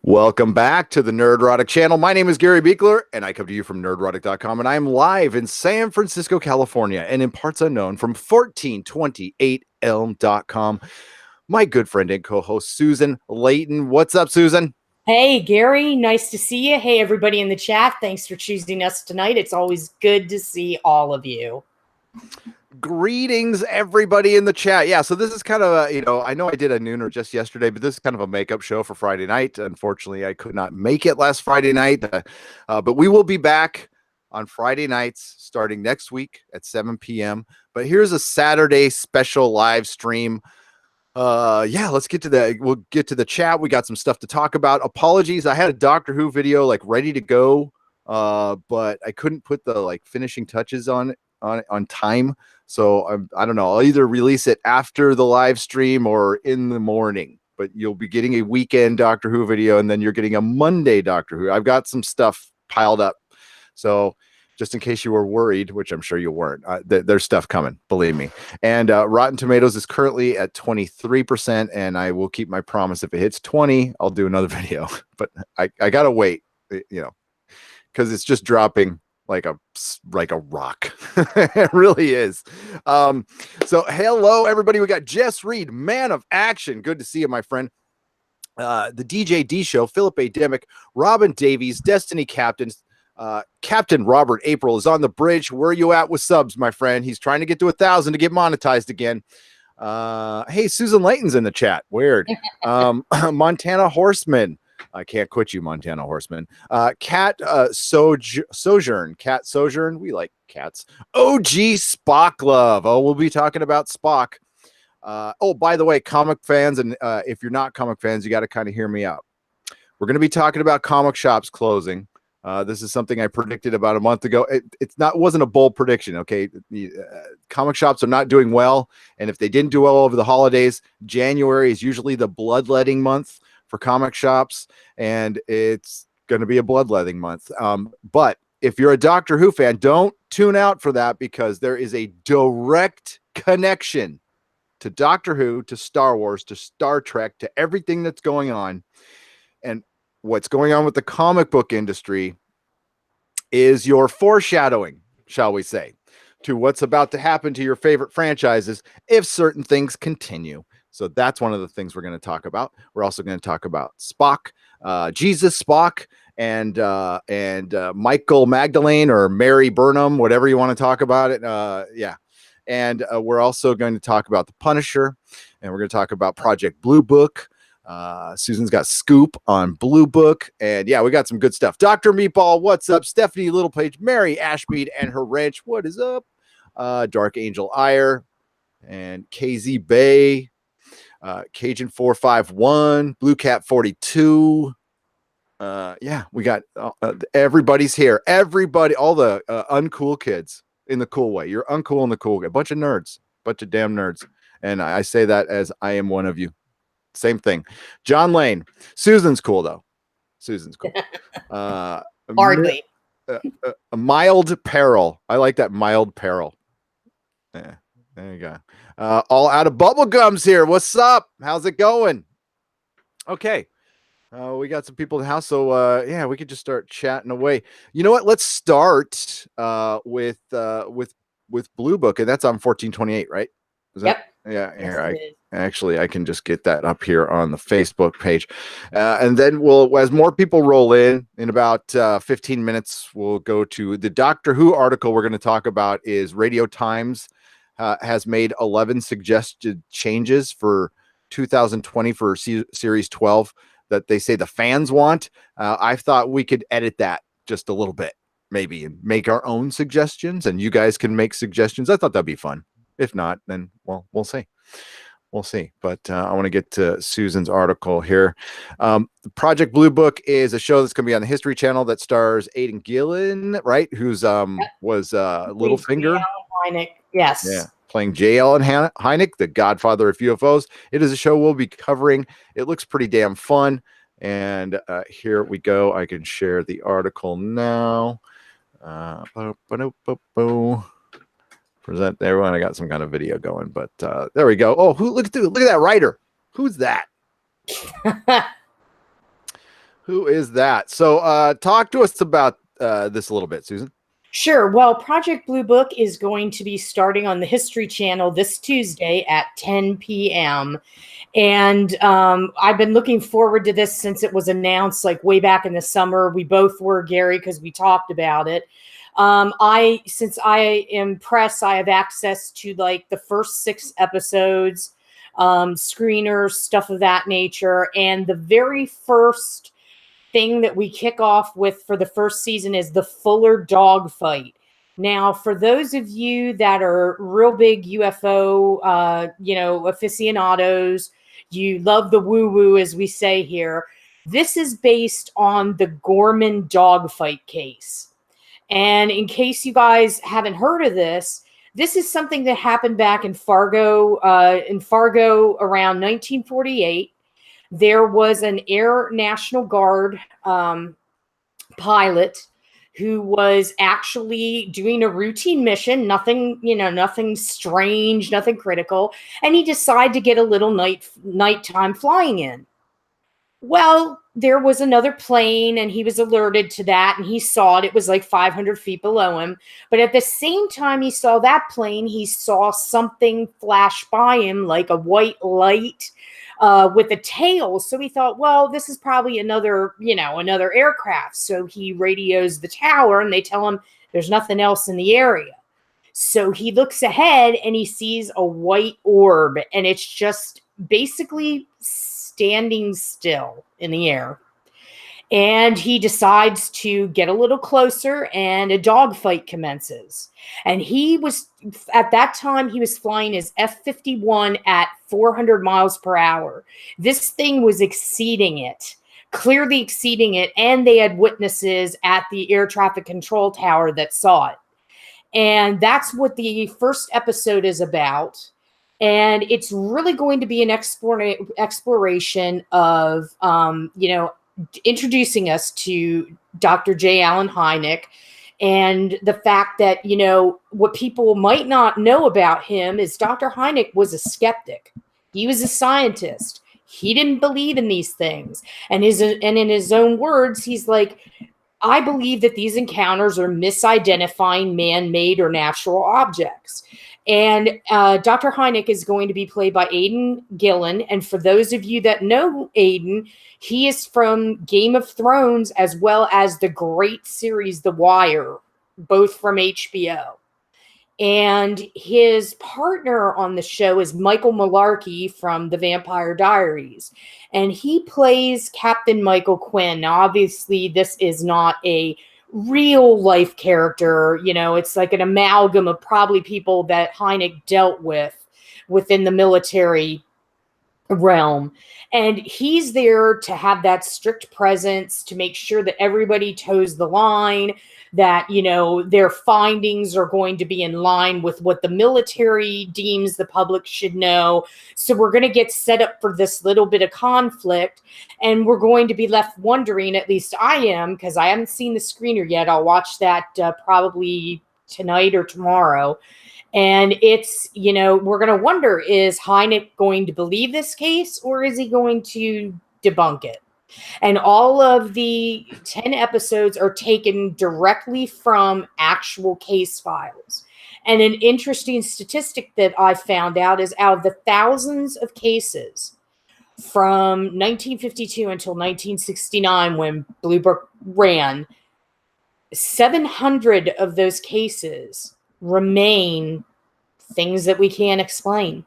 Welcome back to the Nerdrotic channel. My name is Gary Beekler, and I come to you from nerdrotic.com, and I am live in San Francisco, California, and in parts unknown from 1428elm.com. My good friend and co-host, Susan Layton. What's up, Susan? Hey, Gary. Nice to see you. Hey, everybody in the chat. Thanks for choosing us tonight. It's always good to see all of you. Greetings, everybody in the chat. Yeah, so this is kind of a, I know I did a nooner just yesterday, but this is kind of a makeup show for Friday night. Unfortunately, I could not make it last Friday night, but we will be back on Friday nights starting next week at 7 p.m. But here's a Saturday special live stream. Let's get to that. We'll get to the chat. We got some stuff to talk about. Apologies, I had a Doctor Who video like ready to go, but I couldn't put the finishing touches on time. So I don't know. I'll either release it after the live stream or in the morning. But you'll be getting a weekend Doctor Who video, and then you're getting a Monday Doctor Who. I've got some stuff piled up, so just in case you were worried, which I'm sure you weren't, there's stuff coming, believe me. And Rotten Tomatoes is currently at 23%, and I will keep my promise. If it hits 20, I'll do another video. But I gotta wait, because it's just dropping like a rock. It really is. So hello, everybody. We got Jess Reed, Man of Action. Good to see you, my friend. The DJ D Show, Philip A. Demick, Robin Davies, Destiny Captains. Captain Robert April is on the bridge. Where are you at with subs, my friend? He's trying to get to 1,000 to get monetized again. Hey, Susan Layton's in the chat. Weird. Montana Horseman. I can't quit you, Montana Horseman. Cat Sojourn. Cat Sojourn. We like cats. OG Spock Love. Oh, we'll be talking about Spock. Oh, by the way, comic fans, and if you're not comic fans, you got to kind of hear me out. We're going to be talking about comic shops closing. This is something I predicted about a month ago. It wasn't a bold prediction. Okay. Comic shops are not doing well. And if they didn't do well over the holidays, January is usually the bloodletting month for comic shops. And it's going to be a bloodletting month. But if you're a Doctor Who fan, don't tune out for that, because there is a direct connection to Doctor Who, to Star Wars, to Star Trek, to everything that's going on. And what's going on with the comic book industry is your foreshadowing, shall we say, to what's about to happen to your favorite franchises if certain things continue. So that's one of the things we're going to talk about. We're also going to talk about Spock, Jesus Spock, and Michael Magdalene, or Mary Burnham, whatever you want to talk about it. And we're also going to talk about the Punisher, and we're going to talk about Project Blue Book. Susan's got scoop on Blue Book, and yeah, we got some good stuff. Dr. Meatball, what's up? Stephanie Littlepage, Mary Ashmead and her wrench, what is up? Dark Angel Ire, and KZ Bay, Cajun 451, Blue Cat 42. Yeah, we got everybody's here. Everybody, all the uncool kids, in the cool way. You're uncool in the cool way. A bunch of nerds, bunch of damn nerds, and I say that as I am one of you. Same thing. John Lane. Susan's cool, though. Susan's cool. Hardly. A mild peril. I like that, mild peril. Yeah, there you go. All out of bubble gums here. What's up? How's it going? Okay. We got some people in the house, so yeah, we could just start chatting away. You know what? Let's start with Blue Book, and that's on 1428, right? Is that? Yep. Yeah, here, I can just get that up here on the Facebook page. And then as more people roll in about 15 minutes, we'll go to the Doctor Who article we're going to talk about. Is Radio Times has made 11 suggested changes for 2020 for Series 12 that they say the fans want. I thought we could edit that just a little bit, maybe, and make our own suggestions, and you guys can make suggestions. I thought that'd be fun. If not, then, well, we'll see. We'll see. But I want to get to Susan's article here. The Project Blue Book is a show that's going to be on the History Channel that stars Aidan Gillen, right? Who's was Littlefinger. Yes. Yeah. Playing J. Allen Hynek, the godfather of UFOs. It is a show we'll be covering. It looks pretty damn fun. And here we go. I can share the article now. Present everyone. I got some kind of video going, but there we go. Oh, look at that writer. Who's that? Who is that? So talk to us about this a little bit, Susan. Sure. Well, Project Blue Book is going to be starting on the History Channel this Tuesday at 10 p.m. And I've been looking forward to this since it was announced, like way back in the summer. We both were, Gary, because we talked about it. Since I am press, I have access to like the first 6 episodes, screeners, stuff of that nature. And the very first thing that we kick off with for the first season is the Fuller dogfight. Now, for those of you that are real big UFO, aficionados, you love the woo-woo, as we say here. This is based on the Gorman dogfight case. And in case you guys haven't heard of this, this is something that happened back in Fargo around 1948. There was an Air National Guard pilot who was actually doing a routine mission, nothing strange, nothing critical, and he decided to get a little nighttime flying in. Well, there was another plane and he was alerted to that and he saw it. It was like 500 feet below him. But at the same time he saw that plane, he saw something flash by him like a white light with a tail. So he thought, well, this is probably another aircraft. So he radios the tower and they tell him there's nothing else in the area. So he looks ahead and he sees a white orb and it's just basically standing still in the air. And he decides to get a little closer and a dogfight commences. And at that time, he was flying his F-51 at 400 miles per hour. This thing was clearly exceeding it. And they had witnesses at the air traffic control tower that saw it. And that's what the first episode is about. And it's really going to be an exploration of, introducing us to Dr. J. Allen Hynek and the fact that, what people might not know about him is Dr. Hynek was a skeptic. He was a scientist. He didn't believe in these things. And in his own words, he's like, I believe that these encounters are misidentifying man-made or natural objects. And Dr. Hynek is going to be played by Aidan Gillen. And for those of you that know Aidan, he is from Game of Thrones as well as the great series The Wire, both from HBO. And his partner on the show is Michael Malarkey from The Vampire Diaries. And he plays Captain Michael Quinn. Now, obviously, this is not a real life character. It's like an amalgam of probably people that Hynek dealt with within the military realm. And he's there to have that strict presence to make sure that everybody toes the line, that, their findings are going to be in line with what the military deems the public should know. So we're going to get set up for this little bit of conflict, and we're going to be left wondering, at least I am, because I haven't seen the screener yet. I'll watch that probably tonight or tomorrow. And it's, we're going to wonder, is Hynek going to believe this case or is he going to debunk it? And all of the 10 episodes are taken directly from actual case files. And an interesting statistic that I found out is out of the thousands of cases from 1952 until 1969, when Blue Book ran, 700 of those cases remain things that we can't explain.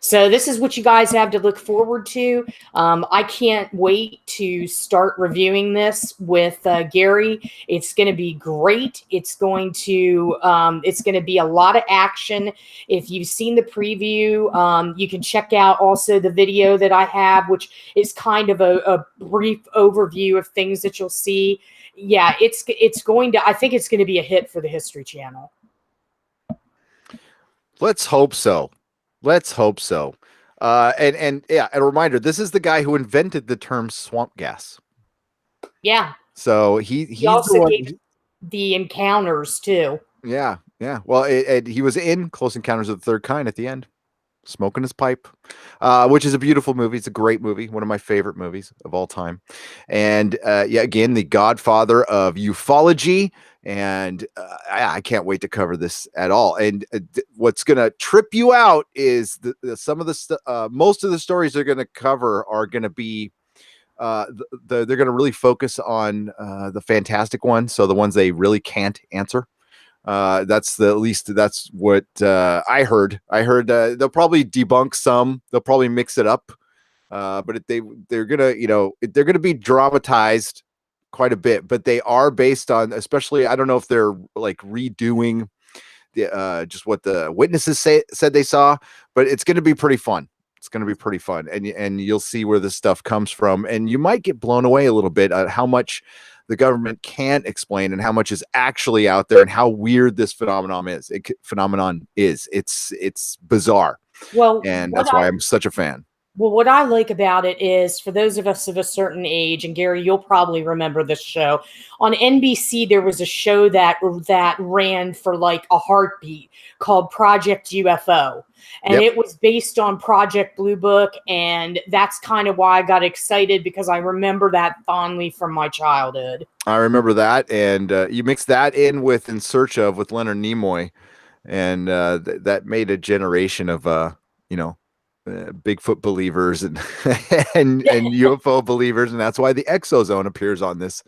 So this is what you guys have to look forward to. I can't wait to start reviewing this with Gary. It's going to be great. It's going to be a lot of action. If you've seen the preview, you can check out also the video that I have, which is kind of a brief overview of things that you'll see. Yeah, I think it's going to be a hit for the History Channel. Let's hope so. And yeah, a reminder, this is the guy who invented the term swamp gas. Yeah. So he also gave the encounters too. Yeah. Well, he was in Close Encounters of the Third Kind at the end. smoking his pipe, which is a beautiful movie. It's a great movie, one of my favorite movies of all time. And yeah, again, the godfather of ufology. And I can't wait to cover this at all. And what's going to trip you out is some of most of the stories they're going to cover are going to be they're going to really focus on the fantastic ones, so the ones they really can't answer. That's at least that's what I heard. They'll probably debunk some. They'll probably mix it up. But they're gonna, they're gonna be dramatized quite a bit. But they are based on, especially, I don't know if they're like redoing the just what the witnesses said they saw, but it's gonna be pretty fun. It's going to be pretty fun, and you'll see where this stuff comes from, and you might get blown away a little bit at how much the government can't explain and how much is actually out there and how weird this phenomenon is. It's bizarre. Well, and that's why I'm such a fan. Well, what I like about it is, for those of us of a certain age, and Gary, you'll probably remember this show, on NBC, there was a show that ran for like a heartbeat called Project UFO. And It was based on Project Blue Book. And that's kind of why I got excited, because I remember that fondly from my childhood. I remember that. And you mix that in with In Search Of with Leonard Nimoy. And that made a generation of, Bigfoot believers and UFO believers, and that's why the Exozone appears on this.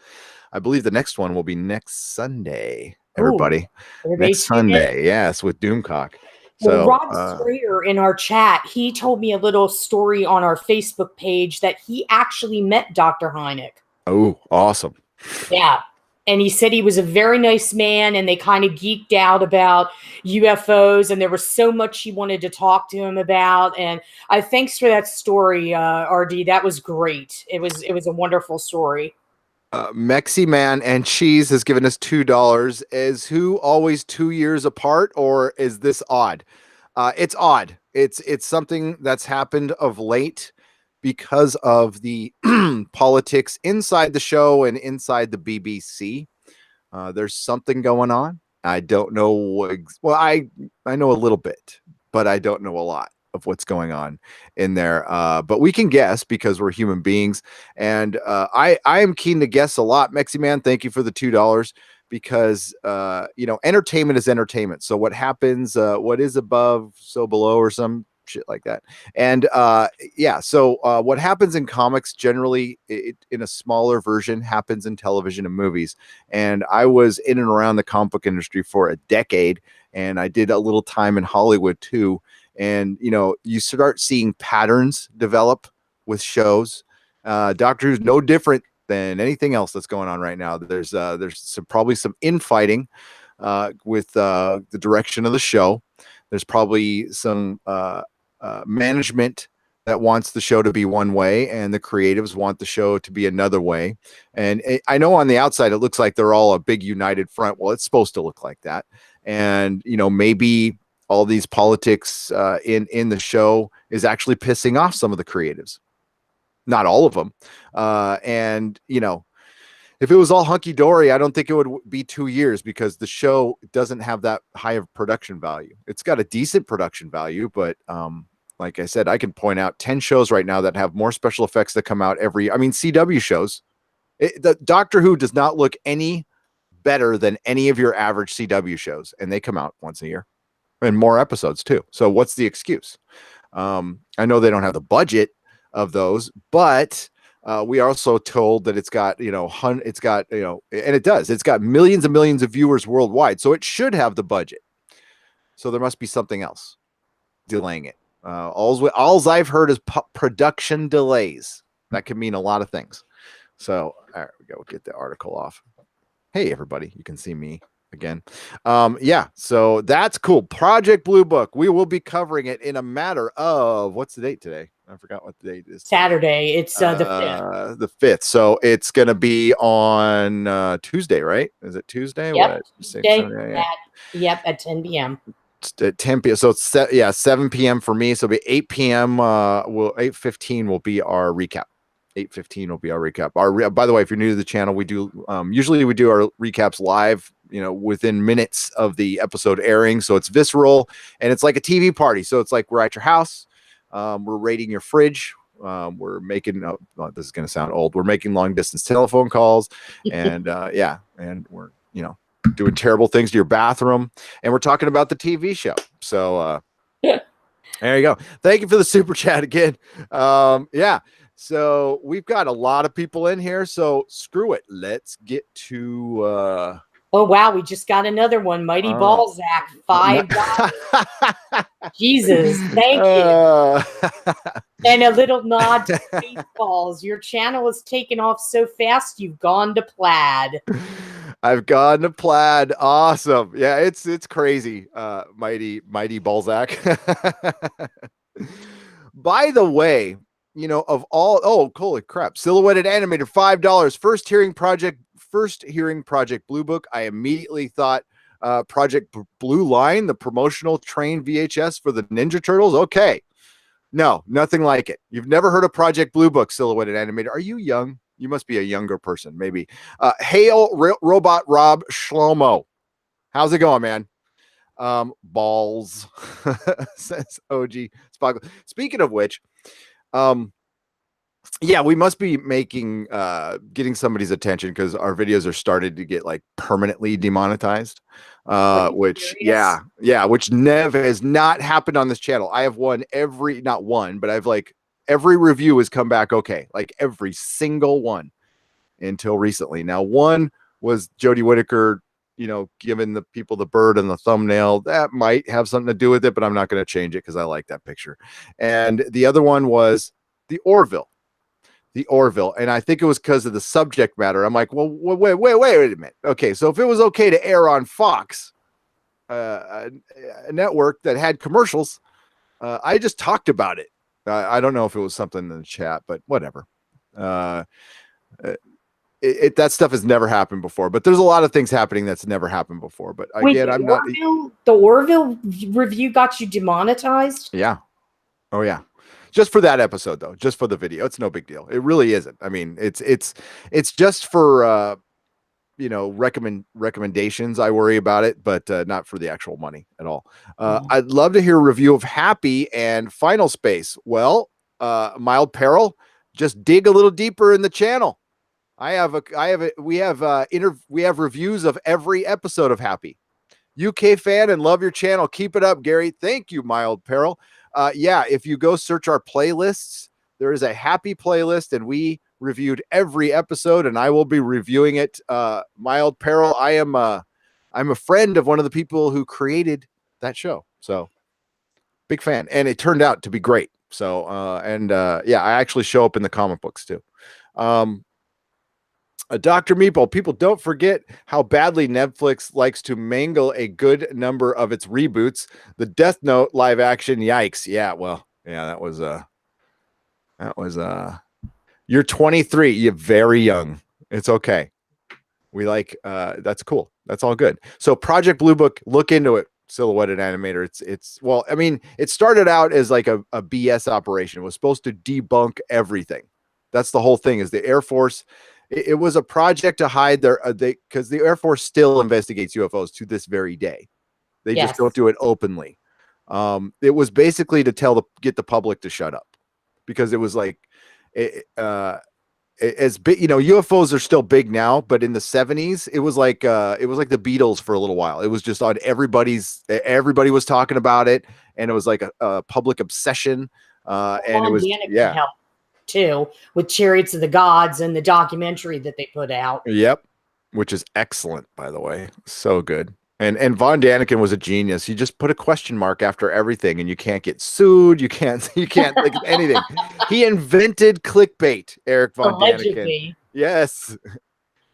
I believe the next one will be next Sunday. Everybody, next Sunday, yes, with Doomcock. So, Rob Strayer in our chat, he told me a little story on our Facebook page that he actually met Dr. Hynek. Oh, awesome! Yeah. And he said he was a very nice man, and they kind of geeked out about UFOs, and there was so much he wanted to talk to him about. And thanks for that story, RD. That was great. It was a wonderful story. Mexi Man and Cheese has given us $2. Is who always 2 years apart, or is this odd? It's odd. It's something that's happened of late because of the politics inside the show and inside the BBC. There's something going on. I don't know. Well, I know a little bit, but I don't know a lot of what's going on in there. But we can guess because we're human beings. And I am keen to guess a lot. Mexi Man, thank you for the $2, because entertainment is entertainment. So what happens, what is above, so below, or some shit like that. And so what happens in comics generally in a smaller version happens in television and movies. And I was in and around the comic book industry for a decade, and I did a little time in Hollywood too. And you start seeing patterns develop with shows. Doctor Who's no different than anything else that's going on right now. There's probably some infighting with the direction of the show. There's probably some management that wants the show to be one way, and the creatives want the show to be another way. And I know on the outside it looks like they're all a big united front. Well, it's supposed to look like that. And maybe all these politics in the show is actually pissing off some of the creatives. Not all of them. And if it was all hunky-dory, I don't think it would be 2 years, because the show doesn't have that high of production value. It's got a decent production value, but like I said, I can point out 10 shows right now that have more special effects that come out CW shows. The Doctor Who does not look any better than any of your average CW shows, and they come out once a year, and more episodes too. So what's the excuse? I know they don't have the budget of those, but we are also told that it's got, and it does. It's got millions and millions of viewers worldwide, so it should have the budget. So there must be something else delaying it. All I've heard is production delays. That could mean a lot of things. So all right, we go get the article off. Hey, everybody, you can see me again. So that's cool. Project Blue Book. We will be covering it in a matter of, what's the date today? I forgot what the date is. Saturday. It's the 5th. The 5th. So it's going to be on Tuesday, right? Is it Tuesday? Yep. Tuesday at 10 p.m. At 10 p.m. So it's 7 p.m. for me. So it'll be 8 p.m. 8:15 will be our recap. 8:15 will be our recap. By the way, if you're new to the channel, we do usually we do our recaps live, within minutes of the episode airing. So it's visceral and it's like a TV party. So it's like we're at your house, we're raiding your fridge, we're making this is going to sound old. We're making long distance telephone calls, and and we're doing terrible things to your bathroom, and we're talking about the TV show. So there you go. Thank you for the super chat again. So we've got a lot of people in here, so screw it. Let's get to oh wow, we just got another one. Mighty Balzac, $5. Jesus, thank you. And a little nod to Spaceballs. Your channel has taken off so fast you've gone to plaid. I've gone to plaid. Awesome. Yeah, it's crazy. Mighty Balzac. By the way, of all, holy crap, Silhouetted Animator, $5. First hearing Project Blue Book. I immediately thought Project Blue Line, the promotional train VHS for the Ninja Turtles. Okay. No, nothing like it. You've never heard of Project Blue Book, Silhouetted Animator. Are you young? You must be a younger person, maybe. Hail Robot Rob Shlomo. How's it going, man? Balls, says OG Spock. Speaking of which, we must be making getting somebody's attention because our videos are started to get like permanently demonetized. Which never has not happened on this channel. I have not one, but I've like every review has come back okay, like every single one until recently. Now, one was Jodie Whittaker, giving the people the bird and the thumbnail. That might have something to do with it, but I'm not going to change it because I like that picture. And the other one was the Orville. And I think it was because of the subject matter. I'm like, well, wait a minute. Okay, so if it was okay to air on Fox, a network that had commercials, I just talked about it. I don't know if it was something in the chat, but whatever. That stuff has never happened before, but there's a lot of things happening that's never happened before. But again, the Orville review got you demonetized? Yeah. Oh yeah. Just for that episode, though, just for the video. It's no big deal. It really isn't. I mean, it's just for recommendations. I worry about it, but not for the actual money at all. I'd love to hear a review of Happy and Final Space. Well, Mild Peril, just dig a little deeper in the channel. We have reviews of every episode of Happy. UK fan and love your channel. Keep it up, Gary. Thank you, Mild Peril. If you go search our playlists, there is a Happy playlist, and we reviewed every episode, and I will be reviewing it. Mild Peril, I'm a friend of one of the people who created that show, so big fan, and it turned out to be great. So I actually show up in the comic books too. Dr. Meeple, people don't forget how badly Netflix likes to mangle a good number of its reboots. The Death Note live action, yikes. Yeah, well, yeah, that was you're 23, you're very young. It's okay. We like that's cool. That's all good. So Project Blue Book, look into it. Silhouetted Animator. It started out as like a BS operation. It was supposed to debunk everything. That's the whole thing, is the Air Force. It was a project to hide because the Air Force still investigates UFOs to this very day. They just don't do it openly. It was basically to get the public to shut up, because it was like, as big, UFOs are still big now, but in the 70s, it was like the Beatles for a little while. It was just on everybody was talking about it, and it was like a public obsession. And it was, help too, with Chariots of the Gods and the documentary that they put out. Yep. Which is excellent, by the way. So good. And Von Daniken was a genius. You just put a question mark after everything, and you can't get sued. You can't like anything. He invented clickbait, Eric Von Daniken. Yes.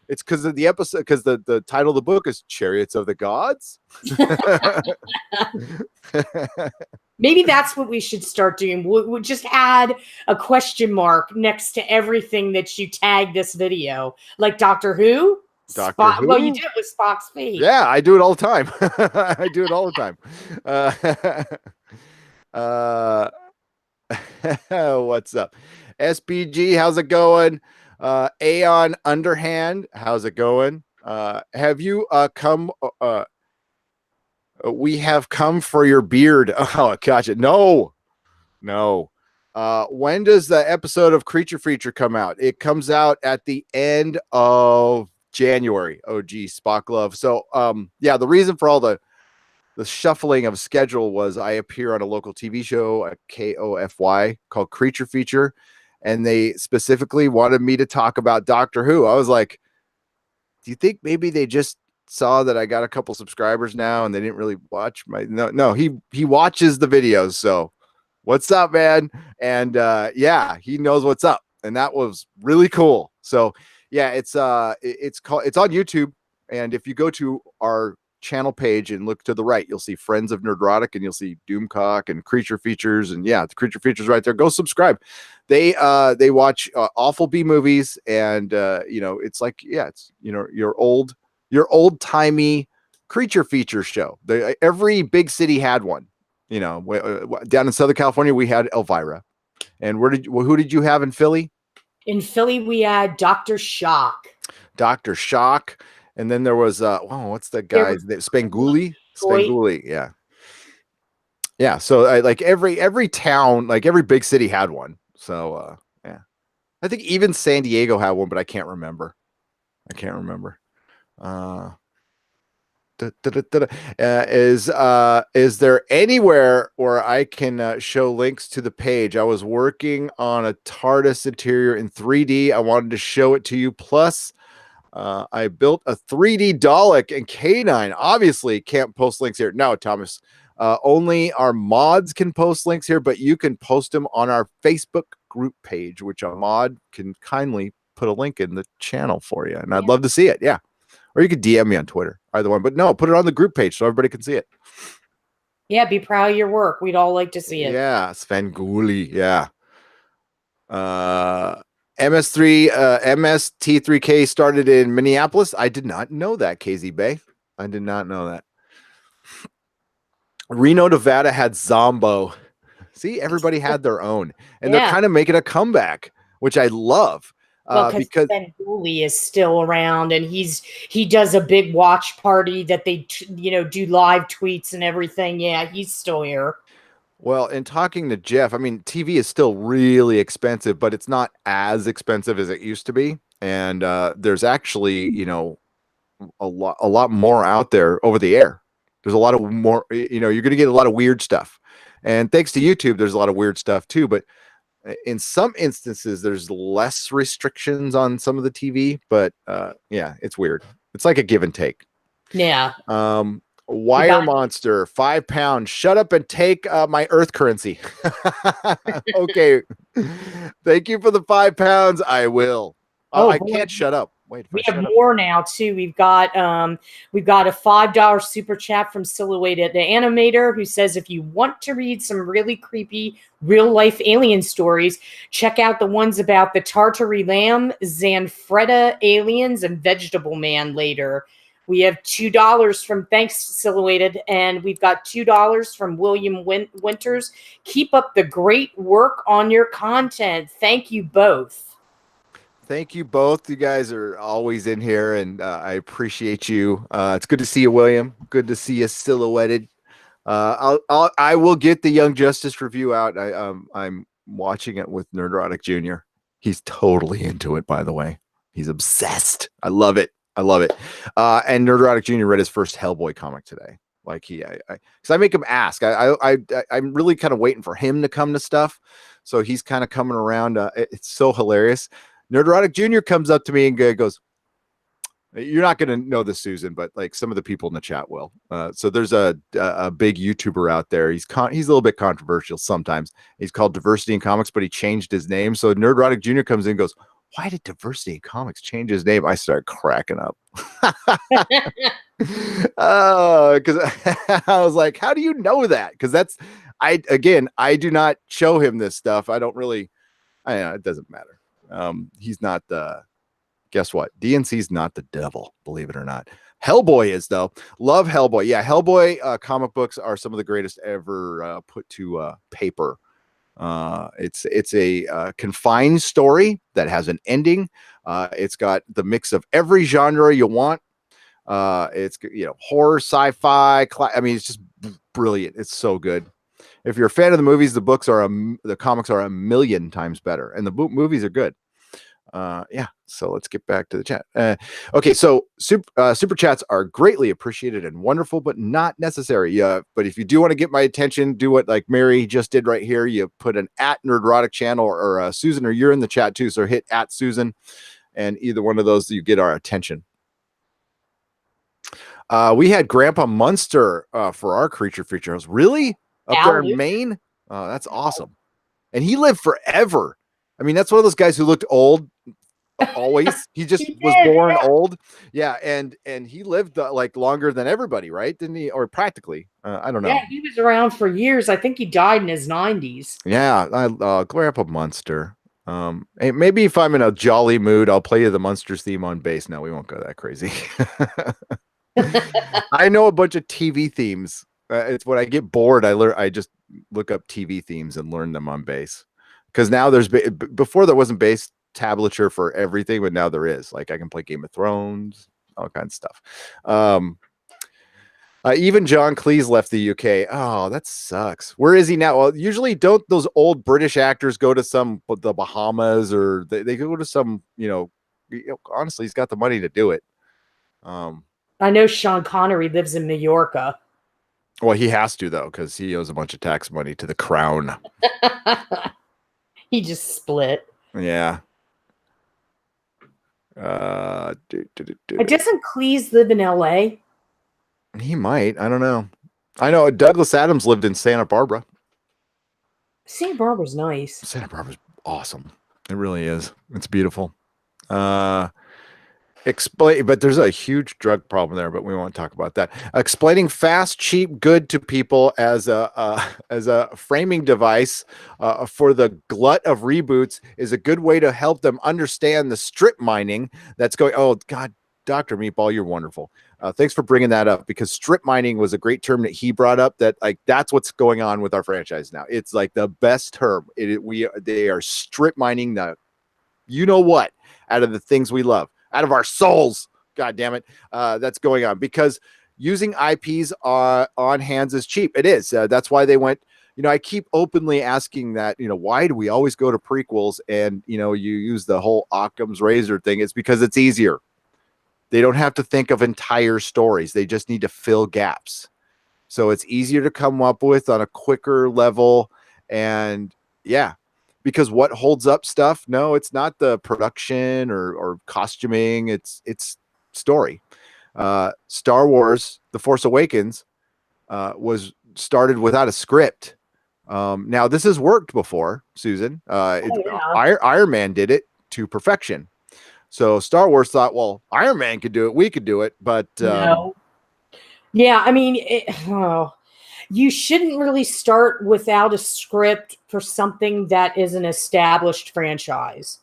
It's because of the episode, because the title of the book is Chariots of the Gods. Maybe that's what we should start doing. We'll just add a question mark next to everything that you tag this video. Like Doctor Who? Doctor Who? Well, you did it with Spock's feet. Yeah, I do it all the time. I do it all the time. What's up? SBG, how's it going? Aeon Underhand, how's it going? Have you come? We have come for your beard. Oh, gotcha. No. When does the episode of Creature Feature come out? It comes out at the end of January. Oh, geez, Spock love. So, yeah, the reason for all the shuffling of schedule was I appear on a local TV show at KOFY called Creature Feature, and they specifically wanted me to talk about Doctor Who. I was like, do you think maybe they just saw that I got a couple subscribers now and they didn't really watch my no, he watches the videos. So what's up, man? And yeah, he knows what's up. And that was really cool. So yeah, it's on YouTube. And if you go to our channel page and look to the right, you'll see Friends of Nerdrotic, and you'll see Doomcock and Creature Features. And yeah, the Creature Features right there. Go subscribe. They watch awful B movies, and it's like, yeah, it's your old timey Creature Feature show. Every big city had one. Down in Southern California, we had Elvira. And who did you have in Philly? In Philly, we had Dr. Shock. Dr. Shock. And then there was what's the guy's name? Spanguli. Yeah. Yeah. So like every town, like every big city had one. So yeah. I think even San Diego had one, but I can't remember. Is there anywhere where I can show links to the page? I was working on a TARDIS interior in 3D. I wanted to show it to you. Plus, I built a 3D Dalek and K9. Obviously, can't post links here. No, Thomas. Only our mods can post links here, but you can post them on our Facebook group page, which a mod can kindly put a link in the channel for you. And I'd love to see it. Yeah. Or you could DM me on Twitter, either one. But no, put it on the group page so everybody can see it. Yeah, be proud of your work. We'd all like to see it. Yeah, Svengoolie. Yeah. MST3K started in Minneapolis. I did not know that, KZ Bay. I did not know that. Reno, Nevada had Zombo. See, everybody had their own. And they're kind of making a comeback, which I love. Because Ben Dooley is still around, and he does a big watch party that they do live tweets and everything. Yeah, he's still here. Well, in talking to Jeff, I mean, TV is still really expensive, but it's not as expensive as it used to be. And there's actually, a lot more out there over the air. There's a lot of more, you're going to get a lot of weird stuff. And thanks to YouTube, there's a lot of weird stuff too. But in some instances, there's less restrictions on some of the TV. But yeah, it's weird. It's like a give and take. Yeah. Wire Monster, 5 pounds. Shut up and take my Earth currency. Okay. Thank you for the 5 pounds. I will. I can't shut up. Wait, we have more now too. We've got a $5 super chat from Silhouetted the Animator, who says, if you want to read some really creepy real life alien stories, check out the ones about the Tartary Lamb, Zanfretta aliens, and Vegetable Man later. We have $2 from Thanks Silhouetted, and we've got $2 from William Winters. Keep up the great work on your content. Thank you both. Thank you both. You guys are always in here, and I appreciate you. It's good to see you, William. Good to see you, Silhouetted. I will get the Young Justice review out. I'm watching it with Nerdrotic Jr. He's totally into it, by the way. He's obsessed. I love it. And Nerdrotic Jr. read his first Hellboy comic today. Like because I make him ask. I'm really kind of waiting for him to come to stuff. So he's kind of coming around. It's so hilarious. Nerdrotic Jr. comes up to me and goes, "You're not going to know this, Susan, but like some of the people in the chat will." So there's a big YouTuber out there. He's a little bit controversial sometimes. He's called Diversity in Comics, but he changed his name. So Nerdrotic Jr. comes in and goes, "Why did Diversity in Comics change his name?" I started cracking up. Because I was like, "How do you know that?" Because I do not show him this stuff. I don't really. It doesn't matter. He's not guess what? DNC's not the devil, believe it or not. Hellboy is, though. Love Hellboy. Yeah, Hellboy comic books are some of the greatest ever put to paper. It's a confined story that has an ending. It's got the mix of every genre you want. It's horror, sci-fi. I mean, it's just brilliant. It's so good. If you're a fan of the movies, the comics are a million times better, and the movies are good. Yeah, so let's get back to the chat. Okay, so super chats are greatly appreciated and wonderful, but not necessary. But if you do want to get my attention, do what like Mary just did right here. You put an @Nerdrotic channel, or Susan, or you're in the chat too, so hit @Susan, and either one of those, you get our attention. We had Grandpa Munster for our creature features. Really? Up there in Maine? Oh, that's awesome. And he lived forever. I mean, that's one of those guys who looked old always. He just was born old. Yeah, and he lived like longer than everybody, right? Didn't he? Or practically. I don't know. Yeah, he was around for years. I think he died in his 90s. Yeah, Grandpa Munster. Hey, maybe if I'm in a jolly mood, I'll play you the Munsters theme on bass. No, we won't go that crazy. I know a bunch of TV themes. It's when I get bored, I just look up TV themes and learn them on bass. Because now before there wasn't bass tablature for everything, but now there is. Like I can play Game of Thrones, all kinds of stuff. Even John Cleese left the UK. Oh, that sucks. Where is he now? Well, usually don't those old British actors go to the Bahamas, or they go to some, honestly, he's got the money to do it. I know Sean Connery lives in Mallorca. Well, he has to, though, because he owes a bunch of tax money to the crown. He just split. Yeah. Doesn't Cleese live in LA? He might. I don't know. I know Douglas Adams lived in Santa Barbara. Santa Barbara's nice. Santa Barbara's awesome. It really is. It's beautiful. But there's a huge drug problem there, but we won't talk about that. Explaining fast, cheap, good to people as a framing device for the glut of reboots is a good way to help them understand the strip mining that's going. Oh God, Dr. Meatball, you're wonderful. Thanks for bringing that up, because strip mining was a great term that he brought up. That that's what's going on with our franchise now. It's like the best term. They are strip mining the, what, out of the things we love. Out of our souls, God damn it, that's going on, because using IPs on hands is cheap. It is. That's why they went. I keep openly asking that. Why do we always go to prequels and you use the whole Occam's razor thing? It's because it's easier. They don't have to think of entire stories. They just need to fill gaps. So it's easier to come up with on a quicker level, and yeah. Because what holds up stuff? No, it's not the production or costuming. It's story. Star Wars: The Force Awakens was started without a script. Now this has worked before, Susan. Iron Man did it to perfection. So Star Wars thought, well, Iron Man could do it. We could do it, but no. Yeah, I mean, you shouldn't really start without a script for something that is an established franchise.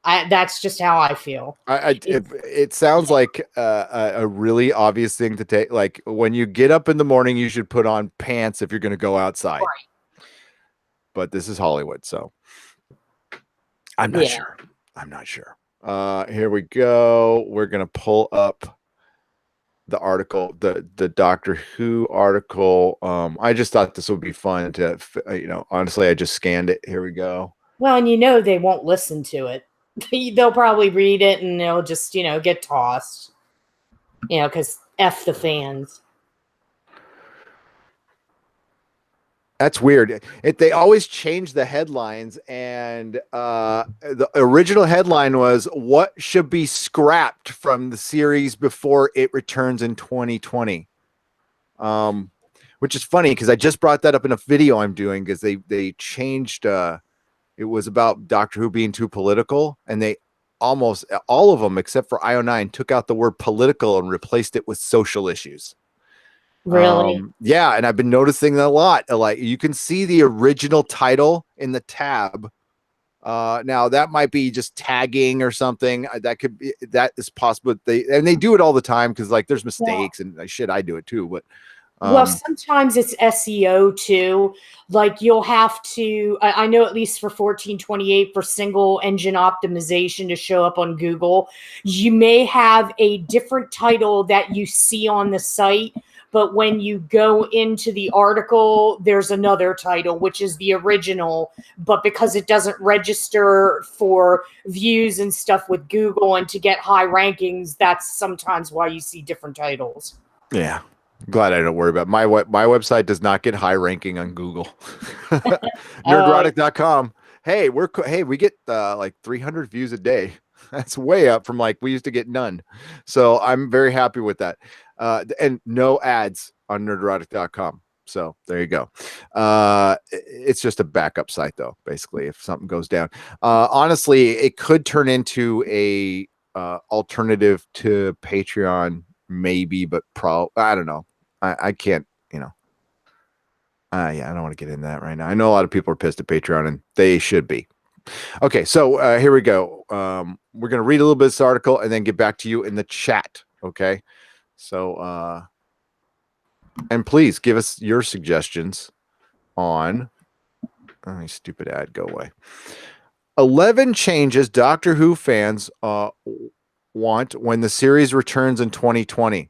That's just how I feel. It sounds like a really obvious thing to take. Like when you get up in the morning, you should put on pants if you're going to go outside. Right. But this is Hollywood, so I'm not sure. I'm not sure. Here we go. We're going to pull up the article, the Doctor Who article. I just thought this would be fun to, honestly, I just scanned it. Here we go. Well, and they won't listen to it. They'll probably read it and they'll just, get tossed, because F the fans. That's weird. They always change the headlines, and the original headline was "What should be scrapped from the series before it returns in 2020," which is funny because I just brought that up in a video I'm doing, because they changed. It was about Doctor Who being too political, and they almost all of them except for IO9 took out the word political and replaced it with social issues. Really? Yeah, and I've been noticing that a lot. Like you can see the original title in the tab. Now that might be just tagging or something. That is possible. They do it all the time because like there's mistakes and shit. I do it too, but Well, sometimes it's SEO too. Like you'll have to, I know at least for 1428 for single engine optimization to show up on Google, you may have a different title that you see on the site, but when you go into the article, there's another title, which is the original. But because it doesn't register for views and stuff with Google and to get high rankings, that's sometimes why you see different titles. Yeah. Glad I don't worry about my website does not get high ranking on Google. Nerdrotic.com. Hey, we get like 300 views a day. That's way up from like we used to get none. So I'm very happy with that. And no ads on nerdrotic.com. So there you go. It's just a backup site though, basically, if something goes down. Honestly, it could turn into a alternative to Patreon, maybe, but I don't know. I can't, yeah, I don't want to get into that right now. I know a lot of people are pissed at Patreon, and they should be. Okay, so here we go. We're going to read a little bit of this article and then get back to you in the chat, okay? So, and please give us your suggestions on, stupid ad, go away. 11 changes Doctor Who fans want when the series returns in 2020.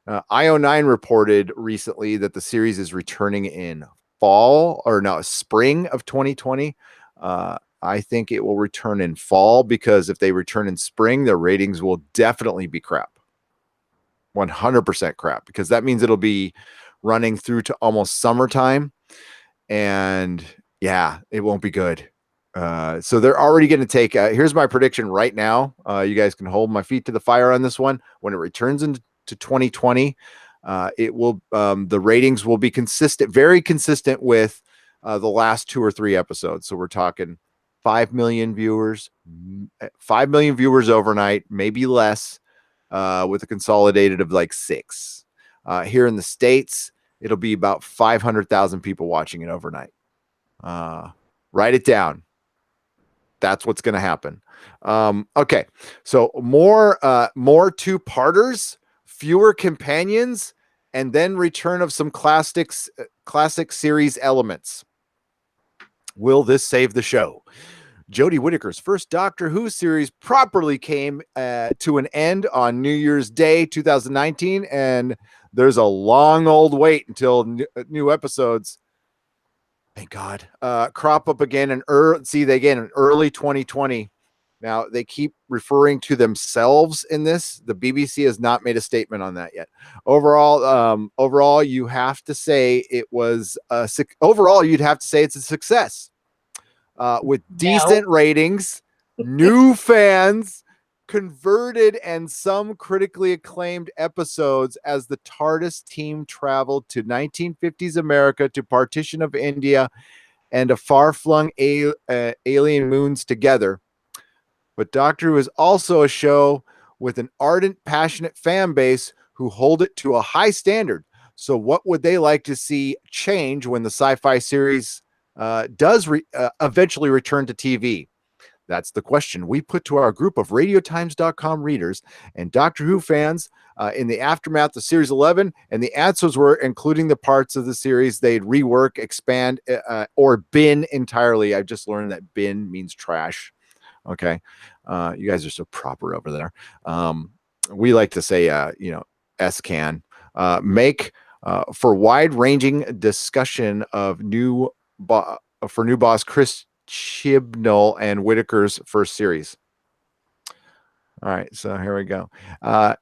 IO9 reported recently that the series is returning in spring of 2020. I think it will return in fall because if they return in spring, their ratings will definitely be crap. 100% crap, because that means it'll be running through to almost summertime. And yeah, it won't be good. So they're already going to take, here's my prediction right now. You guys can hold my feet to the fire on this one. When it returns into 2020, it will, the ratings will be consistent, very consistent with the last 2 or 3 episodes. So we're talking 5 million viewers overnight, maybe less, with a consolidated of like 6. Here in the States, it'll be about 500,000 people watching it overnight. Write it down. That's what's going to happen. Okay. So more 2-parters, fewer companions, and then return of some classic series elements. Will this save the show? Jodie Whittaker's first Doctor Who series properly came to an end on New Year's Day 2019, and there's a long old wait until new episodes, thank God, crop up again in early 2020. Now they keep referring to themselves in this. The BBC has not made a statement on that yet. Overall, you have to say it was you'd have to say it's a success. With decent ratings, new fans, converted, and some critically acclaimed episodes as the TARDIS team traveled to 1950s America to partition of India and a far-flung alien moons together. But Doctor Who is also a show with an ardent, passionate fan base who hold it to a high standard. So what would they like to see change when the sci-fi series does eventually return to TV? That's the question we put to our group of radiotimes.com readers and Doctor Who fans in the aftermath of Series 11, and the answers were including the parts of the series they'd rework, expand, or bin entirely. I've just learned that bin means trash. Okay. You guys are so proper over there. We like to say, S-can. Make for wide-ranging discussion of new boss Chris Chibnall and Whittaker's first series. All right, so here we go.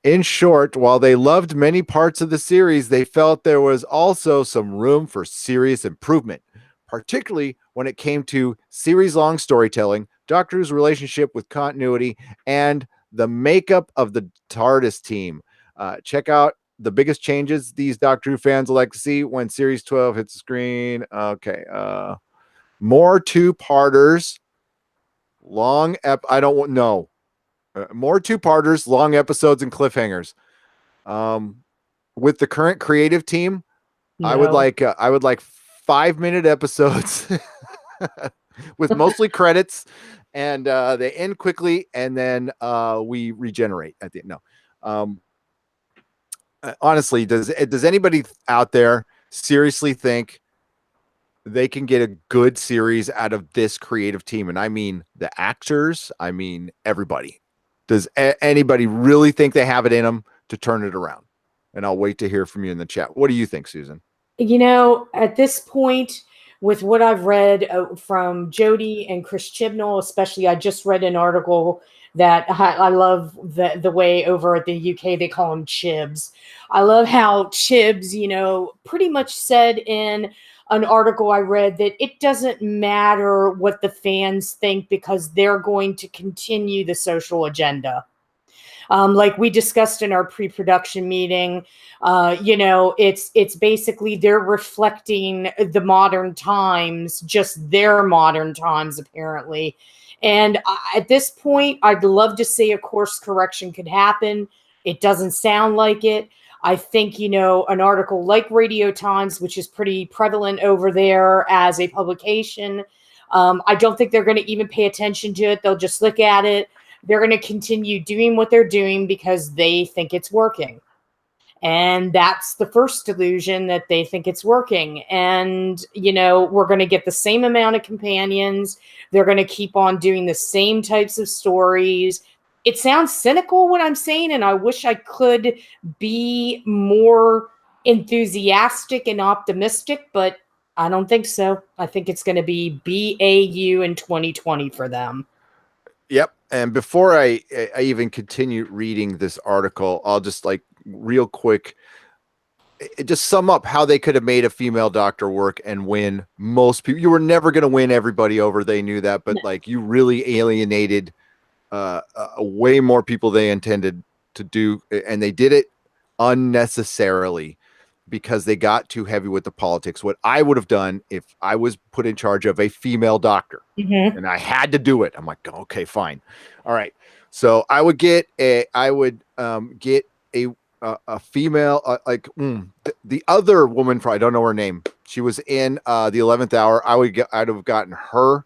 In short, while they loved many parts of the series, they felt there was also some room for serious improvement, particularly when it came to series-long storytelling, Doctor Who's relationship with continuity, and the makeup of the TARDIS team. Check out the biggest changes these Doctor Who fans will like to see when Series 12 hits the screen. Okay. More 2-parters, long I don't know. More 2-parters, long episodes, and cliffhangers. With the current creative team, no. I would like 5-minute episodes with mostly credits, and they end quickly, and then we regenerate at the end. No. honestly, does anybody out there seriously think they can get a good series out of this creative team? And I mean the actors, I mean everybody. Does anybody really think they have it in them to turn it around? And I'll wait to hear from you in the chat. What do you think, Susan? At this point, with what I've read from Jody and Chris Chibnall, especially, I just read an article that I love the way over at the UK they call them Chibs. I love how Chibs, pretty much said in an article I read that it doesn't matter what the fans think because they're going to continue the social agenda. Like we discussed in our pre-production meeting, it's basically they're reflecting the modern times, just their modern times, apparently. And at this point, I'd love to say a course correction could happen. It doesn't sound like it. I think, an article like Radio Times, which is pretty prevalent over there as a publication, I don't think they're going to even pay attention to it. They'll just look at it. They're going to continue doing what they're doing because they think it's working. And that's the first delusion, that they think it's working. And, we're going to get the same amount of companions. They're going to keep on doing the same types of stories. It sounds cynical what I'm saying, and I wish I could be more enthusiastic and optimistic, but I don't think so. I think it's going to be BAU in 2020 for them. Yep. And before I even continue reading this article, I'll just real quick just sum up how they could have made a female doctor work and win most people. You were never going to win everybody over. They knew that, but you really alienated way more people they intended to do. And they did it unnecessarily because they got too heavy with the politics. What I would have done if I was put in charge of a female doctor, and I had to do it, I'm like, okay, fine. All right. So I would get a female, the other woman, I don't know her name. She was in the 11th Hour. I'd have gotten her.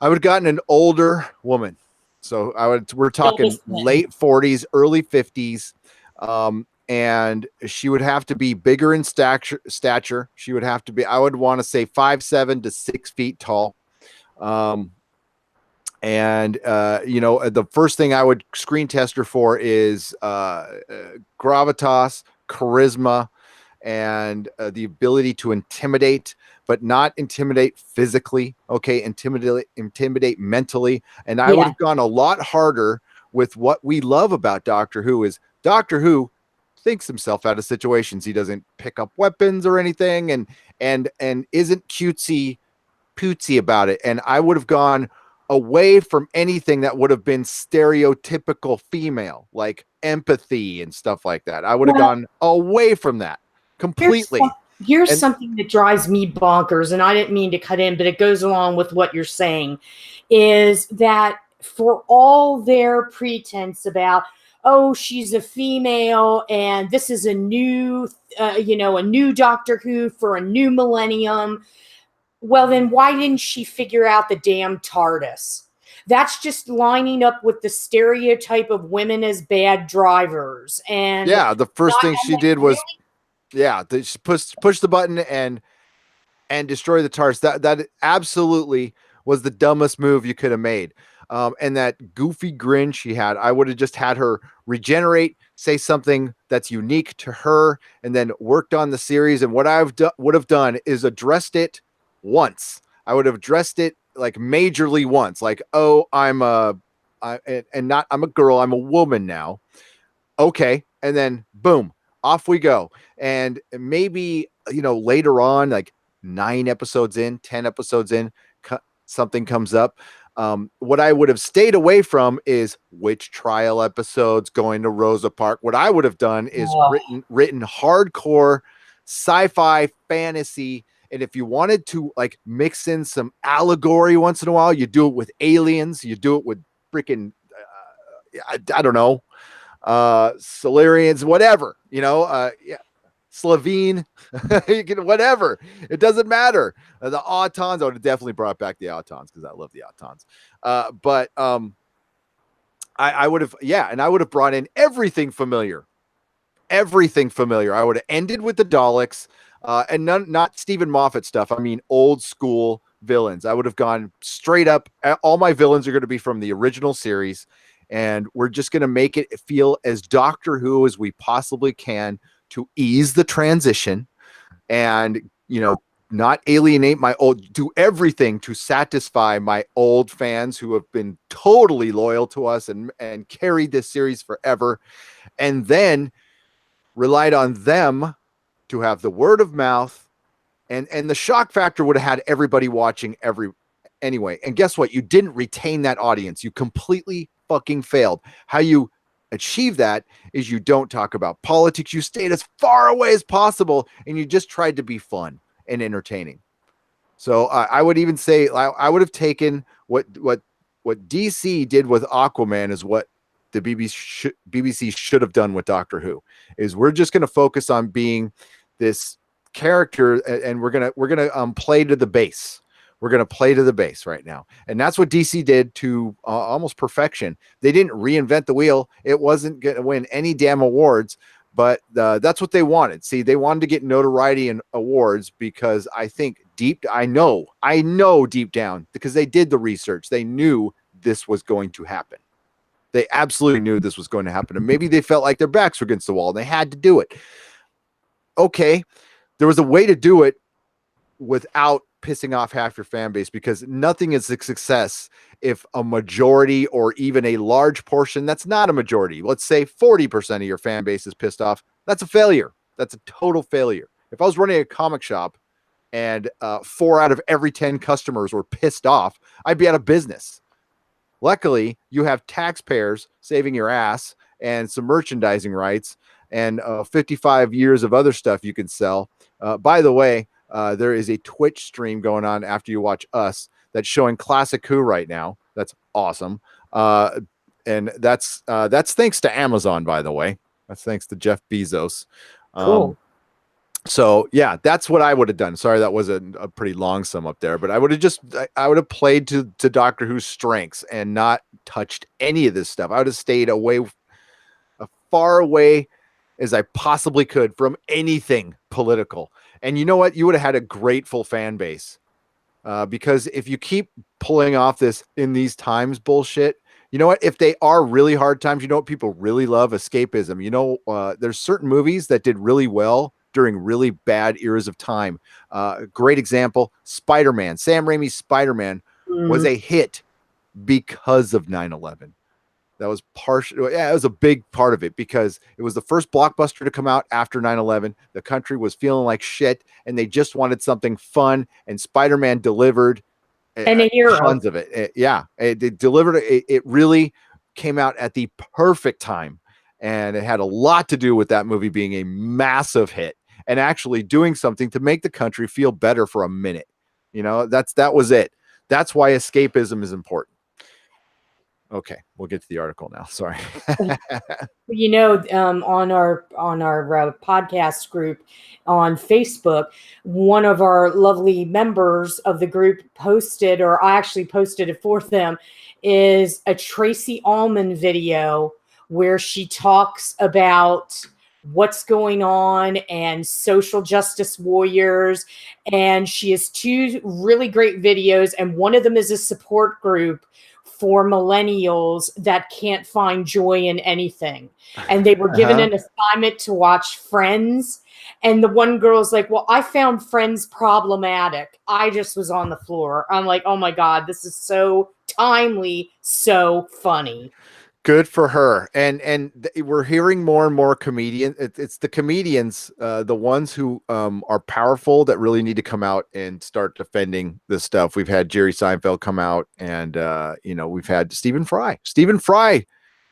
I would have gotten an older woman. So we're talking late 40s, early 50s. And she would have to be bigger in stature. She would have to be, I would want to say 5'7" to 6 feet tall. The first thing I would screen test her for is gravitas, charisma, and the ability to intimidate, but not intimidate physically. Okay, intimidate mentally. And I would have gone a lot harder with what we love about Doctor Who is Doctor Who thinks himself out of situations. He doesn't pick up weapons or anything, and isn't cutesy pootsy about it. And I would have gone away from anything that would have been stereotypical female, like empathy and stuff like that. I would have gone away from that completely. Here's something that drives me bonkers, and I didn't mean to cut in, but it goes along with what you're saying, is that for all their pretense about, oh, she's a female and this is a new Doctor Who for a new millennium. Well, then why didn't she figure out the damn TARDIS? That's just lining up with the stereotype of women as bad drivers. And the first thing she did was, she push the button and destroy the TARDIS. That absolutely was the dumbest move you could have made. And that goofy grin she had, I would have just had her regenerate, say something that's unique to her, and then worked on the series. And what I would have done is addressed it once. I would have addressed it majorly once, oh, I'm a girl, I'm a woman now. Okay. And then boom, off we go. And maybe, later on, 9 episodes in, 10 episodes in, something comes up. What I would have stayed away from is witch trial episodes, going to Rosa Park. What I would have done is written hardcore sci-fi fantasy. And if you wanted to mix in some allegory once in a while, you do it with aliens, you do it with freaking, I don't know, Solarians, whatever, Slovene, whatever. It doesn't matter. The Autons, I would have definitely brought back the Autons because I love the Autons. I would have, and I would have brought in everything familiar. everything familiar. I would have ended with the Daleks, and not Stephen Moffat stuff. I mean, old school villains. I would have gone straight up. All my villains are going to be from the original series, and we're just going to make it feel as Doctor Who as we possibly can to ease the transition, and not alienate my old. Do everything to satisfy my old fans who have been totally loyal to us and carried this series forever, and then relied on them to have the word of mouth, and the shock factor would have had everybody watching anyway. And guess what? You didn't retain that audience. You completely fucking failed. How you achieve that is you don't talk about politics. You stayed as far away as possible, and you just tried to be fun and entertaining. So I would even say I would have taken what DC did with Aquaman is what the BBC should have done with Doctor Who. Is we're just going to focus on being this character, and we're gonna play to the base. We're gonna play to the base right now, and that's what DC did to almost perfection. They didn't reinvent the wheel. It wasn't going to win any damn awards, but that's what they wanted. See, they wanted to get notoriety and awards because I think I know deep down, because they did the research. They knew this was going to happen. They absolutely knew this was going to happen. And maybe they felt like their backs were against the wall and they had to do it. Okay. There was a way to do it without pissing off half your fan base, because nothing is a success if a majority or even a large portion, that's not a majority, let's say 40% of your fan base is pissed off. That's a failure. That's a total failure. If I was running a comic shop and 4 out of every 10 customers were pissed off, I'd be out of business. Luckily, you have taxpayers saving your ass and some merchandising rights and 55 years of other stuff you can sell. By the way, there is a Twitch stream going on after you watch us that's showing Classic Who right now. That's awesome. And that's thanks to Amazon, by the way. That's thanks to Jeff Bezos. Cool. So yeah, that's what I would have done. Sorry, that was a pretty long sum up there, but I would have played to Doctor Who's strengths and not touched any of this stuff. I would have stayed away, far away as I possibly could from anything political. And you know what? You would have had a grateful fan base, because if you keep pulling off this in these times bullshit, you know what? If they are really hard times, you know what people really love? Escapism. You know, there's certain movies that did really well during really bad eras of time. Great example, Spider-Man. Sam Raimi's Spider-Man was a hit because of 9/11. That was partial. Yeah, it was a big part of it because it was the first blockbuster to come out after 9/11. The country was feeling like shit, and they just wanted something fun, and Spider-Man delivered and a hero. Tons of it. It delivered. It really came out at the perfect time, and it had a lot to do with that movie being a massive hit and actually doing something to make the country feel better for a minute. You know, that was it. That's why escapism is important. Okay, we'll get to the article now. Sorry. You know, on our podcast group on Facebook, one of our lovely members of the group posted, or I actually posted it for them, is a Tracy Ullman video where she talks about what's going on and social justice warriors. And she has 2 really great videos. And one of them is a support group for millennials that can't find joy in anything. And they were given an assignment to watch Friends. And the one girl's like, well, I found Friends problematic. I just was on the floor. I'm like, oh my God, this is so timely, so funny. Good for her. And we're hearing more and more comedians. It's the comedians, the ones who are powerful, that really need to come out and start defending this stuff. We've had Jerry Seinfeld come out, and we've had Stephen Fry.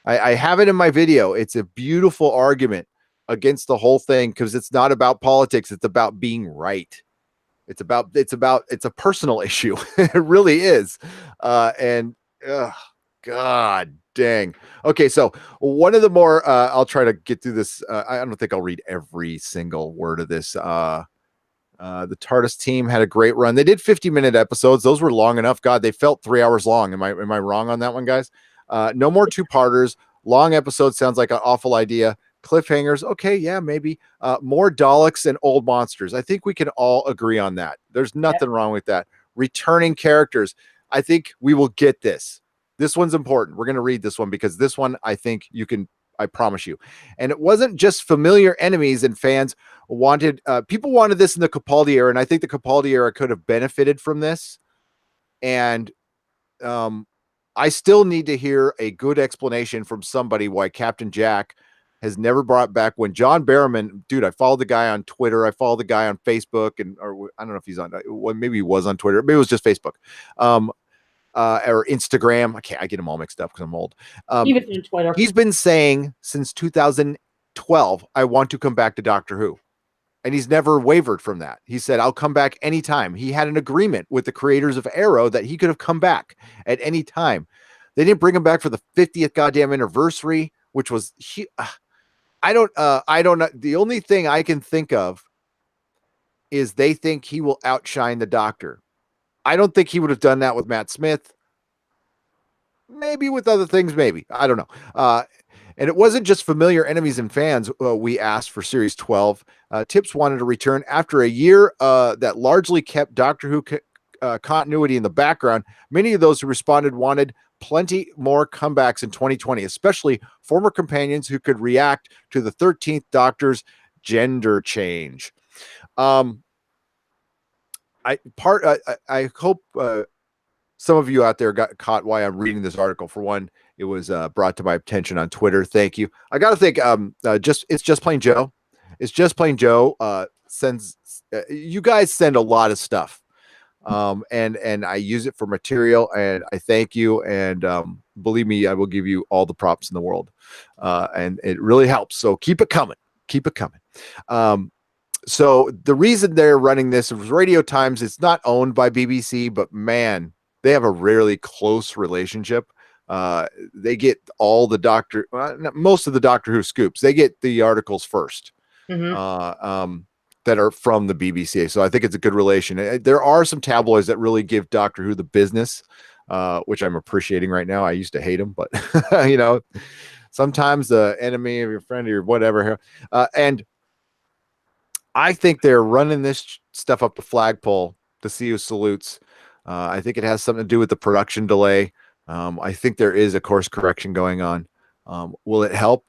I have it in my video. It's a beautiful argument against the whole thing, because it's not about politics. It's about being right. It's a personal issue. It really is. God dang. Okay, so one of the more I'll try to get through this. I don't think I'll read every single word of this. The TARDIS team had a great run. They did 50-minute episodes. Those were long enough. God, they felt 3 hours long. Am I wrong on that one, guys? No more 2-parters. Long episodes sounds like an awful idea. Cliffhangers, okay, yeah, maybe. More Daleks and old monsters. I think we can all agree on that. There's nothing wrong with that. Returning characters. I think we will get this. This one's important. We're going to read this one because this one I think you can, I promise you. And it wasn't just familiar enemies and fans wanted, people wanted this in the Capaldi era, and I think the Capaldi era could have benefited from this. And I still need to hear a good explanation from somebody why Captain Jack has never brought back when John Barrowman, dude, I follow the guy on Twitter. I follow the guy on Facebook, and or I don't know if he's on, well, maybe he was on Twitter. Maybe it was just Facebook, or Instagram. I get them all mixed up because I'm old. He was on Twitter. He's been saying since 2012, I want to come back to Doctor Who. And he's never wavered from that. He said, I'll come back anytime. He had an agreement with the creators of Arrow that he could have come back at any time. They didn't bring him back for the 50th goddamn anniversary, which was, I don't know. The only thing I can think of is they think he will outshine the Doctor. I don't think he would have done that with Matt Smith. Maybe with other things, maybe. I don't know. And it wasn't just familiar enemies and fans. We asked for Series 12. Tips wanted to return after a year that largely kept Doctor Who continuity in the background. Many of those who responded wanted plenty more comebacks in 2020, especially former companions who could react to the 13th Doctor's gender change. I hope some of you out there got caught why I'm reading this article. For one, it was brought to my attention on Twitter. Thank you. I got to think, it's Just Plain Joe. It's Just Plain Joe sends, you guys send a lot of stuff. And I use it for material, and I thank you. And believe me, I will give you all the props in the world. And it really helps. So keep it coming. Keep it coming. So the reason they're running this is Radio Times. It's not owned by BBC, but man, they have a really close relationship. They get all the most of the Doctor Who scoops. They get the articles first. That are from the BBC. So I think it's a good relation. There are some tabloids that really give Doctor Who the business, which I'm appreciating right now. I used to hate them, but you know, sometimes the enemy of your friend or whatever. And I think they're running this stuff up the flagpole to see who salutes. I think it has something to do with the production delay. I think there is a course correction going on. Will it help?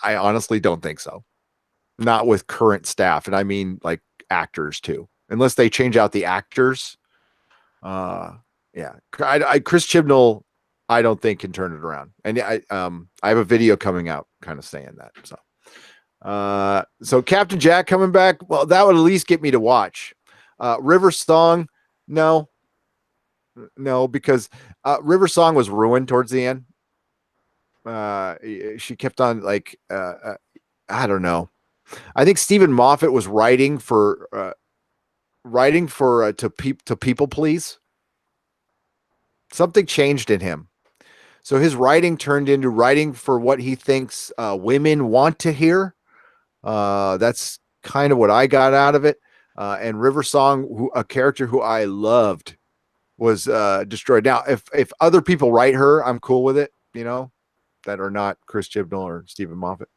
I honestly don't think so. Not with current staff. And I mean like actors too, unless they change out the actors. Yeah. Chris Chibnall, I don't think can turn it around. And I have a video coming out kind of saying that. So Captain Jack coming back. Well, that would at least get me to watch. River Song. No, because River Song was ruined towards the end. She kept on like, I don't know. I think Stephen Moffat was writing for to people please. Something changed in him. So his writing turned into writing for what he thinks women want to hear. That's kind of what I got out of it. And River Song, a character who I loved, was destroyed. Now, if other people write her, I'm cool with it, you know, that are not Chris Chibnall or Stephen Moffat.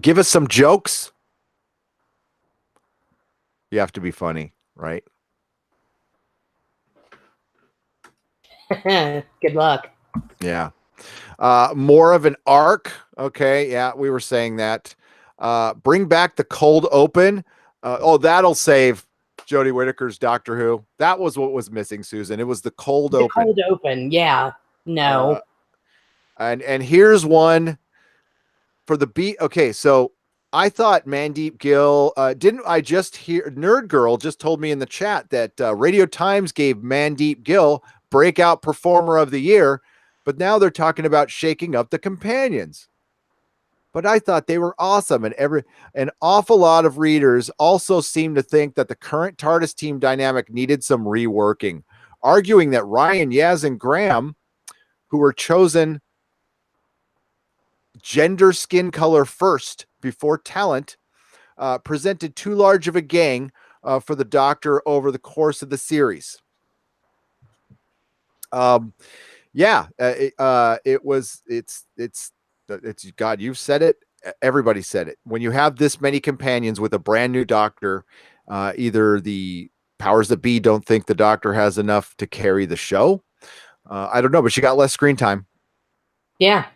Give us some jokes. You have to be funny, right? Good luck. Yeah. More of an arc. Okay. Yeah, we were saying that. Bring back the cold open. That'll save Jodie Whittaker's Doctor Who. That was what was missing, Susan. It was the cold open. Cold open. Yeah. No. And here's one for the beat. Okay, so I thought Mandeep Gill, didn't I just hear Nerd Girl just told me in the chat that Radio Times gave Mandeep Gill Breakout Performer of the Year, but now they're talking about shaking up the companions. But I thought they were awesome, and an awful lot of readers also seem to think that the current TARDIS team dynamic needed some reworking, arguing that Ryan, Yaz, and Graham, who were chosen gender skin color first before talent, presented too large of a gang for the Doctor over the course of the series. Yeah, it's God. You've said it. Everybody said it. When you have this many companions with a brand new doctor, either the powers that be don't think the doctor has enough to carry the show. I don't know, but she got less screen time. Yeah.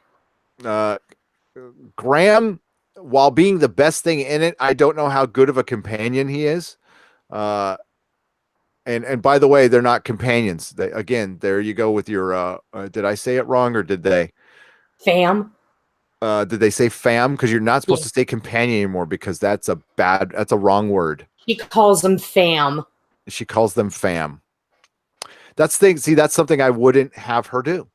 Uh, Graham, while being the best thing in it, I don't know how good of a companion he is. Uh, and by the way, they're not companions. Again, there you go with your. Did I say it wrong or did they? Fam. Did they say fam? Because you're not supposed Yeah. to say companion anymore because that's a wrong word. She calls them fam. She calls them fam. That's thing. See, that's something I wouldn't have her do.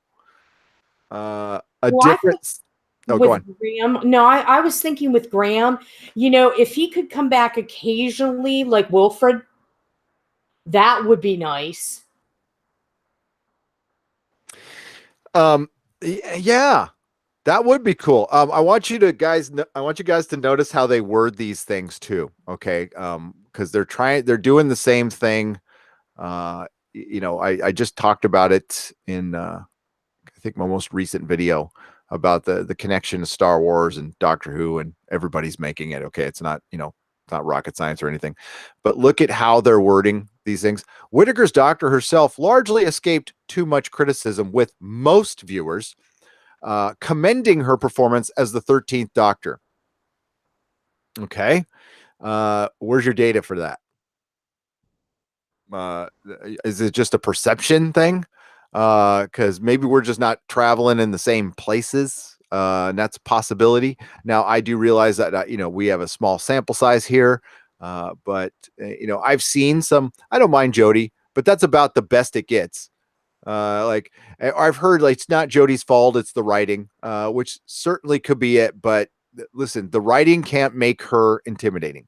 A Well, I think difference. Oh, go with on. Graham, no, I was thinking with Graham, if he could come back occasionally, like Wilfred, that would be nice. Yeah, that would be cool. I want you guys to notice how they word these things too. Okay. Because they're doing the same thing. I just talked about it in I think my most recent video about the connection to Star Wars and Doctor Who, and everybody's making it. Okay, it's not it's not rocket science or anything, but look at how they're wording these things. Whittaker's Doctor herself largely escaped too much criticism, with most viewers commending her performance as the 13th Doctor. Okay, where's your data for that? Uh, is it just a perception thing? Because maybe we're just not traveling in the same places. And that's a possibility. Now, I do realize that we have a small sample size here, but I've seen some. I don't mind Jodie, but that's about the best it gets. Like I've heard, like it's not Jodie's fault; it's the writing, which certainly could be it. But listen, the writing can't make her intimidating.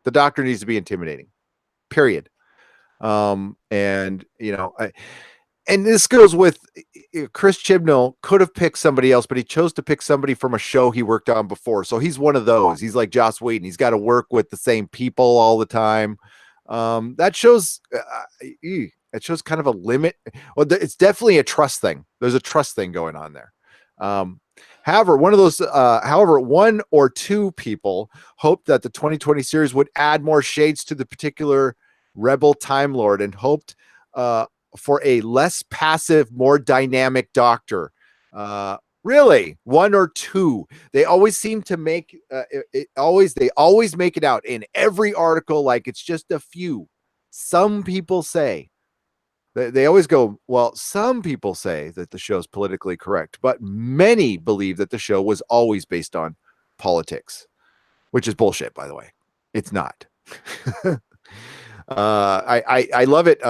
The Doctor needs to be intimidating. Period. And and this goes with Chris Chibnall could have picked somebody else, but he chose to pick somebody from a show he worked on before. So he's one of those. He's like Joss Whedon. He's got to work with the same people all the time. That shows it shows kind of a limit. Well, it's definitely a trust thing. There's a trust thing going on there. However, one or two people hoped that the 2020 series would add more shades to the particular Rebel Time Lord and hoped for a less passive, more dynamic Doctor. Really, one or two. They always seem to make they always make it out in every article like it's just a few. Some people say they always go, well, some people say that the show's politically correct, but many believe that the show was always based on politics, which is bullshit, by the way. It's not. I love it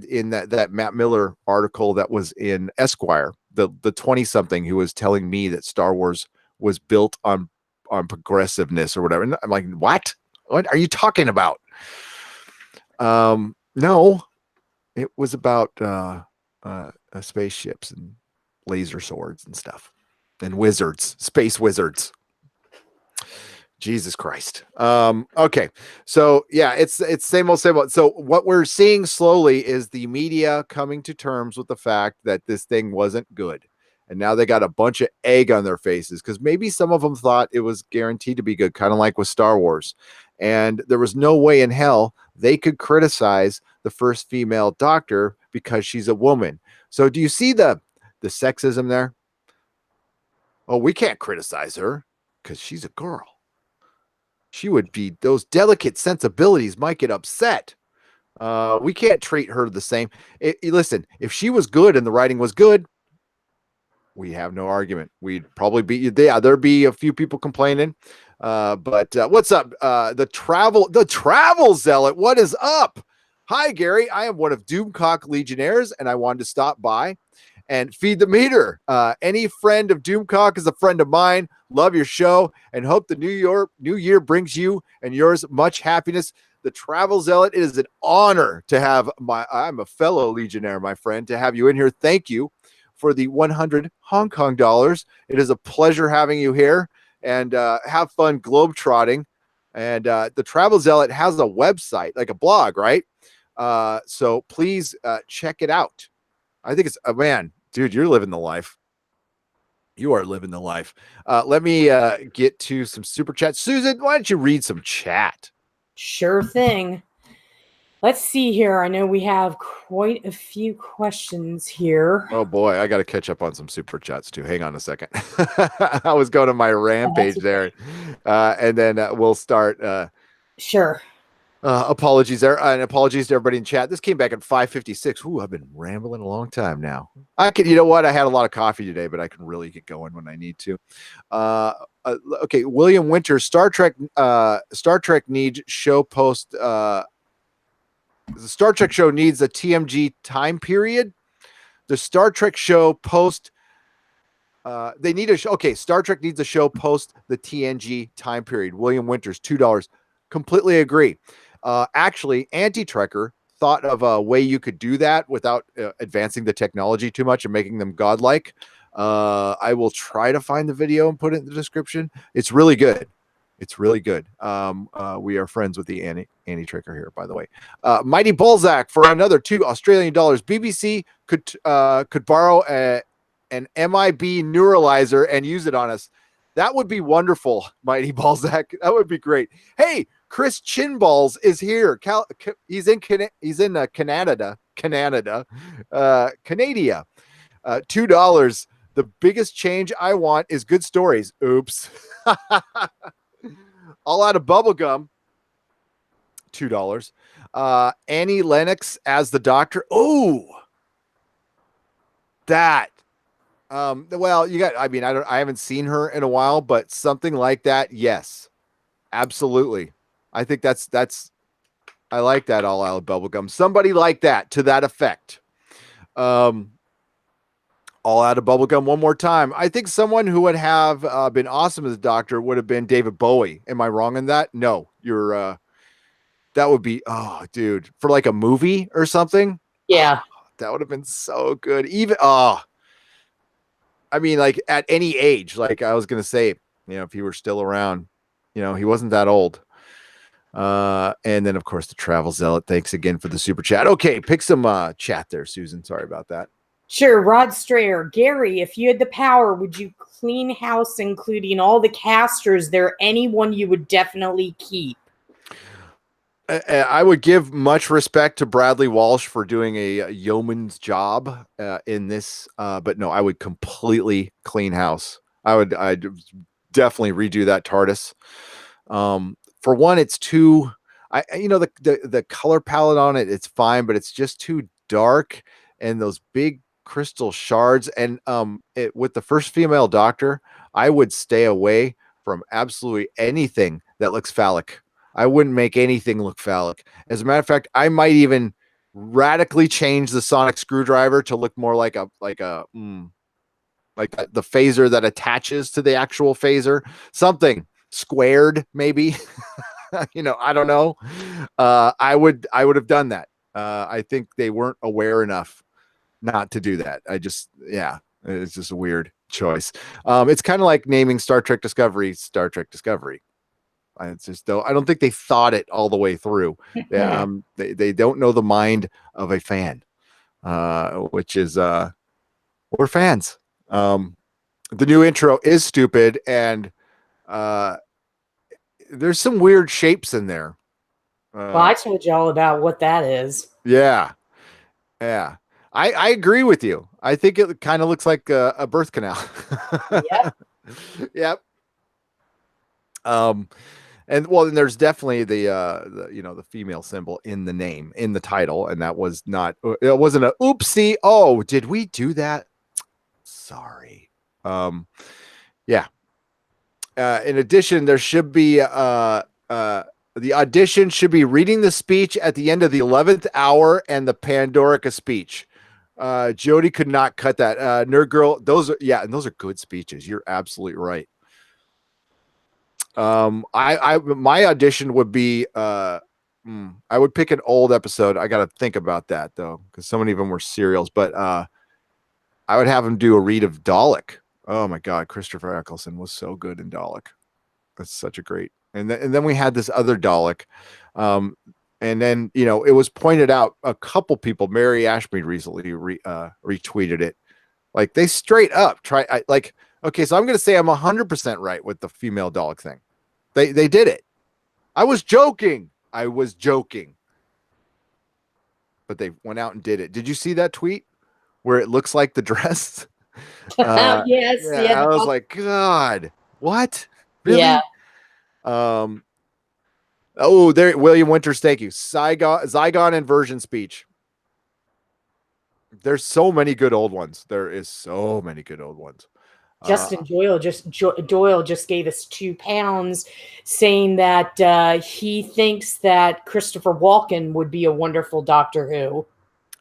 in that Matt Miller article that was in Esquire, the 20 something who was telling me that Star Wars was built on progressiveness or whatever. And I'm like, what are you talking about? No, it was about spaceships and laser swords and stuff and wizards, space wizards. Jesus Christ. Okay. So yeah, it's same old, same old. So what we're seeing slowly is the media coming to terms with the fact that this thing wasn't good. And now they got a bunch of egg on their faces because maybe some of them thought it was guaranteed to be good, kind of like with Star Wars. And there was no way in hell they could criticize the first female Doctor because she's a woman. So do you see the sexism there? Oh, we can't criticize her because she's a girl. She would be, those delicate sensibilities might get upset. We can't treat her the same. Listen, if she was good and the writing was good, we have no argument. We'd probably be, yeah, there'd be a few people complaining. But what's up? The travel zealot. What is up? Hi, Gary. I am one of Doomcock Legionnaires, and I wanted to stop by and feed the meter. Any friend of Doomcock is a friend of mine. Love your show and hope the new year brings you and yours much happiness. The Travel Zealot, it is an honor to have I'm a fellow Legionnaire, my friend, to have you in here. Thank you for the 100 Hong Kong dollars. It is a pleasure having you here, and have fun globetrotting. And the Travel Zealot has a website, like a blog, right? So please check it out. I think it's man, Dude, you're living the life. You are living the life. Let me get to some super chat. Susan, why don't you read some chat? Sure thing. Let's see here. I know we have quite a few questions here. Oh boy, I got to catch up on some super chats too. Hang on a second. I was going to my rampage there, and then we'll start. Sure. Apologies there, and apologies to everybody in chat. This came back at 5:56. Ooh, I've been rambling a long time now. I can, you know what? I had a lot of coffee today, but I can really get going when I need to. Okay, William Winter, Star Trek needs show post. The Star Trek show needs a TMG time period. The Star Trek show post. They need a show. Okay, Star Trek needs a show post the TNG time period. William Winters, $2. Completely agree. Actually, Anti-Trekker thought of a way you could do that without advancing the technology too much and making them godlike. I will try to find the video and put it in the description. It's really good. It's really good. We are friends with the Anti-Trekker here, by the way. Mighty Balzac for another $2 BBC could borrow an MIB neuralizer and use it on us. That would be wonderful, Mighty Balzac. That would be great. Hey, Chris Chinballs is here. He's in Canada. Canada. $2. The biggest change I want is good stories. Oops. All out of bubblegum. $2. Annie Lennox as the Doctor. Oh, that. Well, you got. I mean, I haven't seen her in a while, but something like that, yes, absolutely. I think that's. I like that all out of bubblegum. Somebody like that to that effect. All out of bubblegum one more time. I think someone who would have been awesome as a Doctor would have been David Bowie. Am I wrong in that? No, you're. That would be. Oh, dude, for like a movie or something. Yeah, that would have been so good. Even. I mean, like at any age, like I was going to say, if he were still around, he wasn't that old. And then of course the Travel Zealot. Thanks again for the super chat. Okay. Pick some chat there, Susan. Sorry about that. Sure. Rod Strayer. Gary, if you had the power, would you clean house, including all the casters? Is there anyone you would definitely keep? I would give much respect to Bradley Walsh for doing a yeoman's job in this, but no, I would completely clean house. I'd definitely redo that TARDIS. For one, it's too, the color palette on it, it's fine, but it's just too dark, and those big crystal shards. And with the first female Doctor, I would stay away from absolutely anything that looks phallic. I wouldn't make anything look phallic. As a matter of fact, I might even radically change the sonic screwdriver to look more like the phaser that attaches to the actual phaser, something squared, maybe. I don't know. I would have done that. I think they weren't aware enough not to do that. It's just a weird choice. It's kind of like naming Star Trek Discovery. It's just, though, I don't think they thought it all the way through. They don't know the mind of a fan, which is we're fans. The new intro is stupid, and there's some weird shapes in there. Well, I told you all about what that is. Yeah. I agree with you. I think it kind of looks like a birth canal. Yep. Yep. And there's definitely the female symbol in the name, in the title, and it wasn't a oopsie. Oh, did we do that? Sorry. Yeah. In addition, there should be the audition should be reading the speech at the end of the 11th hour and the Pandorica speech. Jody could not cut that. Nerd Girl, those are good speeches. You're absolutely right. My audition would be I would pick an old episode. I got to think about that though, because so many of them were serials. But I would have him do a read of Dalek. Oh my God, Christopher Eccleston was so good in Dalek. That's such a great. And then we had this other Dalek, and then it was pointed out. A couple people, Mary Ashmead recently retweeted it. Like they straight up like, okay, so I'm going to say I'm 100% right with the female dog thing. They did it. I was joking. But they went out and did it. Did you see that tweet where it looks like the dress? Yes, Yeah, yeah, I was like, God, what? Really? yeah. Oh, there, William Winters, thank you. Zygon inversion speech. There's so many good old ones. There is so many good old ones. Justin Doyle just gave us £2 saying that he thinks that Christopher Walken would be a wonderful Doctor Who.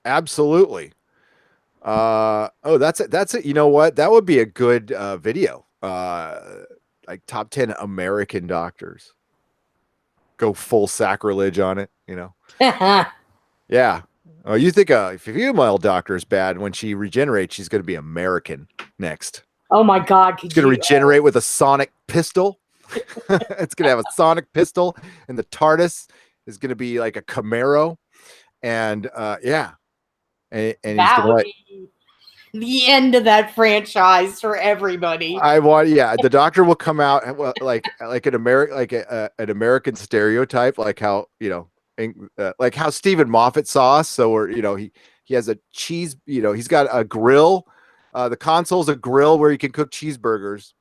Absolutely. Oh, that's it. That's it. You know what? That would be a good video. Like top 10 American doctors. Go full sacrilege on it, you know? Yeah. Oh, you think if a female doctor is bad, when she regenerates, she's going to be American next. Oh my God. It's going to regenerate with a sonic pistol. It's going to have a sonic pistol, and the TARDIS is going to be like a Camaro. And yeah. And he's that going would to be the end of that franchise for everybody. the doctor will come out like an American stereotype, like how, you know, like how Stephen Moffat saw us. So we're, you know, he has a cheese, you know, he's got a grill. The console's a grill where you can cook cheeseburgers,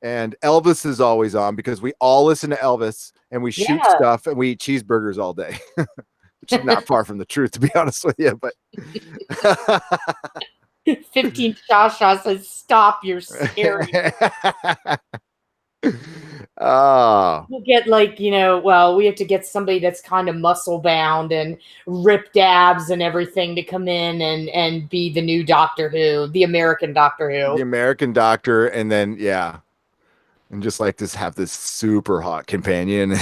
and Elvis is always on because we all listen to Elvis and we shoot stuff and we eat cheeseburgers all day, which is not far from the truth, to be honest with you. But 15 Shasha says, "Stop, you're scary." We'll get like, you know, well, we have to get somebody that's kind of muscle bound and ripped abs and everything to come in and be the new Doctor Who, the American Doctor Who. The American Doctor, and then and just like this, have this super hot companion.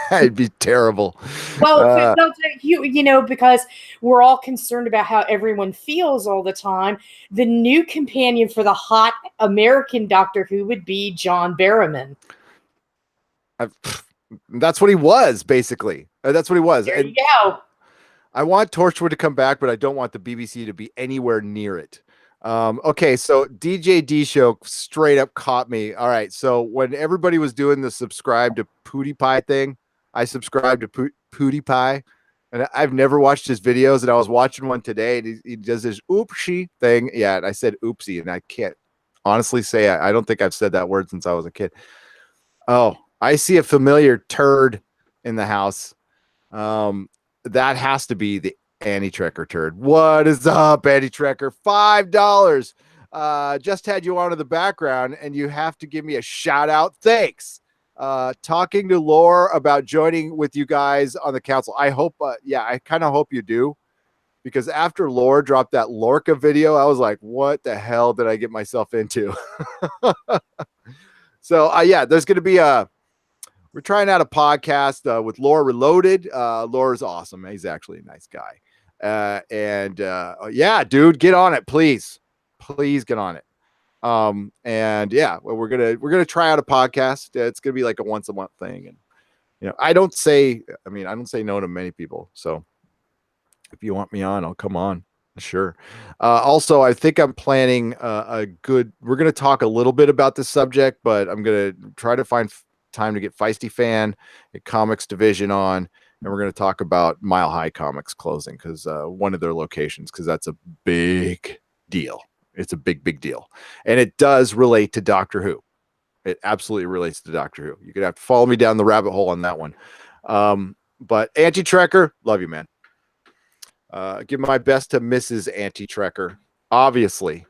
It'd be terrible. Well, you know, because we're all concerned about how everyone feels all the time. The new companion for the hot American Doctor Who would be John Barrowman. That's what he was, basically. That's what he was. There you go. I want Torchwood to come back, but I don't want the BBC to be anywhere near it. Okay, so DJ D Show straight up caught me. All right, so when everybody was doing the subscribe to PewDiePie thing, I subscribed to PewDiePie, and I've never watched his videos, and I was watching one today, and he does this oopsie thing. Yeah, and I said oopsie, and I can't honestly say I don't think I've said that word since I was a kid. Oh, I see a familiar turd in the house. That has to be the Annie Trekker turd. What is up, Annie Trekker? $5. Just had you on in the background, and you have to give me a shout out. Thanks. Talking to Lore about joining with you guys on the council. I hope, I kind of hope you do, because after Lore dropped that Lorca video, I was like, what the hell did I get myself into? So, there's going to be we're trying out a podcast with Lore Reloaded. Lore's awesome. He's actually a nice guy. Dude, get on it, please. Please get on it. We're gonna try out a podcast. It's gonna be like a once a month thing, and you know, I don't say no to many people. So if you want me on, I'll come on. Sure. Also, I think I'm planning we're gonna talk a little bit about this subject, but I'm gonna try to find time to get Feisty Fan, a comics division on, and we're going to talk about Mile High Comics closing, because one of their locations, because that's a big deal. It's a big deal, and it does relate to Doctor Who. It absolutely relates to Doctor Who. You're gonna have to follow me down the rabbit hole on that one. But Auntie Trekker, love you, man. Give my best to Mrs. Auntie Trekker. Obviously,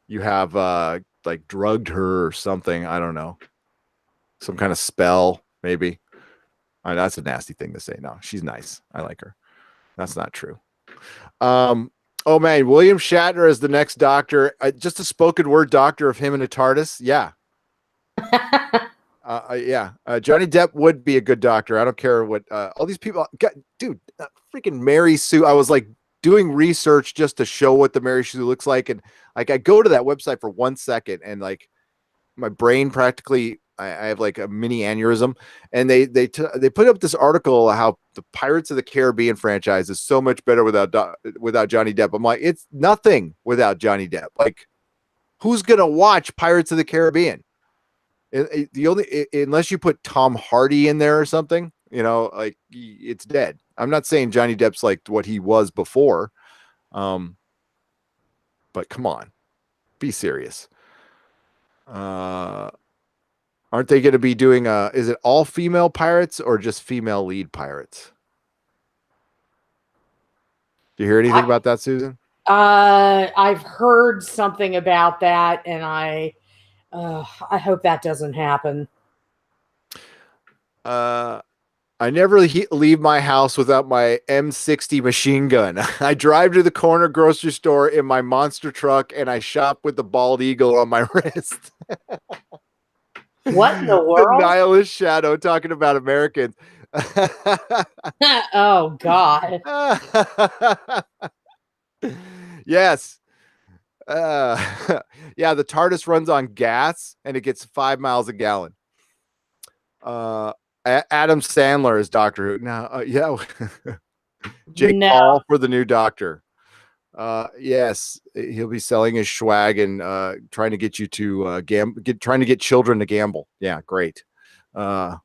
you have like drugged her or something. I don't know. Some kind of spell, maybe. That's a nasty thing to say. No, she's nice. I like her. That's not true. Oh man, William Shatner as the next Doctor. Just a spoken word Doctor of him in a TARDIS. Yeah. Johnny Depp would be a good Doctor. I don't care what all these people. Dude, freaking Mary Sue. I was like doing research just to show what the Mary Sue looks like, and like I go to that website for 1 second, and like my brain practically I have like a mini aneurysm, and they put up this article how the Pirates of the Caribbean franchise is so much better without Johnny Depp. I'm like, it's nothing without Johnny Depp. Like, who's gonna watch Pirates of the Caribbean? The only unless you put Tom Hardy in there or something, like it's dead. I'm not saying Johnny Depp's like what he was before, but come on, be serious. Aren't they going to be doing is it all female pirates or just female lead pirates? Do you hear anything about that, Susan? I've heard something about that, and I hope that doesn't happen. I never leave my house without my M60 machine gun. I drive to the corner grocery store in my monster truck, and I shop with the bald eagle on my wrist. What in the world? The nihilist shadow talking about Americans. Oh, God. Yes. Yeah, the TARDIS runs on gas, and it gets 5 miles a gallon. Adam Sandler is Doctor Who. Now, yeah. Jake Paul for the new Doctor. Yes, he'll be selling his swag and trying to get you to trying to get children to gamble. Yeah, great. But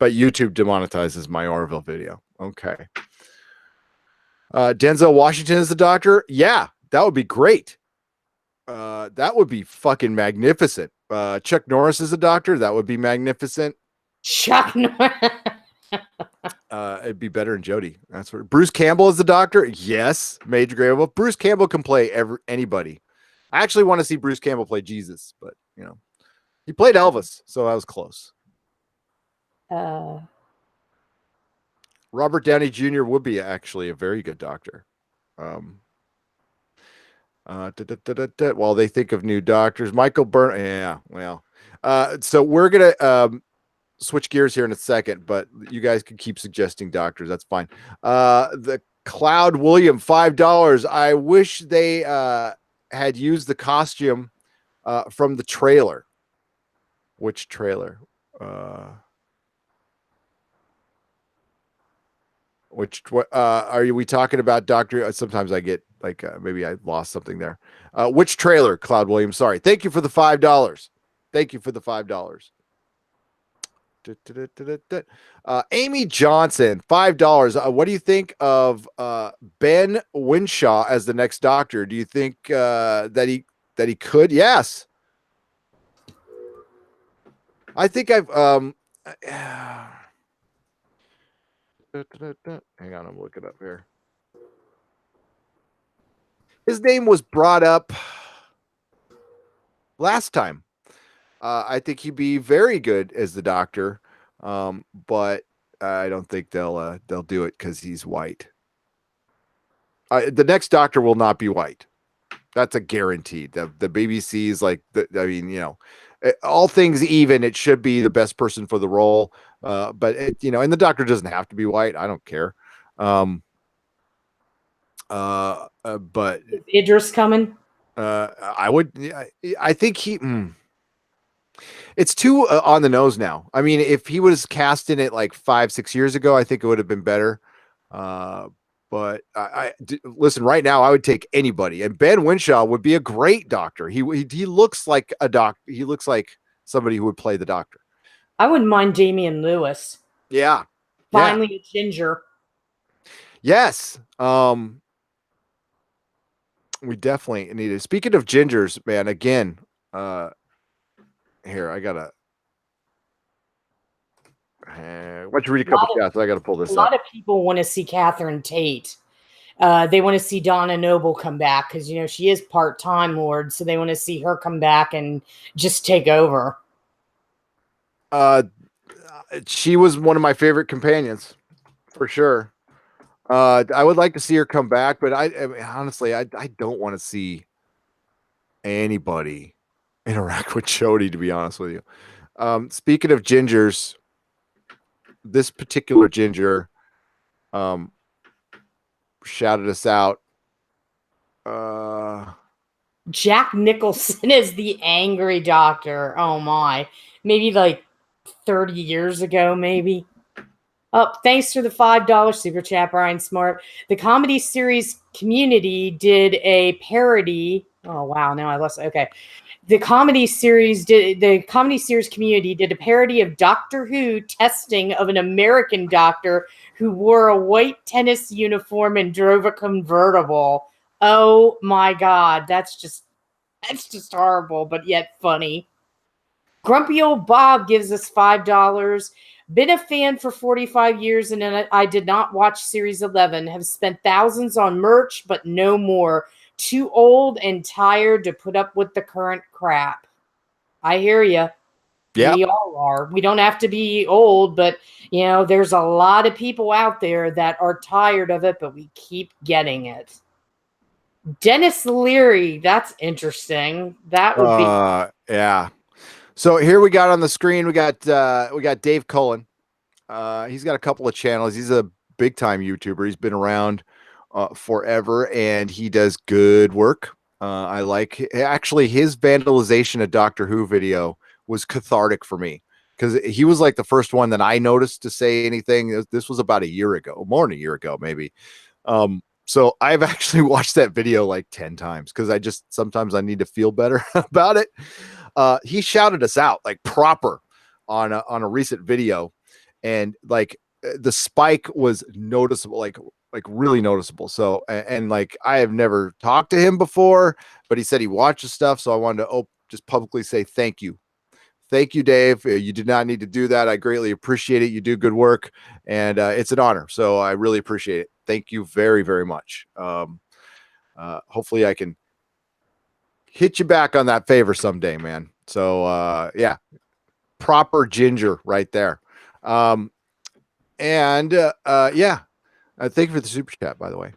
YouTube demonetizes my Orville video. Okay. Denzel Washington is the Doctor. Yeah, that would be great. That would be fucking magnificent. Chuck Norris is a Doctor. That would be magnificent. Chuck Norris. It'd be better than Jodie. That's what. Bruce Campbell is the Doctor. Yes, Major Grable. Bruce Campbell can play anybody. I actually want to see Bruce Campbell play Jesus, but he played Elvis, so I was close. Robert Downey Jr. would be actually a very good Doctor. While they think of new doctors, Michael Byrne. Yeah, well, so we're gonna switch gears here in a second, but you guys can keep suggesting doctors. That's fine. The Cloud William, $5. I wish they had used the costume from the trailer. Which trailer? What are we talking about, Doctor? Sometimes I get like maybe I lost something there. Which trailer, Cloud Williams? Sorry. Thank you for the $5. Thank you for the $5. Amy Johnson, $5. What do you think of Ben Winshaw as the next Doctor? Do you think that he could? Yes. I think I've hang on, I'm looking up here. His name was brought up last time. I think he'd be very good as the Doctor, but I don't think they'll do it because he's white. The next Doctor will not be white. That's a guarantee. The BBC is like, all things even, it should be the best person for the role. But and the Doctor doesn't have to be white. I don't care. But is Idris coming? I think he. It's too on the nose now. I mean, if he was cast in it like 5-6 years ago, I think it would have been better. But listen, right now I would take anybody, and Ben Winshaw would be a great Doctor. He looks like a doc. He looks like somebody who would play the Doctor. I wouldn't mind Damian Lewis. Yeah. Finally, a ginger. Yes. We definitely need it. Speaking of gingers, man, again, here, I gotta. Why don't you read a couple chats? I gotta pull this up. A lot of people want to see Catherine Tate. They want to see Donna Noble come back because she is part-time Lord, so they want to see her come back and just take over. She was one of my favorite companions, for sure. I would like to see her come back, but I mean, honestly, I don't want to see anybody interact with Jodie, to be honest with you. Speaking of gingers, this particular ginger shouted us out. Jack Nicholson is the angry doctor. Oh my. Maybe like 30 years ago, maybe. Oh, thanks for the $5 super chat, Brian Smart. The comedy series Community did a parody. Oh wow, now I lost. Okay. The comedy series Community did a parody of Doctor Who testing of an American doctor who wore a white tennis uniform and drove a convertible. Oh my god, that's just horrible, but yet funny. Grumpy old Bob gives us $5. Been a fan for 45 years and I did not watch series 11. Have spent thousands on merch, but no more. Too old and tired to put up with the current crap. I hear you. Yeah. We all are. We don't have to be old, but there's a lot of people out there that are tired of it, but we keep getting it. Dennis Leary, that's interesting. That would be Yeah. So here we got on the screen, we got Dave Cullen. He's got a couple of channels. He's a big time YouTuber. He's been around forever, and he does good work. I like actually his vandalization of Doctor Who video was cathartic for me because he was like the first one that I noticed to say anything. This was about a year ago, more than a year ago, maybe. So I've actually watched that video like 10 times because sometimes I need to feel better about it. He shouted us out like proper on a recent video, and like the spike was noticeable, like really noticeable. So and like I have never talked to him before, but he said he watches stuff, so I wanted to just publicly say thank you. Thank you, Dave. You did not need to do that. I greatly appreciate it. You do good work, and it's an honor. So I really appreciate it. Thank you very, very much. Hopefully I can hit you back on that favor someday, man. So yeah, proper ginger right there. And yeah, thank you for the super chat, by the way.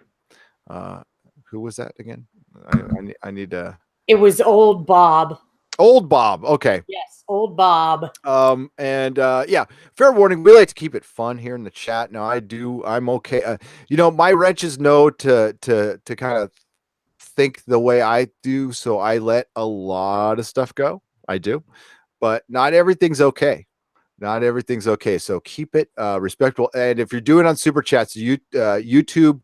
Who was that again? I need to. It was old Bob. Old Bob. Okay. Yes, old Bob. And yeah, fair warning, we like to keep it fun here in the chat. Now I'm okay. My wrenches know to kind of think the way I do, so I let a lot of stuff go. I do, but not everything's okay. Not everything's okay. So keep it respectful. And if you're doing on super chats, YouTube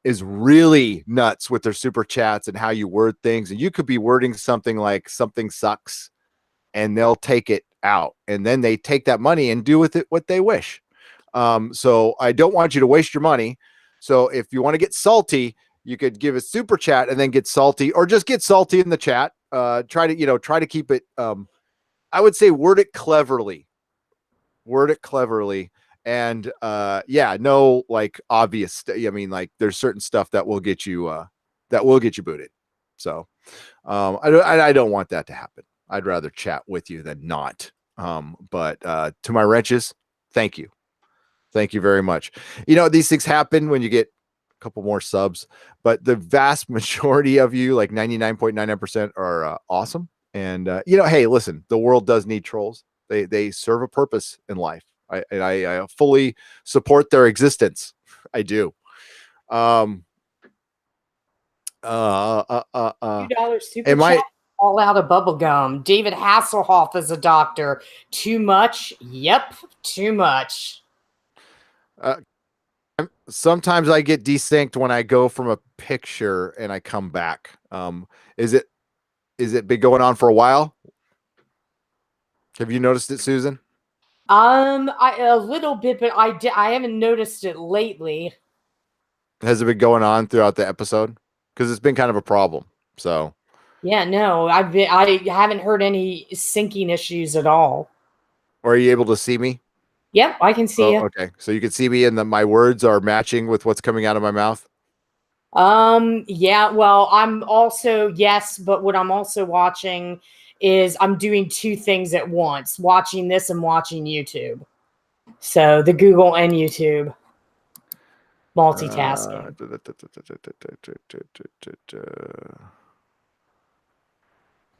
is really nuts with their super chats and how you word things. And you could be wording something like something sucks, and they'll take it out, and then they take that money and do with it what they wish. So I don't want you to waste your money. So if you want to get salty, you could give a super chat and then get salty, or just get salty in the chat. Try to keep it. I would say word it cleverly. And yeah, no like obvious. I mean, like there's certain stuff that will get you booted. So I don't want that to happen. I'd rather chat with you than not. But to my wrenches, thank you. Thank you very much. These things happen when you get a couple more subs, but the vast majority of you, like 99.99%, are awesome. And hey, listen, the world does need trolls. They serve a purpose in life. I fully support their existence. I do. $2 super chat. All out of bubble gum. David Hasselhoff is a doctor. Too much? Yep, too much. Sometimes I get desynced when I go from a picture and I come back. Is it been going on for a while? Have you noticed it, Susan? A little bit, but I haven't noticed it lately. Has it been going on throughout the episode? Because it's been kind of a problem. So yeah, no, I haven't heard any syncing issues at all. Are you able to see me? Yep, I can see you. Okay, so you can see me, and my words are matching with what's coming out of my mouth. Yeah, well, I'm also, yes, but what I'm also watching is I'm doing two things at once, watching this and watching YouTube. So the Google and YouTube multitasking.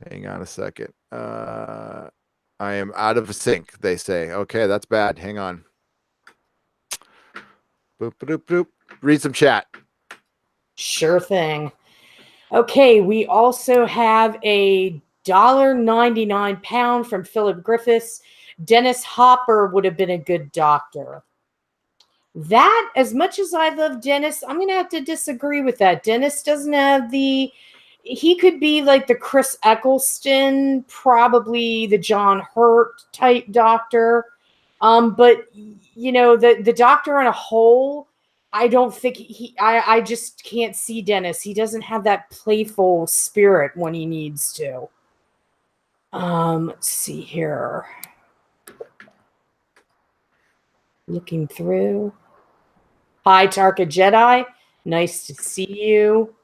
Hang on a second. I am out of sync, they say. Okay, that's bad. Hang on. Boop, boop, boop. Read some chat. Sure thing. Okay, we also have a $1.99 from Philip Griffiths. Dennis Hopper would have been a good doctor. That, as much as I love Dennis, I'm going to have to disagree with that. Dennis doesn't have he could be like the Chris Eccleston, probably the John Hurt type doctor. But the doctor on a whole, I don't think I just can't see Dennis. He doesn't have that playful spirit when he needs to. Let's see here. Looking through. Hi, Tarka Jedi. Nice to see you.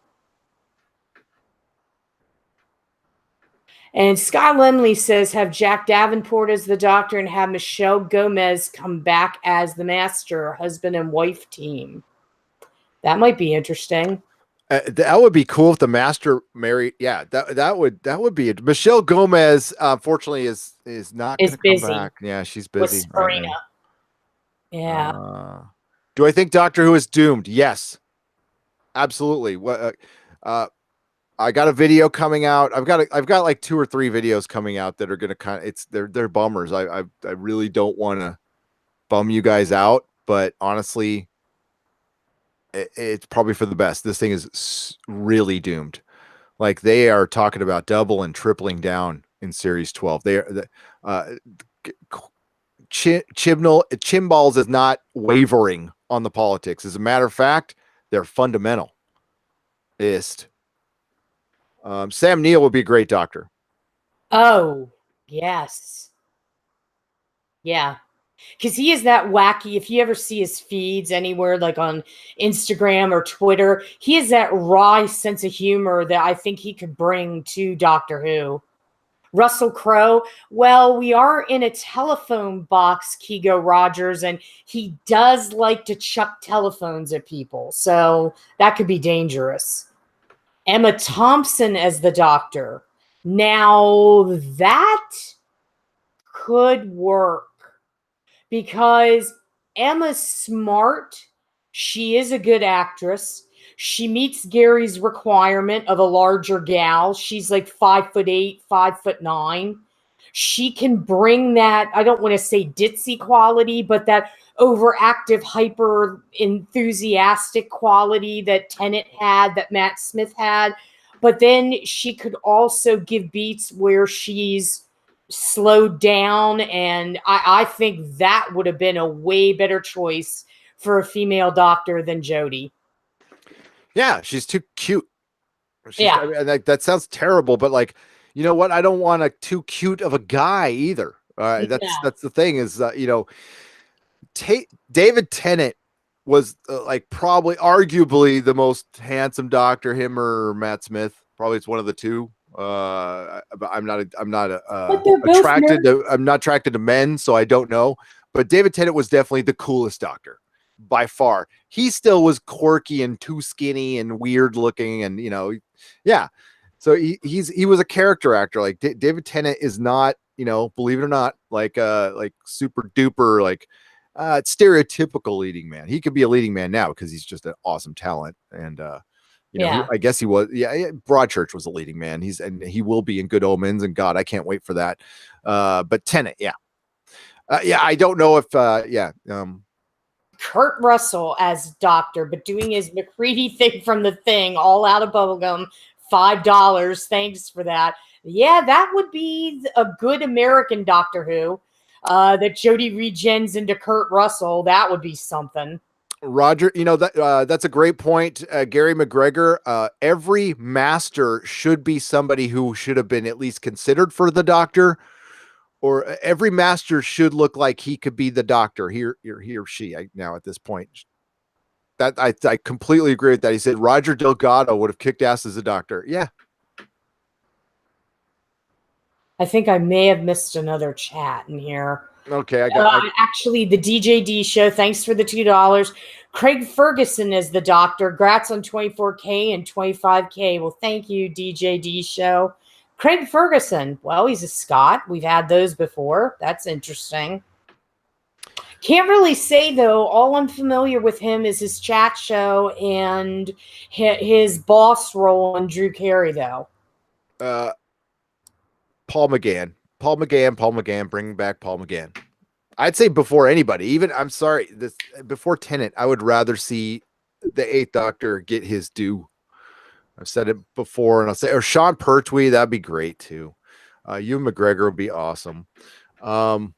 And Scott Lemley says, have Jack Davenport as the doctor and have Michelle Gomez come back as the master, husband and wife team. That might be interesting. That would be cool if the master married. Yeah, that would be it. Michelle Gomez, unfortunately, is not going to come back. Yeah, she's busy right now. Yeah. Do I think Doctor Who is doomed? Yes, absolutely. What? I got a video coming out. I've got like 2 or 3 videos coming out that are going to they're bummers. I really don't want to bum you guys out, but honestly, it's probably for the best. This thing is really doomed. Like, they are talking about double and tripling down in series 12. They are Chimballs is not wavering on the politics. As a matter of fact, they're fundamentalist. Sam Neill would be a great doctor. Oh, yes. Yeah. Because he is that wacky. If you ever see his feeds anywhere, like on Instagram or Twitter, he has that wry sense of humor that I think he could bring to Doctor Who. Russell Crowe, well, we are in a telephone box, Kigo Rogers, and he does like to chuck telephones at people. So that could be dangerous. Emma Thompson as the doctor. Now that could work because Emma's smart. She is a good actress. She meets Gary's requirement of a larger gal. She's like 5'8", 5'9". She can bring that, I don't want to say ditzy quality, but that overactive, hyper enthusiastic quality that Tennant had, that Matt Smith had. But then she could also give beats where she's slowed down, and I think that would have been a way better choice for a female doctor than Jodie. Yeah, she's too cute. I mean, that sounds terrible, but like, you know what? I don't want a too cute of a guy either. That's the thing is, David Tennant was like probably arguably the most handsome doctor, him or Matt Smith. Probably it's one of the two. I'm not attracted to men, so I don't know. But David Tennant was definitely the coolest doctor by far. He still was quirky and too skinny and weird looking, and yeah. So he was a character actor. Like David Tennant is not, believe it or not, like super duper stereotypical leading man. He could be a leading man now because he's just an awesome talent, and I guess he was. Yeah, Broadchurch was a leading man. He will be in Good Omens, and God, I can't wait for that. But Tennant, yeah, I don't know if Kurt Russell as doctor, but doing his McCready thing from The Thing, all out of bubblegum, $5. Thanks for that. Yeah, that would be a good American Doctor Who. That Jodie regens into Kurt Russell. That would be something. Roger, that's a great point. Gary McGregor, every master should be somebody who should have been at least considered for the doctor, or every master should look like he could be the doctor. He or she. Now at this point, that I completely agree with that. He said Roger Delgado would have kicked ass as a doctor. Yeah. I think I may have missed another chat in here. Okay, actually, the DJD show. Thanks for the $2. Craig Ferguson is the doctor. Grats on 24K and 25K. Well, thank you, DJD show. Craig Ferguson. Well, he's a Scot. We've had those before. That's interesting. Can't really say, though. All I'm familiar with him is his chat show and his boss role on Drew Carey, though. Paul McGann, bring back Paul McGann. I'd say before anybody, even, I'm sorry, before Tennant, I would rather see the Eighth Doctor get his due. I've said it before, and I'll say, or Sean Pertwee, that'd be great too. Ewan McGregor would be awesome. All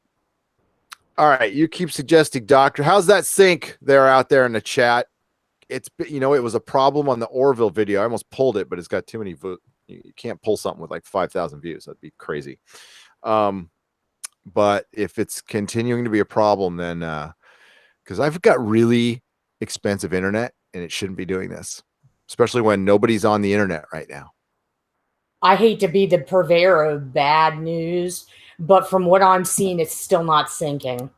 right, you keep suggesting Doctor. How's that sync there out there in the chat? It's, it was a problem on the Orville video. I almost pulled it, but it's got too many. You can't pull something with like 5,000 views. That'd be crazy. But if it's continuing to be a problem, then because I've got really expensive internet and it shouldn't be doing this, especially when nobody's on the internet right now. I hate to be the purveyor of bad news, but from what I'm seeing, it's still not syncing.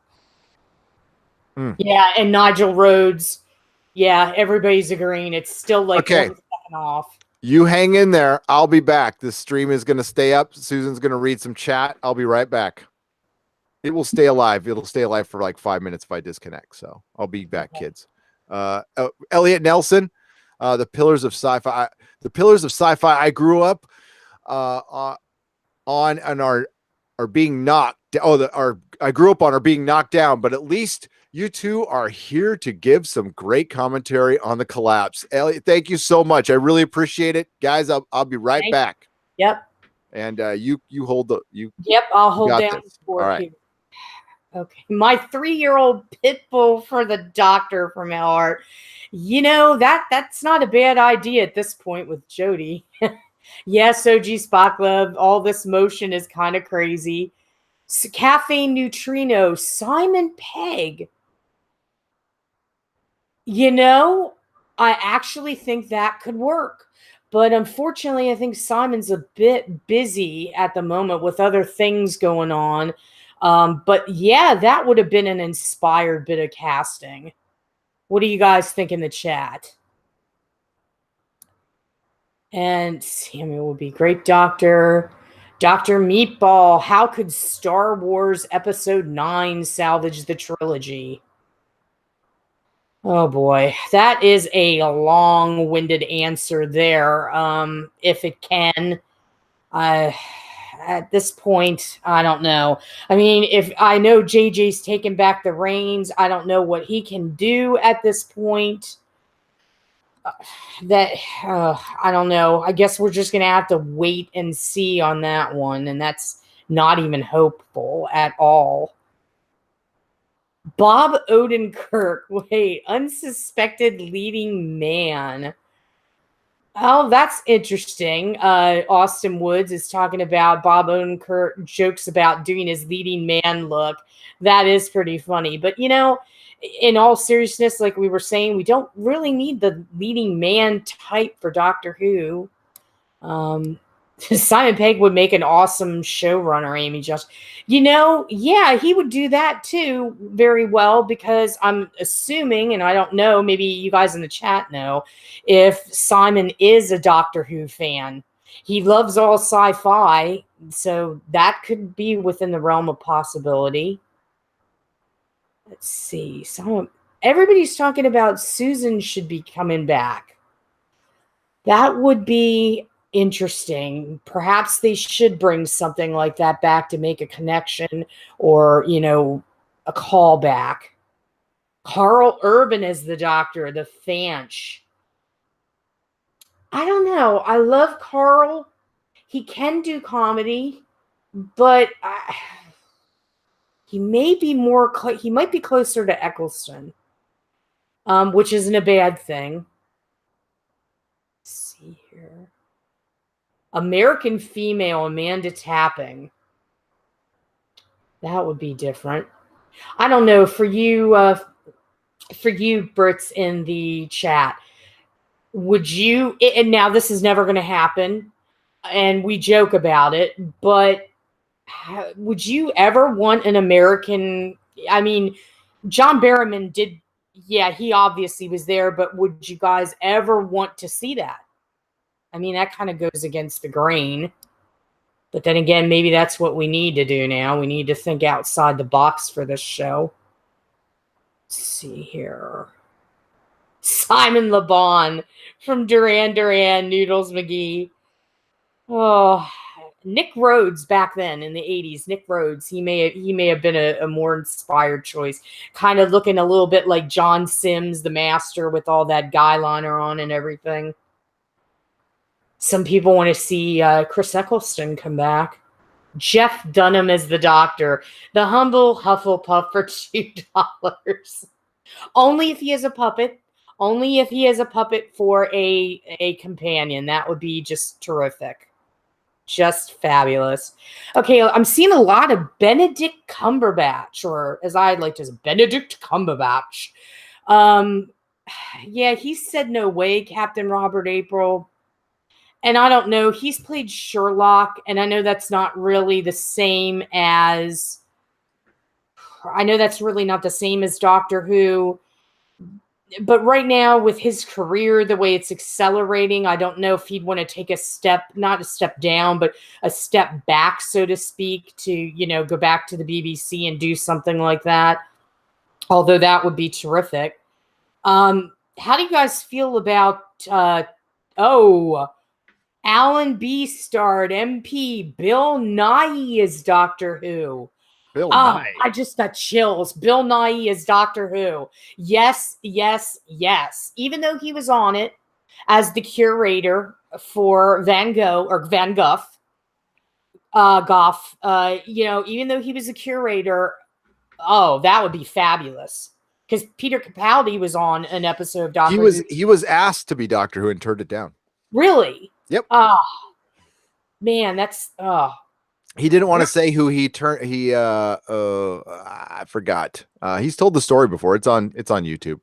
Yeah, and Nigel Rhodes, yeah, everybody's agreeing. It's still like okay. 1 second off. You hang in there. I'll be back. This stream is going to stay up. Susan's going to read some chat. I'll be right back. It will stay alive. It'll stay alive for like 5 minutes if I disconnect. So I'll be back, kids. Elliot Nelson, the Pillars of Sci-Fi. The Pillars of Sci-Fi I grew up on and are being knocked. I grew up on are being knocked down, but at least you two are here to give some great commentary on the collapse. Elliot, thank you so much. I really appreciate it, guys. I'll be right back. Yep. And you hold the you. Yep, I'll hold down this. for all right. you. Okay, my 3-year-old pit bull for the Doctor from Art. That's not a bad idea at this point with Jody. Yes, OG Spock Love. All this motion is kind of crazy. Caffeine Neutrino, Simon Pegg. I actually think that could work. But unfortunately, I think Simon's a bit busy at the moment with other things going on. But yeah, that would have been an inspired bit of casting. What do you guys think in the chat? And Samuel would be great Doctor. Dr. Meatball, how could Star Wars Episode 9 salvage the trilogy? Oh boy, that is a long-winded answer there. If it can, at this point, I don't know. I mean, if I know JJ's taken back the reins, I don't know what he can do at this point. I don't know. I guess we're just going to have to wait and see on that one. And that's not even hopeful at all. Bob Odenkirk, wait, unsuspected leading man. Oh, that's interesting. Austin Woods is talking about Bob Odenkirk jokes about doing his leading man look. That is pretty funny. But, in all seriousness, like we were saying, we don't really need the leading man type for Doctor Who. Simon Pegg would make an awesome showrunner, Amy Just. Yeah, he would do that too very well, because I'm assuming, and I don't know, maybe you guys in the chat know, if Simon is a Doctor Who fan. He loves all sci-fi, so that could be within the realm of possibility. Let's see. Everybody's talking about Susan should be coming back. That would be interesting. Perhaps they should bring something like that back to make a connection or, a callback. Karl Urban as the Doctor, the Fanch. I don't know. I love Karl. He can do comedy, but he may be he might be closer to Eccleston, which isn't a bad thing. Let's see here. American female Amanda Tapping. That would be different. I don't know. For you Brits in the chat, would you, and now this is never going to happen, and we joke about it, but would you ever want an American, I mean, John Barrowman did, yeah, he obviously was there, but would you guys ever want to see that? I mean, that kind of goes against the grain. But then again, maybe that's what we need to do now. We need to think outside the box for this show. see here. Simon Le Bon from Duran Duran, Noodles McGee. Oh, Nick Rhodes back then in the 80s. Nick Rhodes, he may have been a more inspired choice. Kind of looking a little bit like John Sims, the Master, with all that guy liner on and everything. Some people want to see Chris Eccleston come back. Jeff Dunham as the Doctor. The humble Hufflepuff for $2. Only if he has a puppet. Only if he has a puppet for a companion. That would be just terrific. Just fabulous. Okay, I'm seeing a lot of Benedict Cumberbatch, or as I like to say, Benedict Cumberbatch. Yeah, he said no way, Captain Robert April. And I don't know, he's played Sherlock, and I know that's not really the same as... I know that's really not the same as Doctor Who. But right now, with his career, the way it's accelerating, I don't know if he'd want to take a step, not a step down, but a step back, so to speak, to, go back to the BBC and do something like that. Although that would be terrific. How do you guys feel about, Alan B. starred MP Bill Nighy as Doctor Who? Bill Nighy. I just got chills. Bill Nighy is Doctor Who. Yes, yes, yes. Even though he was on it as the curator for Van Gogh, even though he was a curator, that would be fabulous. Because Peter Capaldi was on an episode of Doctor Who. He was asked to be Doctor Who and turned it down. Really? Yep. Man, that's He didn't want to say who he turned. I forgot. He's told the story before. It's on YouTube.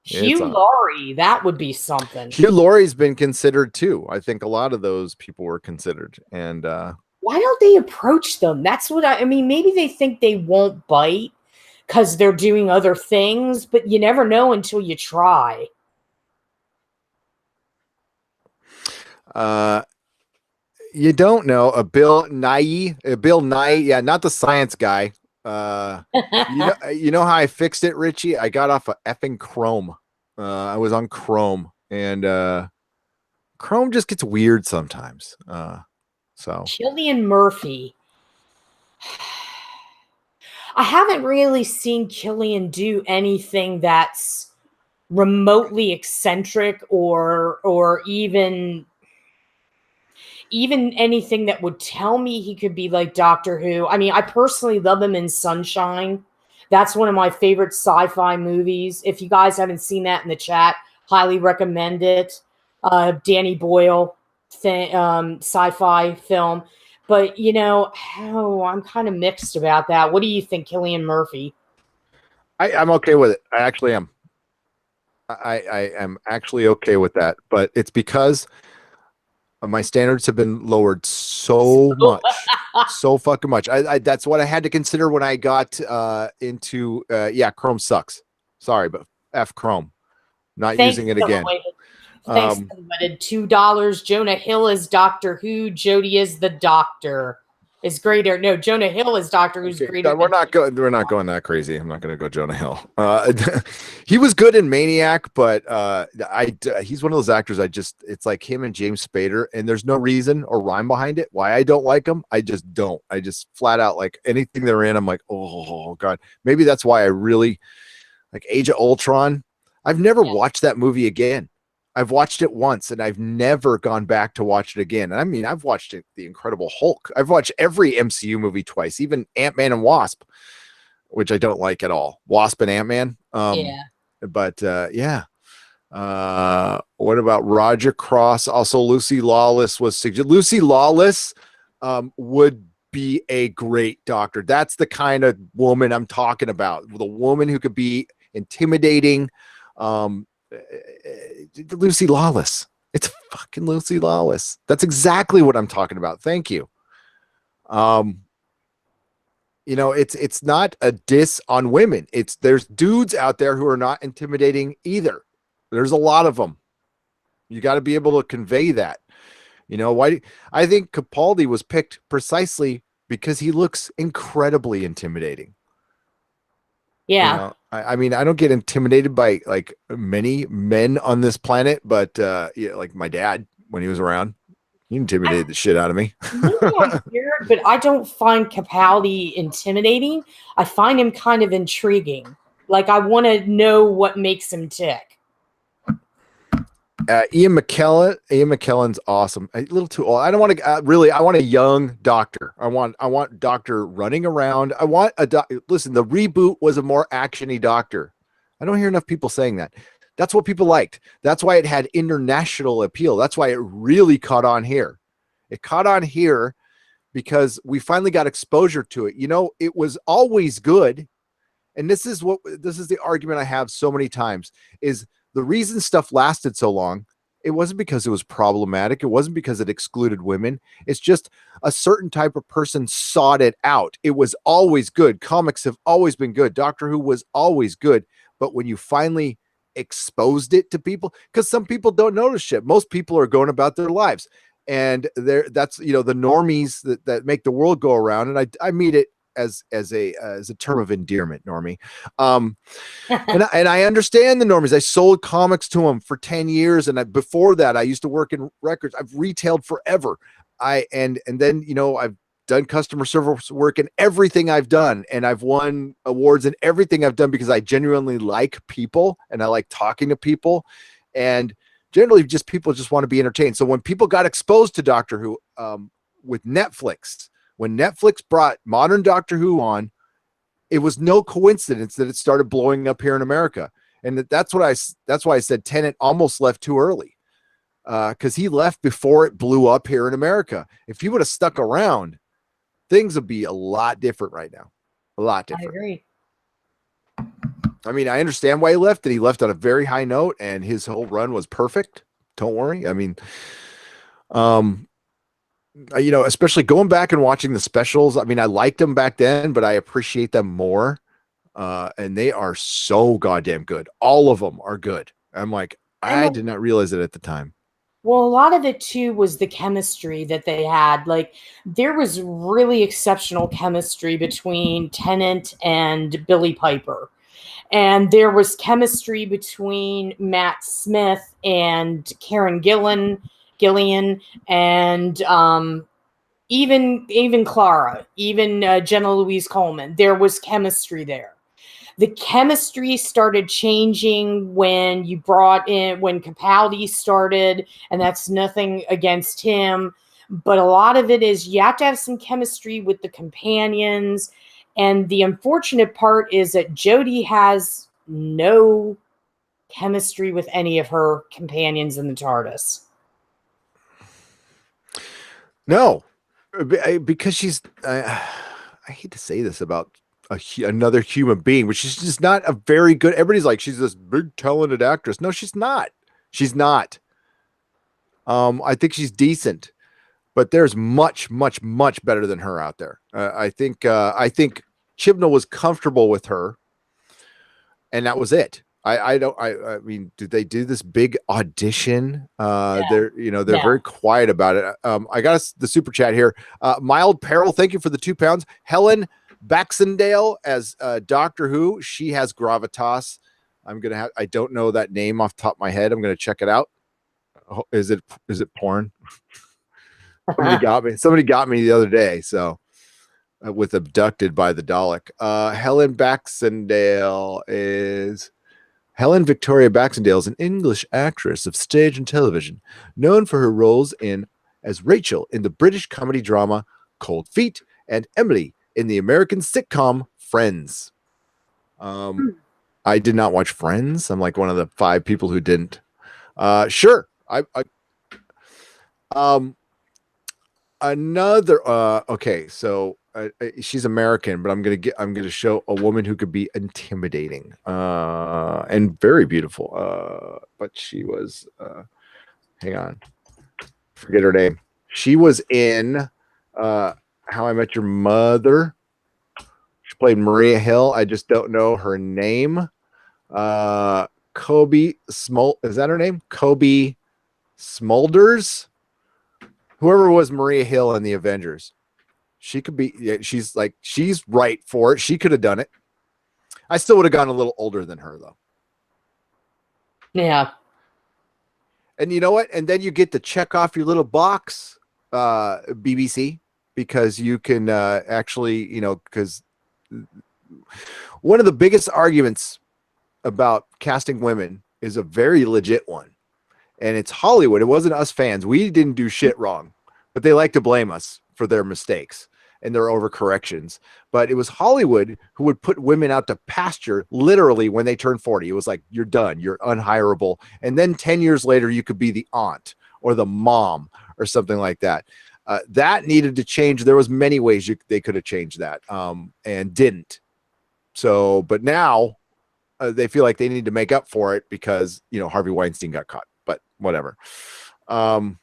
Hugh Laurie, that would be something. Hugh Laurie's been considered too. I think a lot of those people were considered. And why don't they approach them? That's what I mean. Maybe they think they won't bite because they're doing other things, but you never know until you try. You don't know Bill Nighy, yeah, not the science guy. You know how I fixed it, Richie? I got off of effing Chrome. I was on Chrome, and Chrome just gets weird sometimes. So Cillian Murphy. I haven't really seen Cillian do anything that's remotely eccentric or even anything that would tell me he could be like Doctor Who. I mean, I personally love him in Sunshine. That's one of my favorite sci-fi movies. If you guys haven't seen that in the chat, highly recommend it. Danny Boyle sci-fi film. But, I'm kind of mixed about that. What do you think, Cillian Murphy? I'm okay with it. I actually am. I am actually okay with that. But it's because my standards have been lowered so much, so fucking much. That's what I had to consider when I got into Chrome sucks. Sorry, but F Chrome. Not using it again. Thanks, $2. Jonah Hill is Doctor Who. Jodie is the Doctor. Is greater. No, Jonah Hill is Doctor Who's greater. We're not going that crazy. I'm not going to go Jonah Hill. He was good in Maniac, but he's one of those actors. It's like him and James Spader, and there's no reason or rhyme behind it why I don't like them. I just don't. I just flat out like anything they're in. I'm like, oh god. Maybe that's why I really like Age of Ultron. I've never watched that movie again. I've watched it once and I've never gone back to watch it again. And I mean, I've watched The Incredible Hulk. I've watched every MCU movie twice, even Ant-Man and Wasp, which I don't like at all. Wasp and Ant-Man. But what about Roger Cross? Also, Lucy Lawless was Lucy Lawless would be a great Doctor. That's the kind of woman I'm talking about. The woman who could be intimidating. Lucy Lawless. It's fucking Lucy Lawless. That's exactly what I'm talking about. Thank you. It's not a diss on women. There's dudes out there who are not intimidating either. There's a lot of them. You got to be able to convey that. Why? I think Capaldi was picked precisely because he looks incredibly intimidating. Yeah. I mean, I don't get intimidated by like many men on this planet, but yeah, like my dad when he was around, he intimidated the shit out of me. Maybe I hear it, but I don't find Capaldi intimidating. I find him kind of intriguing. Like I want to know what makes him tick. Ian McKellen's awesome. A little too old. I don't want to really. I want a young doctor. I want doctor running around. I want a listen. The reboot was a more actiony doctor. I don't hear enough people saying that. That's what people liked. That's why it had international appeal. That's why it really caught on here. It caught on here because we finally got exposure to it. You know, it was always good. And this is the argument I have so many times is the reason stuff lasted so long. It wasn't because it was problematic. It wasn't because it excluded women. It's just a certain type of person sought it out. It was always good. Comics have always been good. Doctor Who was always good. But when you finally exposed it to people, because some people don't notice shit. Most people are going about their lives. And that's, you know, the normies that make the world go around. And I mean it as a term of endearment, normie. And I understand the normies. I sold comics to them for 10 years. And before that, I used to work in records. I've retailed forever. And then, you know, I've done customer service work in everything I've done. And I've won awards in everything I've done because I genuinely like people and I like talking to people. And generally just people just want to be entertained. So when people got exposed to Doctor Who with Netflix, when Netflix brought modern Doctor Who on, it was no coincidence that it started blowing up here in America. And that's why I said Tennant almost left too early, because he left before it blew up here in America. If he would have stuck around, things would be a lot different right now. A lot different. I agree. I mean, I understand why he left, and he left on a very high note, and his whole run was perfect. Don't worry. I mean, you know, especially going back and watching the specials. I mean, I liked them back then, but I appreciate them more. And they are so goddamn good. All of them are good. I'm like, I did not realize it at the time. Well, a lot of it too was the chemistry that they had. Like there was really exceptional chemistry between Tennant and Billy Piper. And there was chemistry between Matt Smith and Karen Gillian, and even Clara, even Jenna Louise Coleman. There was chemistry there. The chemistry started changing when when Capaldi started, and that's nothing against him, but a lot of it is you have to have some chemistry with the companions. And the unfortunate part is that Jodie has no chemistry with any of her companions in the TARDIS. No, because she's, I hate to say this about another human being, but she's just not a very good, everybody's like, she's this big talented actress. No, she's not. She's not. I think she's decent, but there's much, much, much better than her out there. I think Chibnall was comfortable with her, and that was it. I mean, did they do this big audition? They're very quiet about it. I got the super chat here. Mild Peril, thank you for the £2. Helen Baxendale as Doctor Who. She has gravitas. I don't know that name off the top of my head. I'm gonna check it out. Is it porn? Somebody got me the other day. So with Abducted by the Dalek. Helen Victoria Baxendale is an English actress of stage and television, known for her roles as Rachel in the British comedy drama Cold Feet and Emily in the American sitcom Friends. I did not watch Friends. I'm like one of the 5 people who didn't. Sure. Okay, so she's American, but I'm gonna show a woman who could be intimidating and very beautiful. But she was hang on, forget her name. She was in How I Met Your Mother. She played Maria Hill. I just don't know her name. Kobe Smol, is that her name? Kobe Smulders. Whoever was Maria Hill in the Avengers. She could be, she's right for it. She could have done it. I still would have gone a little older than her though. Yeah. And you know what? And then you get to check off your little box, BBC, because you can actually, because one of the biggest arguments about casting women is a very legit one. And it's Hollywood. It wasn't us fans. We didn't do shit wrong, but they like to blame us for their mistakes and their overcorrections. But it was Hollywood who would put women out to pasture literally when they turned 40. It was like, you're done, you're unhireable. And then 10 years later, you could be the aunt or the mom or something like that. That needed to change. There was many ways they could have changed that and didn't. So, but now they feel like they need to make up for it because, Harvey Weinstein got caught, but whatever. I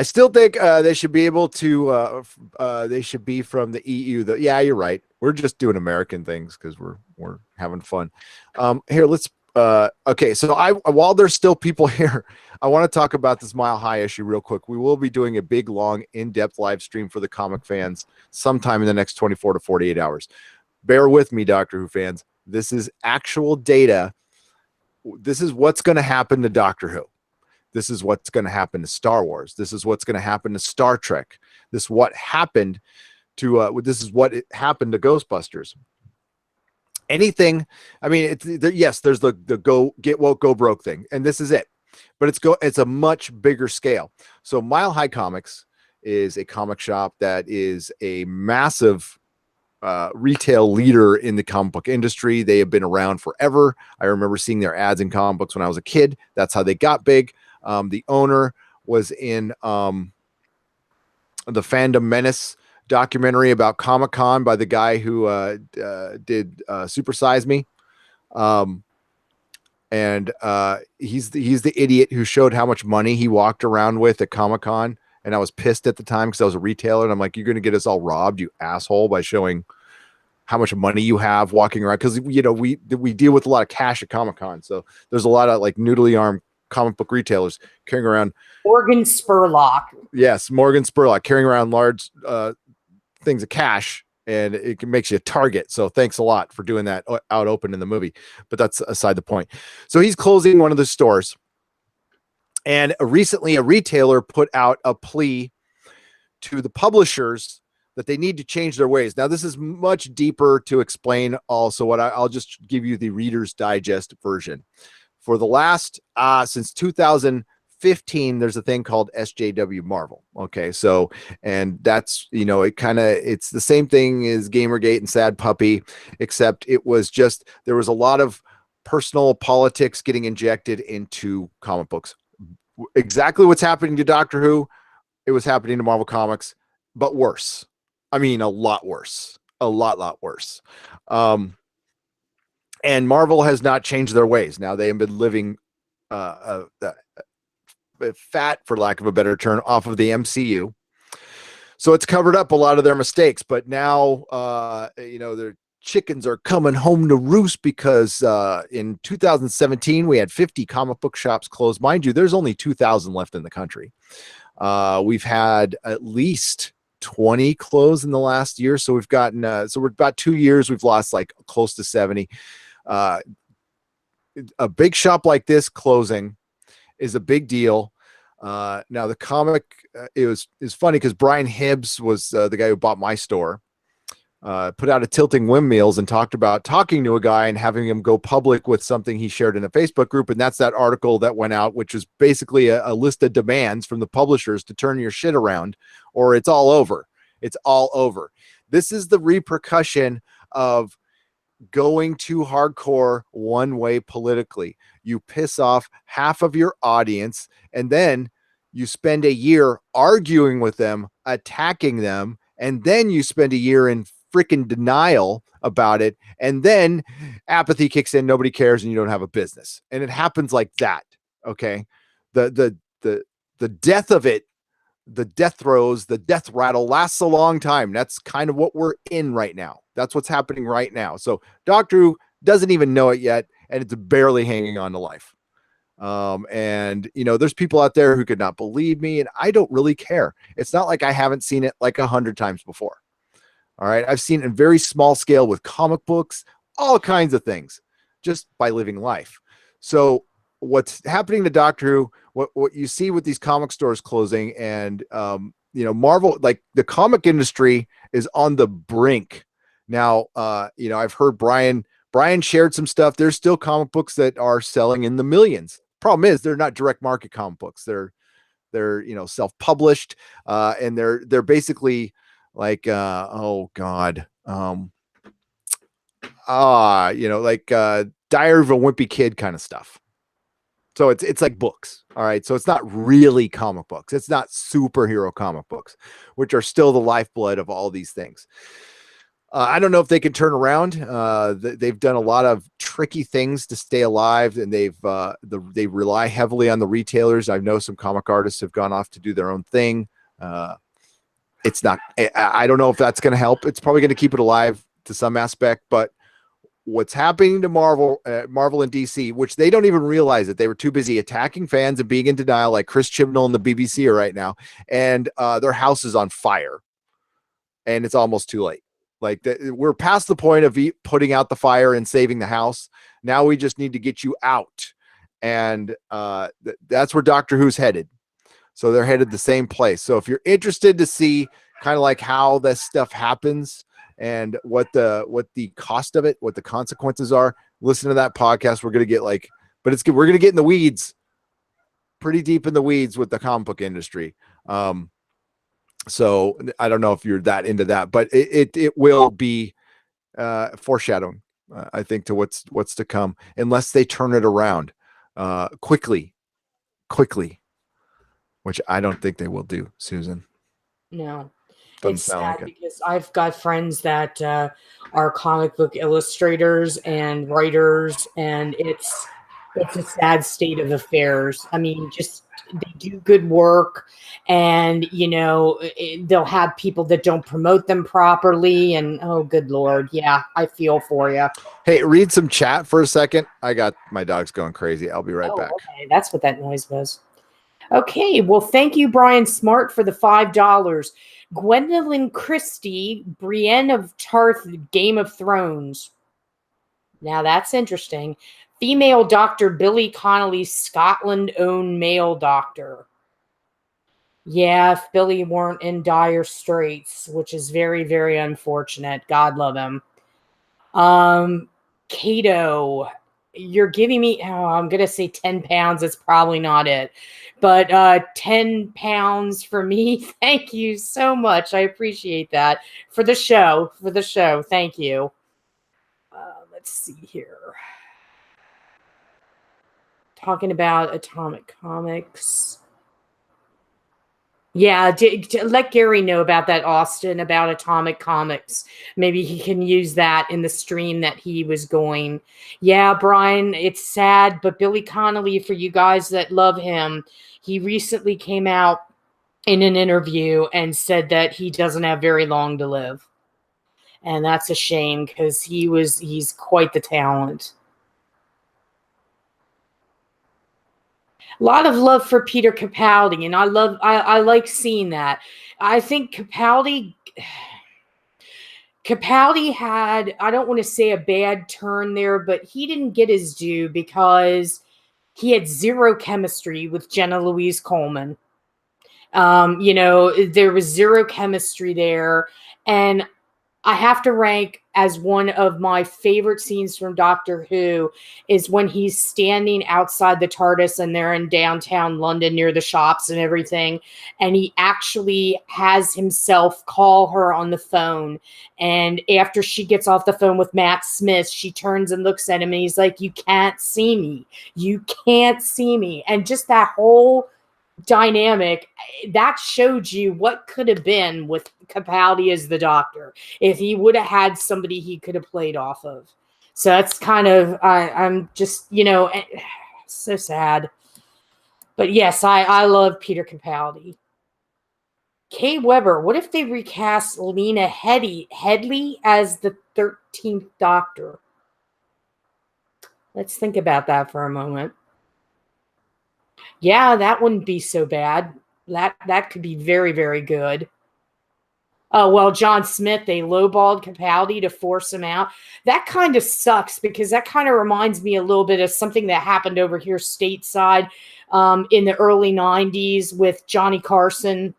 still think they should be able to. They should be from the EU. Yeah, you're right. We're just doing American things because we're having fun. Here, let's. Okay, so while there's still people here, I want to talk about this Mile High issue real quick. We will be doing a big, long, in-depth live stream for the comic fans sometime in the next 24 to 48 hours. Bear with me, Doctor Who fans. This is actual data. This is what's going to happen to Doctor Who. This is what's going to happen to Star Wars. This is what's going to happen to Star Trek. This is what happened to happened to Ghostbusters. Anything, I mean, yes, there's the go get woke, go broke thing, and this is it. But it's a much bigger scale. So Mile High Comics is a comic shop that is a massive retail leader in the comic book industry. They have been around forever. I remember seeing their ads in comic books when I was a kid. That's how they got big. The owner was in the Fandom Menace documentary about Comic-Con by the guy who did Super Size Me. And he's the idiot who showed how much money he walked around with at Comic-Con. And I was pissed at the time because I was a retailer. And I'm like, you're going to get us all robbed, you asshole, by showing how much money you have walking around. Because, we deal with a lot of cash at Comic-Con. So there's a lot of like noodly arm comic book retailers carrying around. Morgan Spurlock. Yes, Morgan Spurlock carrying around large things of cash. And it makes you a target. So thanks a lot for doing that out open in the movie. But that's aside the point. So he's closing one of the stores. And recently a retailer put out a plea to the publishers that they need to change their ways. Now, this is much deeper to explain also. I'll just give you the Reader's Digest version. For the last, since 2015, there's a thing called SJW Marvel. Okay, so, and that's, it's the same thing as Gamergate and Sad Puppy, except it was just, there was a lot of personal politics getting injected into comic books. Exactly what's happening to Doctor Who, it was happening to Marvel Comics, but worse. I mean, a lot worse. A lot worse. And Marvel has not changed their ways. Now they have been living fat, for lack of a better term, off of the MCU. So it's covered up a lot of their mistakes. But now, their chickens are coming home to roost because in 2017, we had 50 comic book shops closed. Mind you, there's only 2,000 left in the country. We've had at least 20 close in the last year. So we've gotten, so we're about 2 years. We've lost like close to 70. A big shop like this closing is a big deal. Now the comic, is funny because Brian Hibbs was the guy who bought my store, put out a Tilting Windmills and talked about talking to a guy and having him go public with something he shared in a Facebook group. And that's that article that went out, which was basically a list of demands from the publishers to turn your shit around or it's all over. It's all over. This is the repercussion of going too hardcore one way politically. You piss off half of your audience and then you spend a year arguing with them, attacking them, and then you spend a year in freaking denial about it, and then apathy kicks in, nobody cares, and you don't have a business. And it happens like that. Okay. The death of it, the death throes, the death rattle lasts a long time. That's kind of what we're in right now. That's what's happening right now. So Doctor Who doesn't even know it yet, and it's barely hanging on to life. And there's people out there who could not believe me, and I don't really care. It's not like I haven't seen it like 100 times before. All right. I've seen it in very small scale with comic books, all kinds of things, just by living life. So what's happening to Doctor Who, what you see with these comic stores closing and, Marvel, like the comic industry is on the brink. Now, I've heard Brian shared some stuff. There's still comic books that are selling in the millions. Problem is they're not direct market comic books. They're self-published, and they're basically like, oh God, like Diary of a Wimpy Kid kind of stuff. So it's like books. All right. So it's not really comic books. It's not superhero comic books, which are still the lifeblood of all these things. I don't know if they can turn around. They've done a lot of tricky things to stay alive, and they rely heavily on the retailers. I know some comic artists have gone off to do their own thing. It's not. I don't know if that's going to help. It's probably going to keep it alive to some aspect, but what's happening to Marvel and DC, which they don't even realize it. They were too busy attacking fans and being in denial, like Chris Chibnall and the BBC are right now, and their house is on fire, and it's almost too late. Like we're past the point of putting out the fire and saving the house. Now we just need to get you out, and that's where Doctor Who's headed. So they're headed the same place. So if you're interested to see kind of like how this stuff happens and what the cost of it, what the consequences are, listen to that podcast. We're gonna get we're gonna get in the weeds, pretty deep in the weeds with the comic book industry. So I don't know if you're that into that, but it will be foreshadowing, I think, to what's to come, unless they turn it around quickly, which I don't think they will do, Susan. No. Doesn't It's sound sad like it. because I've got friends that are comic book illustrators and writers, and it's a sad state of affairs. I mean, just they do good work, and they'll have people that don't promote them properly, and oh, good Lord, yeah, I feel for you. Hey, read some chat for a second. I got my dogs going crazy. I'll be right back. Okay, that's what that noise was. Okay, well, thank you, Brian Smart, for the $5. Gwendolyn Christie, Brienne of Tarth, Game of Thrones. Now that's interesting. Female doctor Billy Connolly, Scotland-owned male doctor. Yeah, if Billy weren't in dire straits, which is very, very unfortunate. God love him. Cato, you're giving me, I'm going to say 10 pounds. That's probably not it. But 10 pounds for me. Thank you so much. I appreciate that. For the show. Thank you. Let's see here. Talking about Atomic Comics. Yeah, let Gary know about that, Austin, about Atomic Comics. Maybe he can use that in the stream that he was going. Yeah, Brian, it's sad, but Billy Connolly, for you guys that love him, he recently came out in an interview and said that he doesn't have very long to live. And that's a shame because he's quite the talent. A lot of love for Peter Capaldi, and I like seeing that. I think Capaldi had, I don't want to say a bad turn there, but he didn't get his due because he had zero chemistry with Jenna Louise Coleman. There was zero chemistry there, and I have to rank as one of my favorite scenes from Doctor Who is when he's standing outside the TARDIS and they're in downtown London near the shops and everything. And he actually has himself call her on the phone. And after she gets off the phone with Matt Smith, she turns and looks at him and he's like, "You can't see me. You can't see me." And just that whole dynamic that showed you what could have been with Capaldi as the Doctor if he would have had somebody he could have played off of. So that's kind of I'm just so sad. But yes, I love Peter Capaldi. Kay Weber, what if they recast Lena Headley as the 13th Doctor? Let's think about that for a moment. Yeah, that wouldn't be so bad. That could be very, very good. Oh, well, John Smith, they lowballed Capaldi to force him out. That kind of sucks because that kind of reminds me a little bit of something that happened over here stateside in the early 90s with Johnny Carson,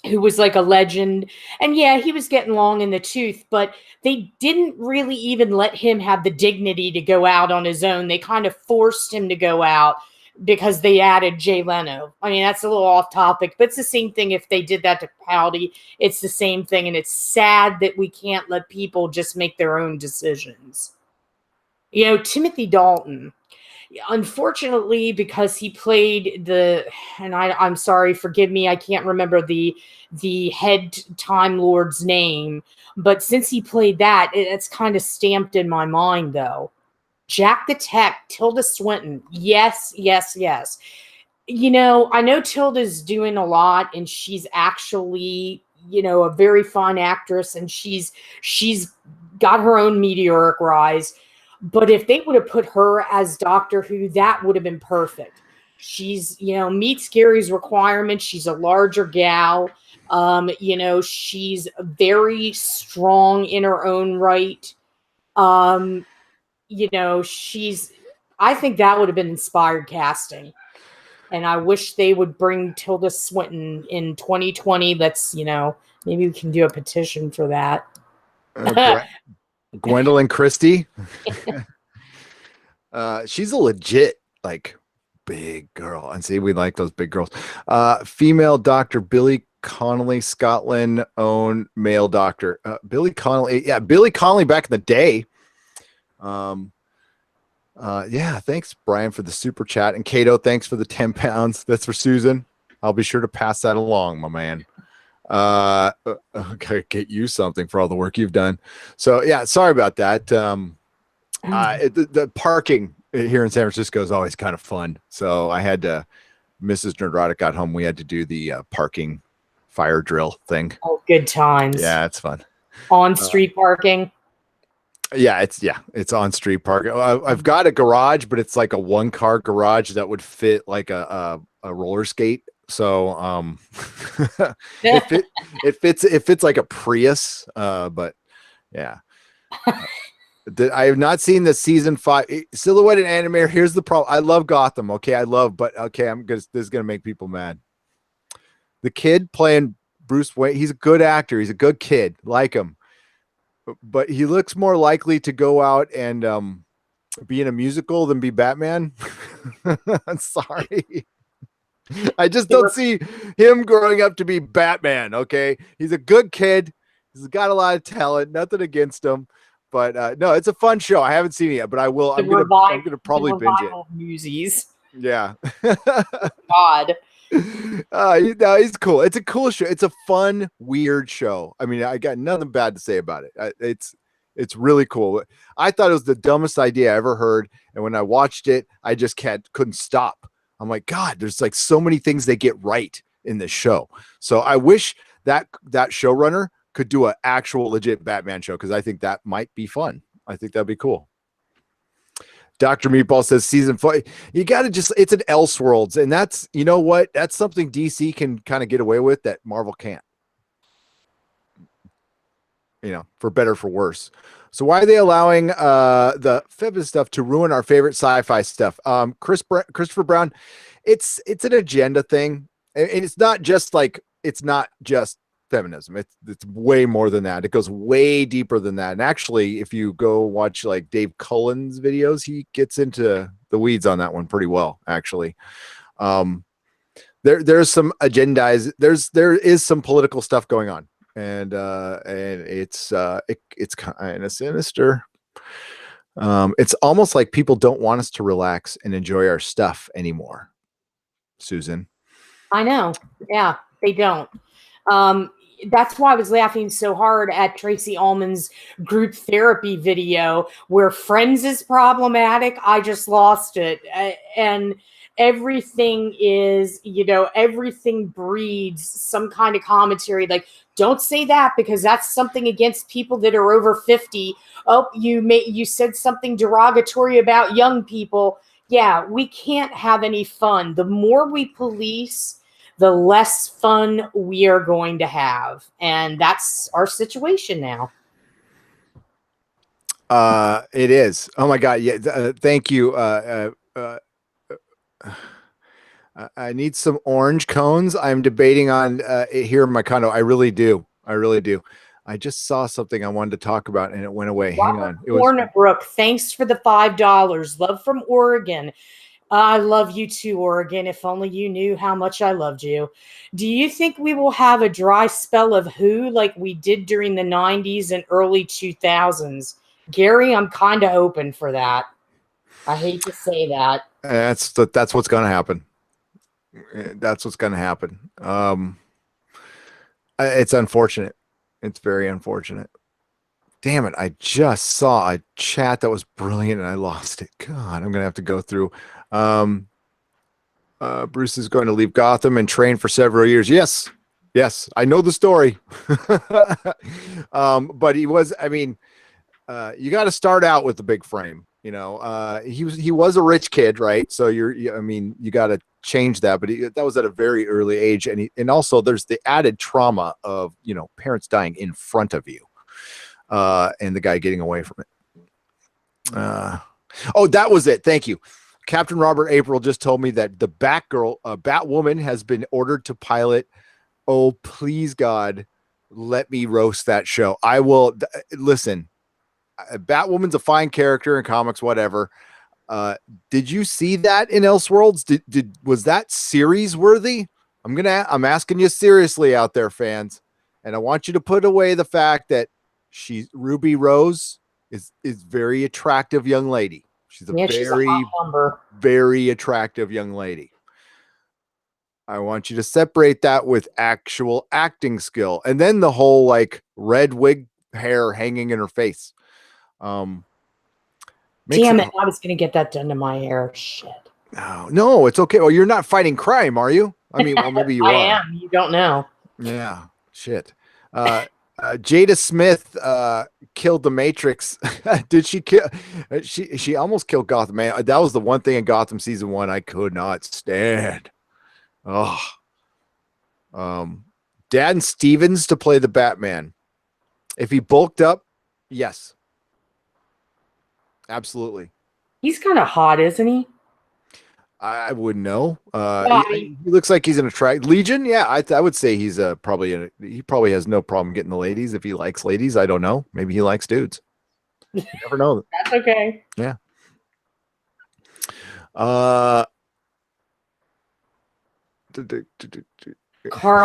who was like a legend. And yeah, he was getting long in the tooth, but they didn't really even let him have the dignity to go out on his own. They kind of forced him to go out because they added Jay Leno. I mean, that's a little off topic, but it's the same thing if they did that to Powdy. It's the same thing. And it's sad that we can't let people just make their own decisions. You know, Timothy Dalton, unfortunately, because he played I'm sorry, forgive me, I can't remember the head Time Lord's name, but since he played that, it's kind of stamped in my mind, though. Jack the Tech, Tilda Swinton. Yes, yes, yes. You know, I know Tilda's doing a lot, and she's actually, you know, a very fine actress, and she's got her own meteoric rise. But if they would have put her as Doctor Who, that would have been perfect. She's, you know, meets Gary's requirements. She's a larger gal. You know, she's very strong in her own right. You know, I think that would have been inspired casting. And I wish they would bring Tilda Swinton in 2020. Let's, you know, maybe we can do a petition for that. Gwendolyn Christie. She's a legit, like, big girl. And see, we like those big girls. Female Dr. Billy Connolly, Scotland own male doctor. Billy Connolly. Yeah, Billy Connolly back in the day. Yeah, thanks, Brian, for the super chat. And Cato, thanks for the 10 pounds. That's for Susan. I'll be sure to pass that along, my man. Okay, get you something for all the work you've done. So yeah, sorry about that. The parking here in San Francisco is always kind of fun. So I had to, Mrs. Nerdrotic got home. We had to do the parking fire drill thing. Oh, good times. Yeah, it's fun. On street parking. Yeah, it's on street parking. I've got a garage, but it's like a 1-car garage that would fit like a roller skate. So it fits like a Prius. But yeah. I have not seen the season 5 Silhouetted Animator. Here's the problem. I love Gotham. Okay, but okay, this is gonna make people mad. The kid playing Bruce Wayne, he's a good actor. He's a good kid, like him, but he looks more likely to go out and be in a musical than be Batman. I'm sorry. I just don't see him growing up to be Batman. Okay, he's a good kid. He's got a lot of talent. Nothing against him. But no, it's a fun show. I haven't seen it yet, but I will. I'm gonna probably binge it. Newsies. Yeah. God. No, he's cool. It's a cool show. It's a fun, weird show. I mean, I got nothing bad to say about it. It's really cool. I thought it was the dumbest idea I ever heard, and when I watched it, I just couldn't stop. I'm like, God, there's like so many things they get right in this show. So I wish that showrunner could do an actual legit Batman show, because I think that might be fun. I think that'd be cool. Dr. Meatball says season 4. You got to it's an Elseworlds, and that's, you know what? That's something DC can kind of get away with that Marvel can't. You know, for better, for worse. So why are they allowing the feminist stuff to ruin our favorite sci-fi stuff? Christopher Brown, it's an agenda thing, and it's not just feminism. It's way more than that. It goes way deeper than that. And actually, if you go watch like Dave Cullen's videos, he gets into the weeds on that one pretty well, actually. There's some agendas. There is some political stuff going on, and it's kind of sinister. It's almost like people don't want us to relax and enjoy our stuff anymore. Susan, I know. Yeah, they don't. That's why I was laughing so hard at Tracy Ullman's group therapy video where friends is problematic. I just lost it. And everything is, you know, everything breeds some kind of commentary. Like, don't say that because that's something against people that are over 50. Oh, you said something derogatory about young people. Yeah, we can't have any fun. The more we police, the less fun we are going to have. And that's our situation now. It is. Oh my God. Yeah. Thank you. I need some orange cones. I'm debating on here in my condo. I really do. I really do. I just saw something I wanted to talk about and it went away. Hang on. It was Brooke, thanks for the $5. Love from Oregon. I love you too, Oregon. If only you knew how much I loved you. Do you think we will have a dry spell of Who like we did during the 90s and early 2000s? Gary, I'm kind of open for that. I hate to say that. that's what's going to happen. That's what's going to happen. It's unfortunate. It's very unfortunate. Damn it. I just saw a chat that was brilliant and I lost it. God, I'm going to have to go through. Bruce is going to leave Gotham and train for several years. Yes. Yes. I know the story. But he was, I mean, you got to start out with the big frame. You know, he was a rich kid, right? So I mean, you got to change that, but that was at a very early age. And also there's the added trauma of, you know, parents dying in front of you, and the guy getting away from it. Oh, that was it. Thank you. Captain Robert April just told me that the Batwoman has been ordered to pilot. Oh, please God, let me roast that show. I will listen. Batwoman's a fine character in comics, whatever. Did you see that in Elseworlds? Was that series worthy? I'm asking you seriously out there, fans, and I want you to put away the fact that Ruby Rose is very attractive young lady. She's a very attractive young lady. I want you to separate that with actual acting skill, and then the whole like red wig hair hanging in her face. Damn it! I was going to get that done to my hair. Shit. No, it's okay. Well, you're not fighting crime, are you? I mean, well, maybe you are. I am. You don't know. Yeah. Shit. Jada Smith killed the Matrix. Did she kill? She almost killed Gotham. Man, that was the one thing in Gotham season 1 I could not stand. Oh. Dan Stevens to play the Batman. If he bulked up, yes. Absolutely. He's kind of hot, isn't he? I wouldn't know. He looks like he's an attract Legion. Yeah, I would say he's he probably has no problem getting the ladies if he likes ladies. I don't know. Maybe he likes dudes. You never know. That's okay. Yeah. Karl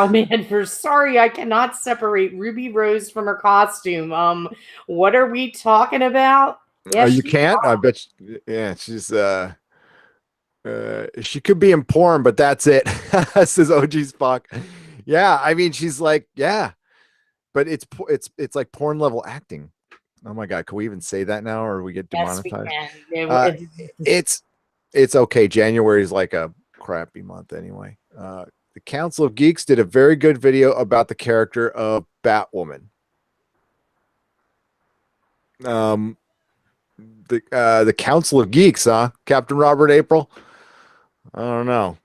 Manford, sorry, I cannot separate Ruby Rose from her costume. What are we talking about? Yeah, you can't. I bet. Yeah, she's she could be in porn, but that's it. Says OG Spock. Yeah, I mean, she's like, yeah, but it's like porn level acting. Oh my God, can we even say that now, or we get demonetized? Yes, we can. It's okay. January is like a crappy month anyway. The Council of Geeks did a very good video about the character of Batwoman. The Council of Geeks, huh? Captain Robert April. I don't know.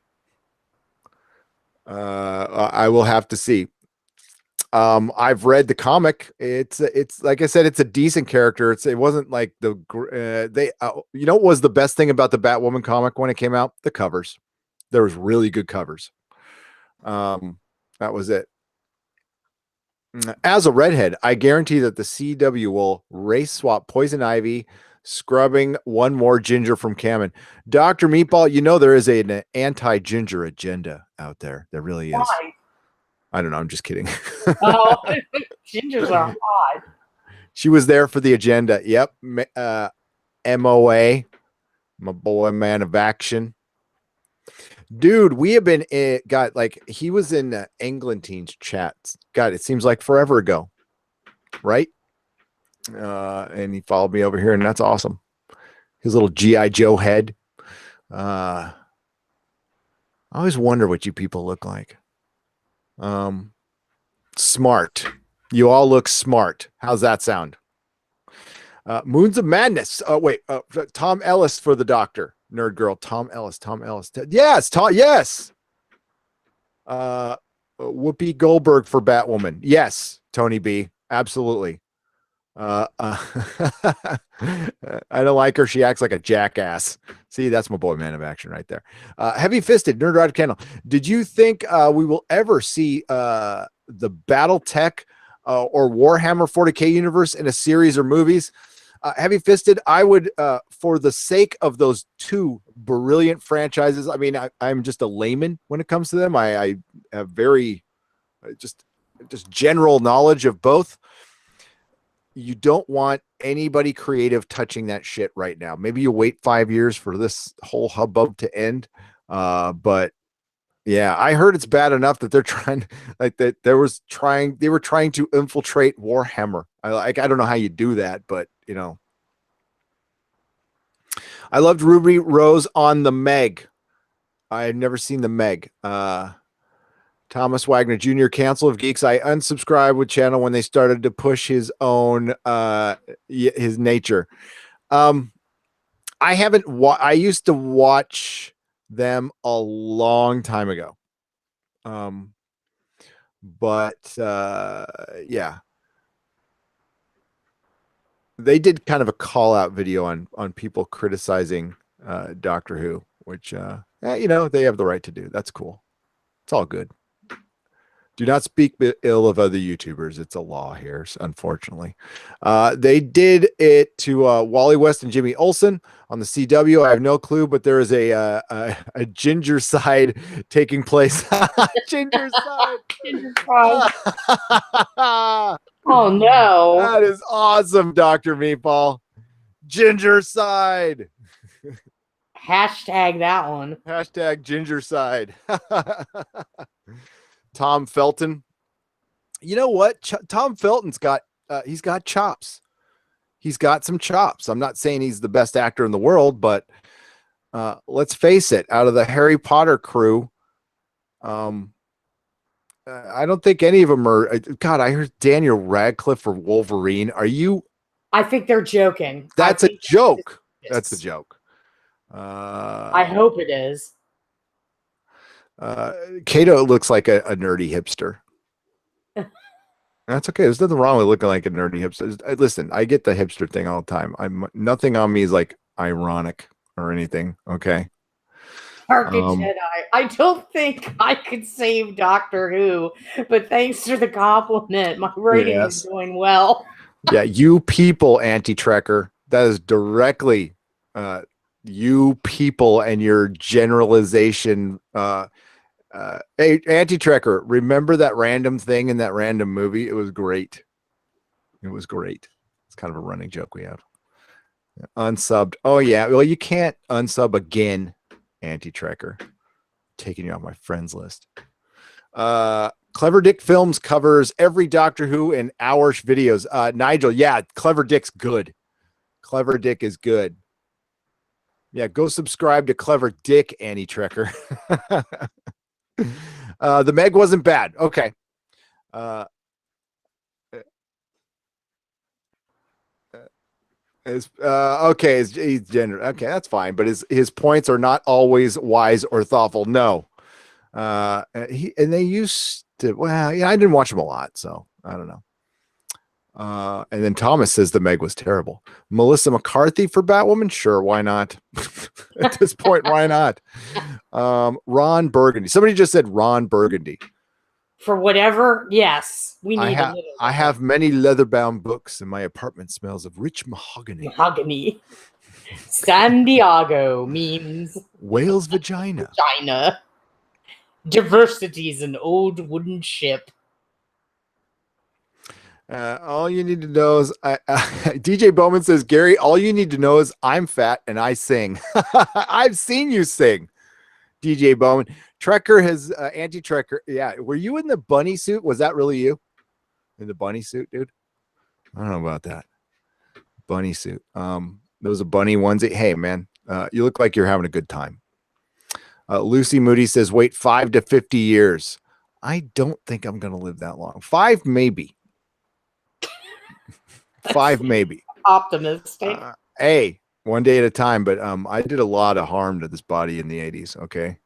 I will have to see. I've read the comic. It's like I said, it's a decent character. It wasn't like you know what was the best thing about the Batwoman comic when it came out? The covers. There was really good covers. That was it. As a redhead, I guarantee that the CW will race swap Poison Ivy, scrubbing one more ginger from Kamen. Dr. Meatball, you know there is an anti-ginger agenda out there. There really is. Why? I don't know. I'm just kidding. Oh, gingers are hot. She was there for the agenda. Yep. MOA, my boy, man of action. Dude, we have been he was in England Teens chats. God, it seems like forever ago, right? And he followed me over here, and that's awesome. His little G.I. Joe head. I always wonder what you people look like. Smart. You all look smart. How's that sound? Moons of Madness. Oh, wait. Tom Ellis for the Doctor. Nerd girl. Tom Ellis. Yes. Yes. Whoopi Goldberg for Batwoman. Yes, Tony B. Absolutely. I don't like her. She acts like a jackass. See, that's my boy Man of Action right there. Heavy Fisted, Nerd Kennel. Did you think we will ever see the BattleTech or Warhammer 40K universe in a series or movies? Heavy Fisted, I would, for the sake of those two brilliant franchises. I mean, I'm just a layman when it comes to them. I have very just general knowledge of both. You don't want anybody creative touching that shit right now. Maybe you wait 5 years for this whole hubbub to end. But yeah, I heard it's bad enough that they're trying, like that they were trying to infiltrate Warhammer. I don't know how you do that, but you know, I loved Ruby Rose on the Meg. I had never seen the Meg. Thomas Wagner Jr., Council of Geeks. I unsubscribed with channel when they started to push his own his nature. I haven't I used to watch them a long time ago. But yeah. They did kind of a call out video on people criticizing Doctor Who, which you know, they have the right to do. That's cool. It's all good. Do not speak ill of other YouTubers. It's a law here, unfortunately. They did it to Wally West and Jimmy Olsen on the CW. I have no clue, but there is a ginger side taking place. Ginger side. Ginger side. Oh, no. That is awesome, Dr. Meatball. Ginger side. Hashtag that one. Hashtag ginger side. Tom Felton. You know what? Tom Felton's got he's got chops. He's got some chops. I'm not saying he's the best actor in the world, but let's face it, out of the Harry Potter crew, I don't think any of them are. God, I heard Daniel Radcliffe for Wolverine. Are you? I think they're joking. That's a joke. That's a joke. I hope it is. Kato looks like a nerdy hipster. That's okay. There's nothing wrong with looking like a nerdy hipster. Listen, I get the hipster thing all the time. Nothing on me is like ironic or anything. Okay. Target Jedi. I don't think I could save Doctor Who, but thanks for the compliment. My rating is doing well. Yeah, you people, anti-trekker. That is directly you people and your generalization. Hey, anti-trekker, remember that random thing in that random movie? It was great. It was great. It's kind of a running joke we have. Unsubbed. Oh yeah. Well, you can't unsub again, anti-trekker. Taking you off my friends list. Clever Dick Films covers every Doctor Who and hour videos. Nigel, yeah, Clever Dick's good. Clever Dick is good. Yeah, go subscribe to Clever Dick, anti-trekker. The Meg wasn't bad. Okay. Okay, he's gender. Okay, that's fine. But his points are not always wise or thoughtful. No. And they used to. Well, yeah, I didn't watch him a lot, so I don't know. And then Thomas says the Meg was terrible. Melissa McCarthy for Batwoman? Sure, why not? At this point, why not? Ron Burgundy. Somebody just said Ron Burgundy. For whatever, yes. We need I have many leather-bound books, and my apartment smells of rich mahogany. Mahogany. San Diego means whale's vagina. Vagina. Diversity is an old wooden ship. All you need to know is DJ Bowman says, Gary, all you need to know is I'm fat and I sing. I've seen you sing, DJ Bowman. Trekker has anti-trekker. Yeah. Were you in the bunny suit? Was that really you in the bunny suit, dude? I don't know about that. Bunny suit. There was a bunny onesie. Hey, man, you look like you're having a good time. Lucy Moody says, wait 5 to 50 years. I don't think I'm going to live that long. 5, maybe. 5 maybe. Optimistic. Hey, one day at a time, but I did a lot of harm to this body in the 80s, okay?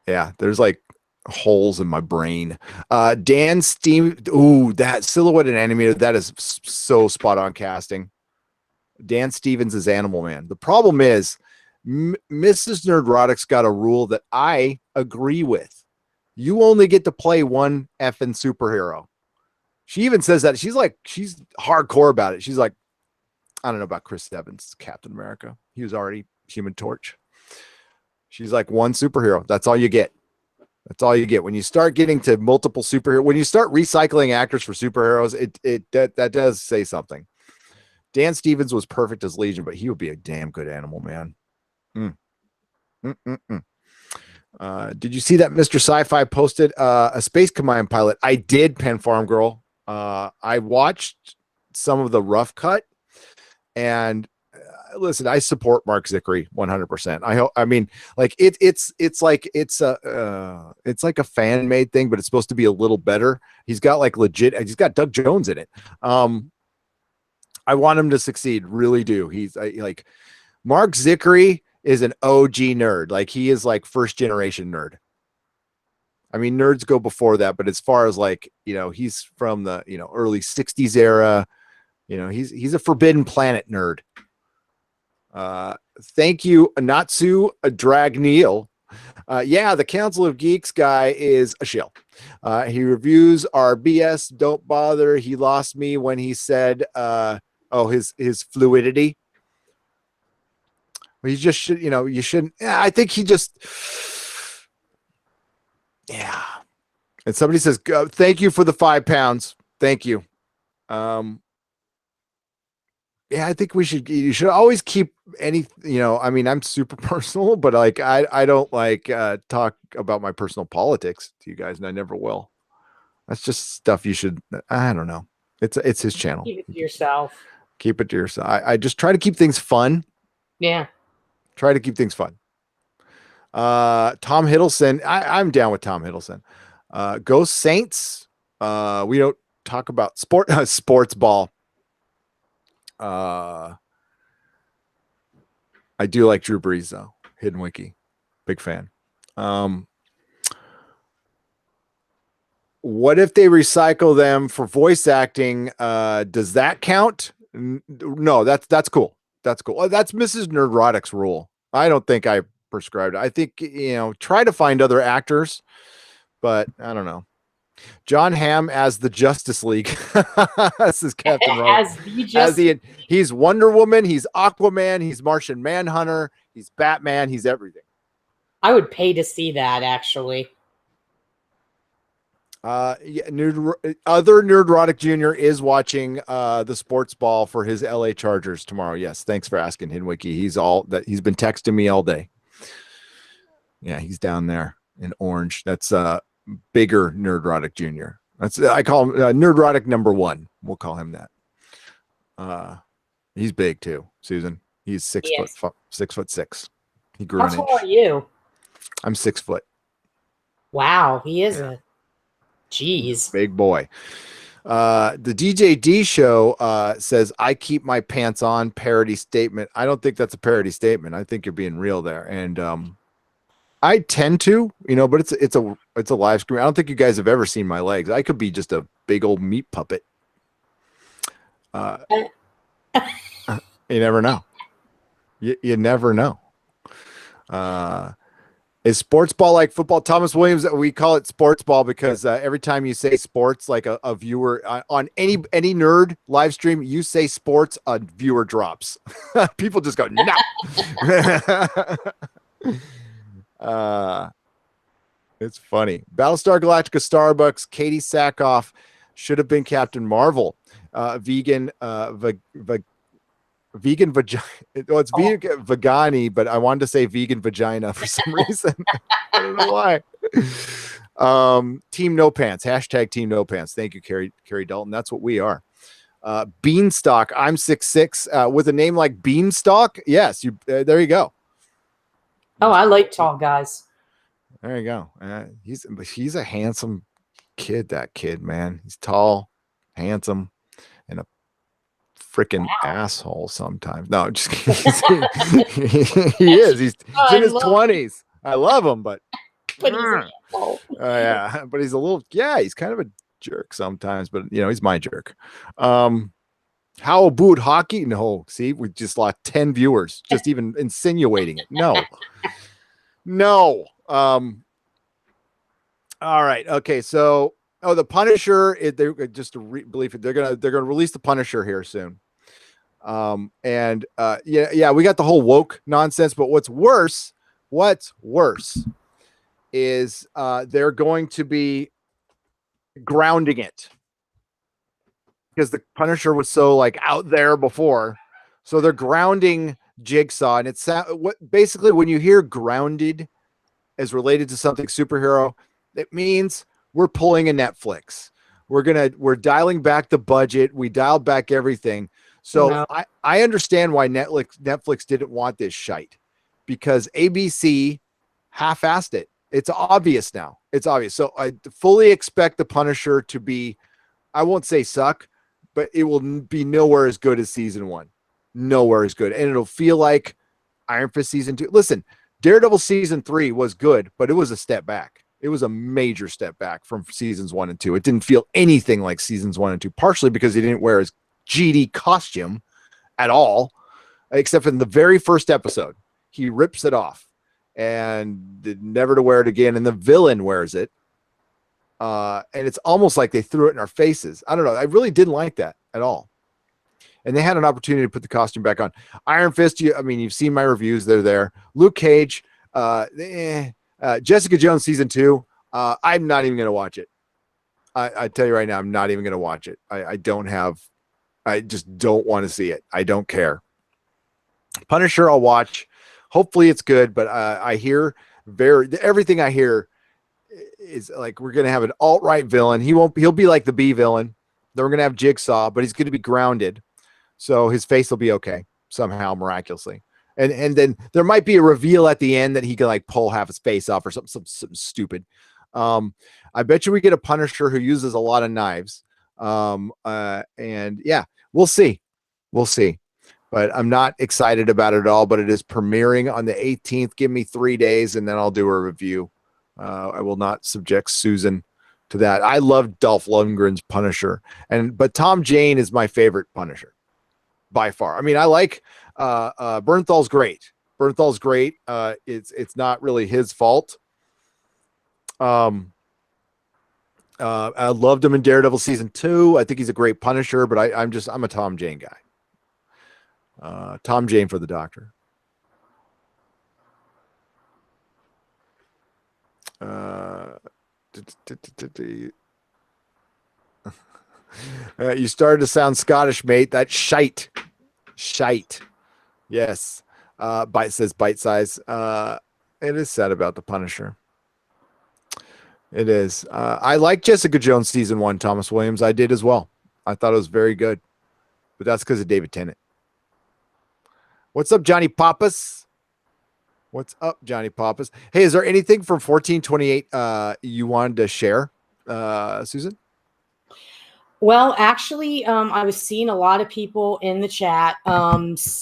Yeah, there's like holes in my brain. Dan Steve, ooh, that silhouette and animated, that is so spot on casting. Dan Stevens is Animal Man. The problem is, Mrs. Nerdrotic's got a rule that I agree with. You only get to play one effing superhero. She even says that. She's hardcore about it. She's like, I don't know about Chris Evans, Captain America. He was already Human Torch. She's like, one superhero. That's all you get. That's all you get. When you start getting to multiple superheroes, when you start recycling actors for superheroes, that does say something. Dan Stevens was perfect as Legion, but he would be a damn good Animal Man. Did you see that Mr. Sci-Fi posted a Space Command pilot? I did, Pen Farm Girl. I watched some of the rough cut, and listen, I support Mark Zickery 100%. I mean, like it's like a fan made thing, but it's supposed to be a little better. He's got like legit. He's got Doug Jones in it. I want him to succeed, really do. He's like Mark Zickery is an OG nerd. Like he is like first generation nerd. I mean, nerds go before that, but as far as like, he's from the, early 60s era, he's a Forbidden Planet nerd. Thank you, Anatsu Dragneil. Yeah, the Council of Geeks guy is a shill. He reviews our BS. Don't bother. He lost me when he said, his fluidity. Well, you just should, you shouldn't. Yeah, I think he just, yeah. And somebody says, thank you for the £5. Thank you. Yeah, I think you should always keep I mean, I'm super personal, but like, I don't like, talk about my personal politics to you guys, and I never will. That's just stuff you should, I don't know. It's his channel. Keep it to yourself. Keep it to yourself. I just try to keep things fun. Yeah. Try to keep things fun. Tom Hiddleston. I'm down with Tom Hiddleston. Ghost Saints. We don't talk about sports ball. I do like Drew Brees though. Hidden Wiki. Big fan. What if they recycle them for voice acting? Does that count? No, that's cool. That's cool. Oh, that's Mrs. Nerdrotic's rule. I don't think I prescribed it. I think, try to find other actors, but I don't know. John Hamm as the Justice League. This is Captain Robert. He's Wonder Woman. He's Aquaman. He's Martian Manhunter. He's Batman. He's everything. I would pay to see that, actually. Other Nerdrotic Jr. is watching the sports ball for his LA Chargers tomorrow. Yes, thanks for asking, Hinwiki. He's been texting me all day. Yeah, he's down there in Orange. That's bigger Nerdrotic Jr. I call him Nerdrotic number 1. We'll call him that. He's big too, Susan. He's 6'6". He grew an inch. How tall are you? I'm 6 foot. Wow, he is a jeez. Big boy. The DJD show says, I keep my pants on, parody statement. I don't think that's a parody statement. I think you're being real there. And I tend to, but it's a live stream. I don't think you guys have ever seen my legs. I could be just a big old meat puppet. You never know. You never know. Is sports ball like football? Thomas Williams, we call it sports ball because every time you say sports, like a viewer on any nerd live stream, you say sports, a viewer drops. People just go, no. It's funny. Battlestar Galactica Starbucks, Katie Sackhoff should have been Captain Marvel. Vegan vagina. Well, it's vegan vegani, but I wanted to say vegan vagina for some reason. I don't know why. Team No Pants. Hashtag Team No Pants. Thank you, Carrie Dalton. That's what we are. Beanstalk. I'm 6'6". With a name like Beanstalk, yes, you. There you go. Oh, I like tall guys. There you go. He's a handsome kid. That kid, man. He's tall, handsome, and a freaking asshole sometimes. No, I'm just kidding. He is. He's in his 20s. I love him, but But he's an asshole. Yeah, but he's a little, he's kind of a jerk sometimes, but he's my jerk. How about hockey? No, see, we just lost 10 viewers just even insinuating it. No. All right. Okay. So, the Punisher, they're just to believe it. They're gonna release the Punisher here soon. We got the whole woke nonsense, but what's worse is they're going to be grounding it because the Punisher was so like out there before. So they're grounding Jigsaw, and it's what basically when you hear grounded as related to something superhero, it means we're pulling a Netflix. We're dialing back the budget. We dialed back everything. So No. I understand why Netflix didn't want this shite because ABC half-assed it. It's obvious now. It's obvious. So I fully expect the Punisher to be, I won't say suck, but it will be nowhere as good as season 1. Nowhere as good. And it'll feel like Iron Fist season 2. Listen, Daredevil season 3 was good, but it was a step back. It was a major step back from seasons 1 and 2. It didn't feel anything like seasons 1 and 2, partially because he didn't wear his GD costume at all, except in the very first episode. He rips it off and never to wear it again. And the villain wears it. And it's almost like they threw it in our faces. I don't know. I really didn't like that at all. And they had an opportunity to put the costume back on. Iron Fist, you've seen my reviews. They're there. Luke Cage, Jessica Jones season 2. I'm not even going to watch it. I tell you right now, I'm not even going to watch it. I just don't want to see it. I don't care. Punisher, I'll watch. Hopefully it's good, but I hear everything I hear is like we're going to have an alt-right villain. He'll be like the B villain. Then we're going to have Jigsaw, but he's going to be grounded. So his face will be okay somehow, miraculously. And then there might be a reveal at the end that he can like pull half his face off or something stupid. I bet you we get a Punisher who uses a lot of knives. And yeah, we'll see. But I'm not excited about it at all, but it is premiering on the 18th. Give me 3 days and then I'll do a review. I will not subject Susan to that. I love Dolph Lundgren's Punisher, but Tom Jane is my favorite Punisher by far. I mean, I like Bernthal's great. It's not really his fault. I loved him in Daredevil season 2. I think he's a great Punisher, but I'm a Tom Jane guy. Tom Jane for the Doctor. You started to sound Scottish, mate. That's shite. Yes. Bite size. It is sad about the Punisher. It is. I like Jessica Jones season 1, Thomas Williams. I did as well. I thought it was very good, but that's because of David Tennant. What's up, Johnny Pappas? Hey, is there anything from 1428 you wanted to share, Susan? Well, actually, I was seeing a lot of people in the chat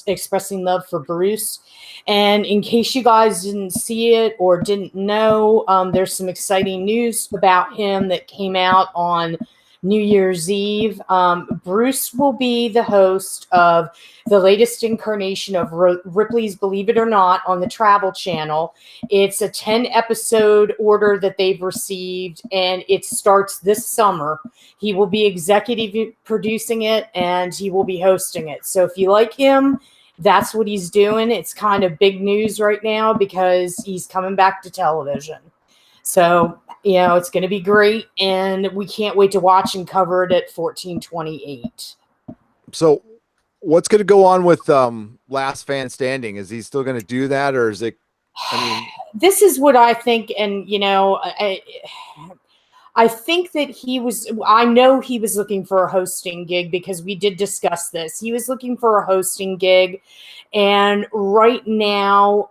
expressing love for Bruce. And in case you guys didn't see it or didn't know, there's some exciting news about him that came out on New Year's Eve. Bruce will be the host of the latest incarnation of Ripley's Believe It or Not on the Travel Channel. It's a 10-episode order that they've received, and it starts this summer. He will be executive producing it, and he will be hosting it. So if you like him, that's what he's doing. It's kind of big news right now because he's coming back to television. So, it's going to be great, and we can't wait to watch and cover it at 1428. So what's going to go on with Last Fan Standing? Is he still going to do that, or is it? This is what I think, and I think that I know he was looking for a hosting gig because we did discuss this. He was looking for a hosting gig, and right now,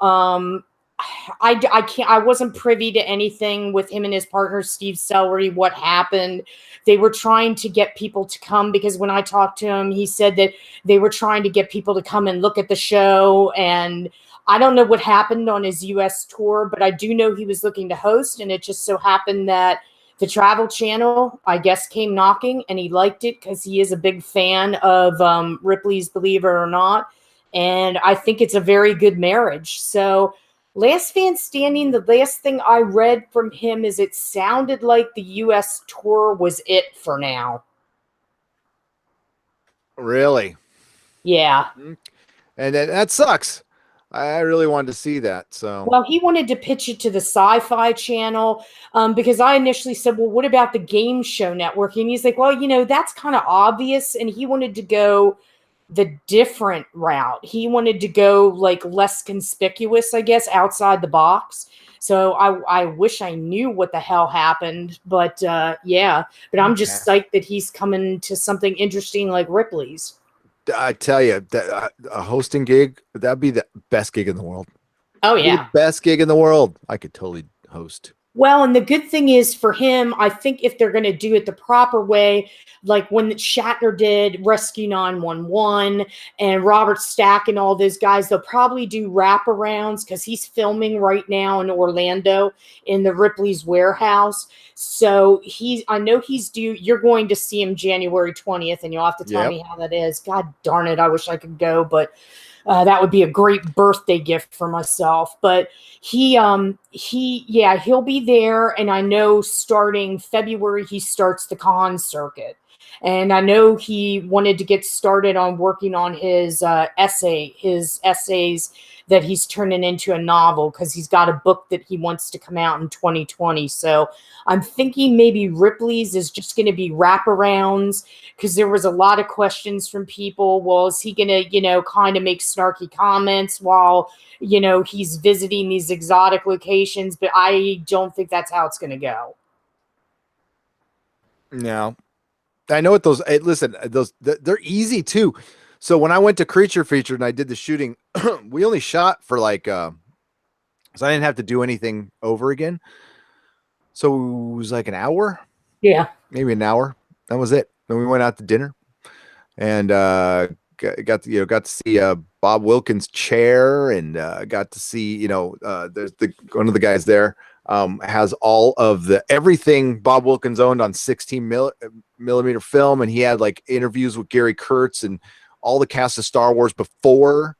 I wasn't privy to anything with him and his partner, Steve Sellery, what happened. They were trying to get people to come because when I talked to him, he said that they were trying to get people to come and look at the show. And I don't know what happened on his U.S. tour, but I do know he was looking to host, and it just so happened that the Travel Channel, I guess, came knocking, and he liked it because he is a big fan of Ripley's Believe It or Not, and I think it's a very good marriage. So Last Man Standing, the last thing I read from him is it sounded like the U.S. tour was it for now. Really? Yeah. And that sucks. I really wanted to see that. So Well, he wanted to pitch it to the Sci-Fi Channel because I initially said, well, what about the Game Show Network? And he's like, well, that's kind of obvious. And he wanted to go the different route. He wanted to go like less conspicuous, I guess, outside the box. So I wish I knew what the hell happened. But yeah, but I'm just psyched that he's coming to something interesting like Ripley's. I tell you, that a hosting gig, that'd be the best gig in the world. Oh, It'd be yeah. the best gig in the world. I could totally host. Well, and the good thing is for him, I think if they're going to do it the proper way, like when Shatner did Rescue 911 and Robert Stack and all those guys, they'll probably do wraparounds because he's filming right now in Orlando in the Ripley's warehouse. So I know he's due. You're going to see him January 20th, and you'll have to tell me how that is. God darn it. I wish I could go, but that would be a great birthday gift for myself. But he'll be there. And I know starting February, he starts the con circuit. And I know he wanted to get started on working on his essays that he's turning into a novel because he's got a book that he wants to come out in 2020. So I'm thinking maybe Ripley's is just going to be wraparounds because there was a lot of questions from people. Well, is he going to, kind of make snarky comments while, he's visiting these exotic locations? But I don't think that's how it's going to go. No. I know what those, listen, they're easy too. So when I went to Creature Feature and I did the shooting, we only shot for like, so I didn't have to do anything over again. So it was like an hour. Yeah. Maybe an hour. That was it. Then we went out to dinner and, got to see Bob Wilkins' chair and got to see there's one of the guys there has all of everything Bob Wilkins owned on 16 millimeter film, and he had like interviews with Gary Kurtz and all the cast of Star Wars before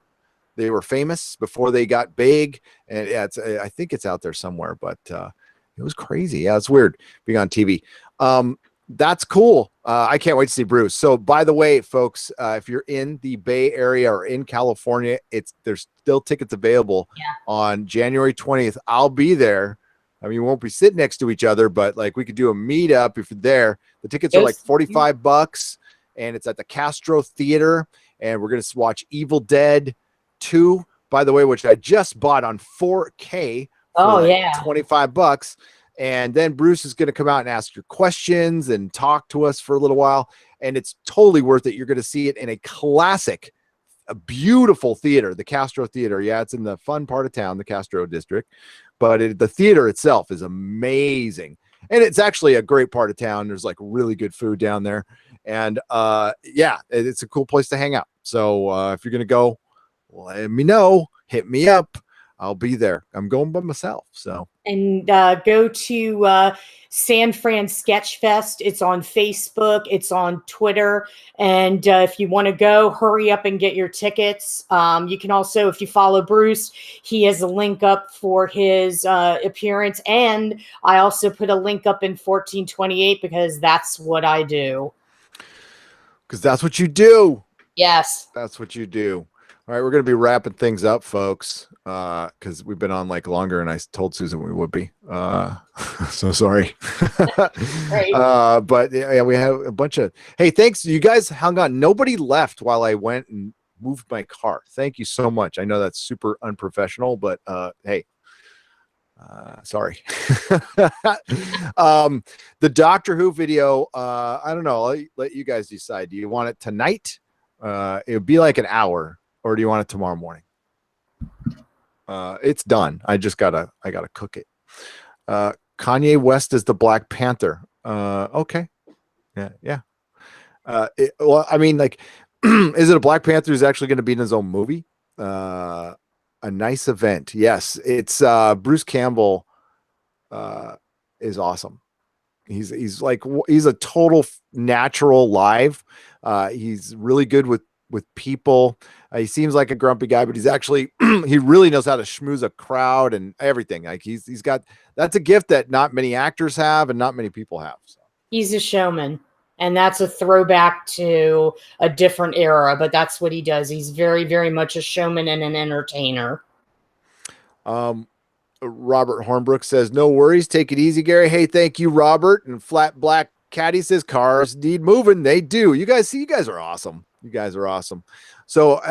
they were famous, before they got big. And yeah, I think it's out there somewhere, but it was crazy. Yeah, it's weird being on TV. That's cool. I can't wait to see Bruce. So by the way, folks, if you're in the Bay Area or in California, there's still tickets available on January 20th. I'll be there. I mean, we won't be sitting next to each other, but like we could do a meetup if you're there. The tickets are like $45 and it's at the Castro Theater. And we're going to watch Evil Dead 2, by the way, which I just bought on 4K for $25. And then Bruce is going to come out and ask your questions and talk to us for a little while. And it's totally worth it. You're going to see it in a beautiful theater, the Castro Theater. Yeah, it's in the fun part of town, the Castro district. But the theater itself is amazing. And it's actually a great part of town. There's like really good food down there. And it's a cool place to hang out. So if you're going to go, let me know. Hit me up. I'll be there. I'm going by myself. So. And go to San Fran Sketch Fest. It's on Facebook. It's on Twitter. And if you want to go, hurry up and get your tickets. You can also, if you follow Bruce, he has a link up for his appearance. And I also put a link up in 1428 because that's what I do. Because that's what you do. Yes. That's what you do. All right, we're going to be wrapping things up, folks, because we've been on like longer, and I told Susan we would be. So sorry. Right. But yeah, we have a bunch of. Hey, thanks. You guys hung on. Nobody left while I went and moved my car. Thank you so much. I know that's super unprofessional, but hey. Sorry. The Doctor Who video. I don't know. I'll let you guys decide. Do you want it tonight? It would be like an hour. Or do you want it tomorrow morning? It's done. I gotta cook it. Kanye West is the Black Panther. Okay. Yeah. Well, I mean, like, is it a Black Panther who's actually going to be in his own movie? A nice event. Yes, it's Bruce Campbell is awesome. He's like he's a total natural live. He's really good with people. He seems like a grumpy guy, but he's actually he really knows how to schmooze a crowd and everything. Like he's got that's a gift that not many actors have and not many people have. So. He's a showman. And that's a throwback to a different era, but that's what he does. He's very, very much a showman and an entertainer. Robert Hornbrook says, no worries. Take it easy, Gary. Hey, thank you, Robert. And Flat Black Caddy says, cars need moving. They do. You guys are awesome. You guys are awesome. So,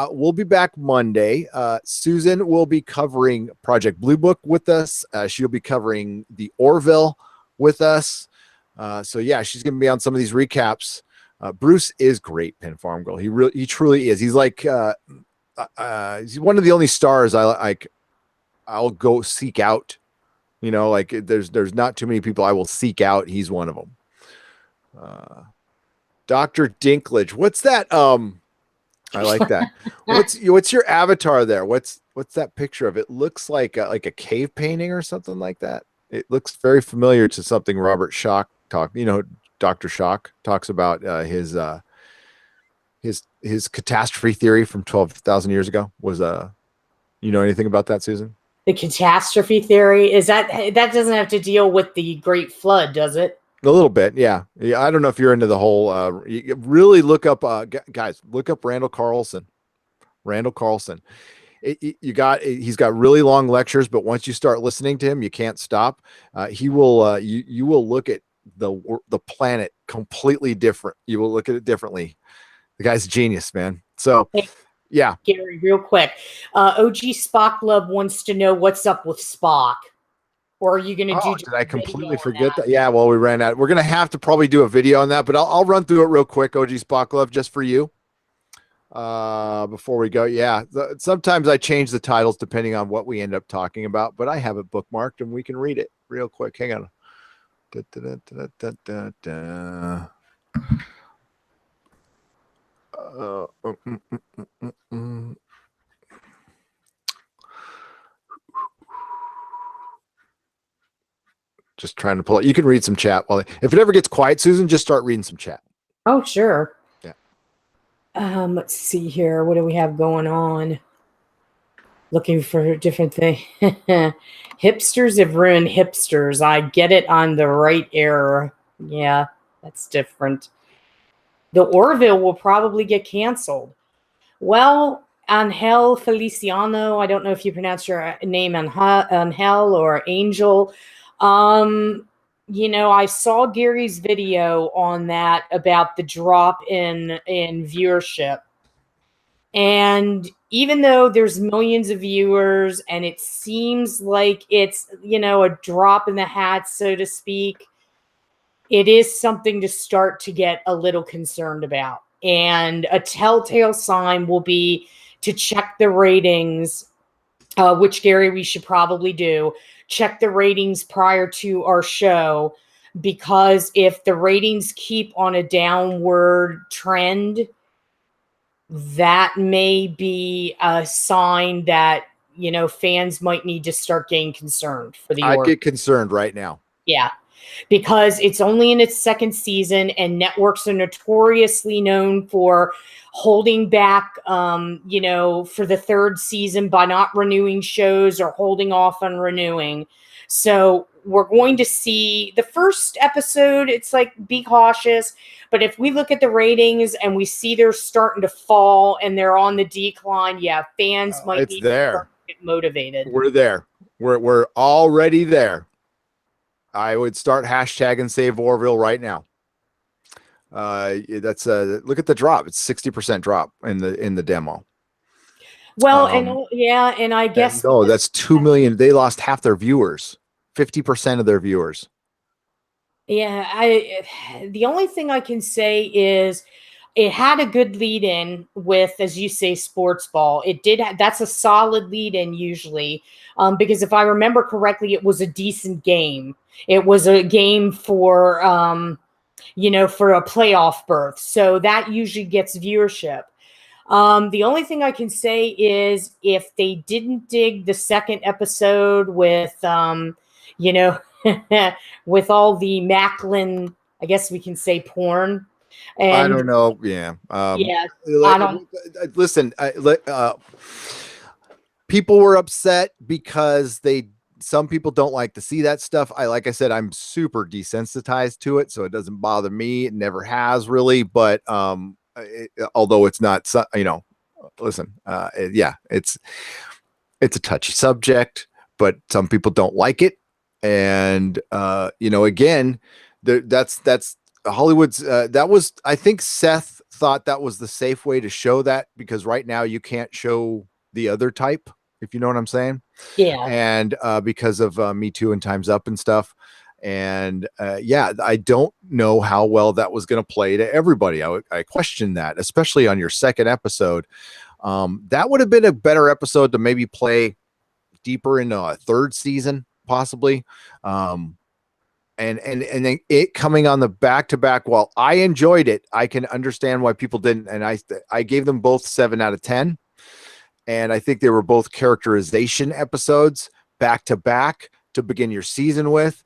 we'll be back Monday. Susan will be covering Project Blue Book with us. She'll be covering the Orville with us. She's going to be on some of these recaps. Bruce is great, Penn Farm Girl. He truly is. He's like, he's one of the only stars I'll go seek out. You know, like there's not too many people I will seek out. He's one of them. Dr. Dinklage. What's that? I like that. What's your avatar there? What's that picture of? It looks like a cave painting or something like that. It looks very familiar to something Robert Schock talked. You know, Dr. Schock talks about his catastrophe theory from 12,000 years ago was you know anything about that, Susan? The catastrophe theory is that doesn't have to deal with the Great Flood, does it? A little bit, yeah. I don't know if you're into the whole. You really look up, guys. Look up Randall Carlson. He's got really long lectures, but once you start listening to him, you can't stop. He will. You will look at the planet completely different. You will look at it differently. The guy's a genius, man. So. Yeah, Gary, real quick. OG Spock Love wants to know what's up with Spock. Or are you going to do? Did I completely forget that? Yeah, well, we ran out. We're going to have to probably do a video on that, but I'll run through it real quick. OG Spock Love, just for you. Before we go, yeah. Sometimes I change the titles depending on what we end up talking about, but I have it bookmarked and we can read it real quick. Hang on. Just trying to pull it. You can read some chat. If it ever gets quiet, Susan, just start reading some chat. Oh, sure. Yeah. Let's see here. What do we have going on? Looking for different things. Hipsters have ruined hipsters. I get it on the right error. Yeah, that's different. The Orville will probably get canceled. Well, Angel Feliciano, I don't know if you pronounce your name Angel or Angel. You know, I saw Gary's video on that about the drop in viewership. And even though there's millions of viewers and it seems like it's, you know, a drop in the hat, so to speak, it is something to start to get a little concerned about. And a telltale sign will be to check the ratings, which, Gary, we should probably do. Check the ratings prior to our show, because if the ratings keep on a downward trend, that may be a sign that, you know, fans might need to start getting concerned for the I'd get concerned right now. Yeah, because it's only in its second season and networks are notoriously known for holding back, you know, for the third season by not renewing shows or holding off on renewing. So we're going to see the first episode. It's like, be cautious. But if we look at the ratings and we see they're starting to fall and they're on the decline, yeah, fans might need to start to get motivated. We're there. We're already there. I would start hashtagging Save Orville right now. That's look at the drop. It's 60% drop in the demo. Well, and I guess no, that's 2 million. They lost half their viewers, 50% of their viewers. Yeah, the only thing I can say is it had a good lead in with, as you say, sports ball. It did. That's a solid lead in usually, because if I remember correctly, it was a decent game. It was a game for, you know, for a playoff berth. So that usually gets viewership. The only thing I can say is if they didn't dig the second episode with, you know, with all the Macklin, I guess we can say porn. I And don't know. Yeah. yeah, I don't. Listen, people were upset because some people don't like to see that stuff. Like I said, I'm super desensitized to it, so it doesn't bother me. It never has really, but although it's not, listen, yeah, it's a touchy subject, but some people don't like it, and again, that's Hollywood's. That was, I think, Seth thought that was the safe way to show that, because right now you can't show the other type, if you know what I'm saying. Yeah. And because of Me Too and Time's Up and stuff. And yeah, I don't know how well that was going to play to everybody. I question that, especially on your second episode. That would have been a better episode to maybe play deeper into a third season, possibly. And then it coming on the back to back. While I enjoyed it, I can understand why people didn't. And I gave them both 7 out of 10. And I think they were both characterization episodes back to back to begin your season with.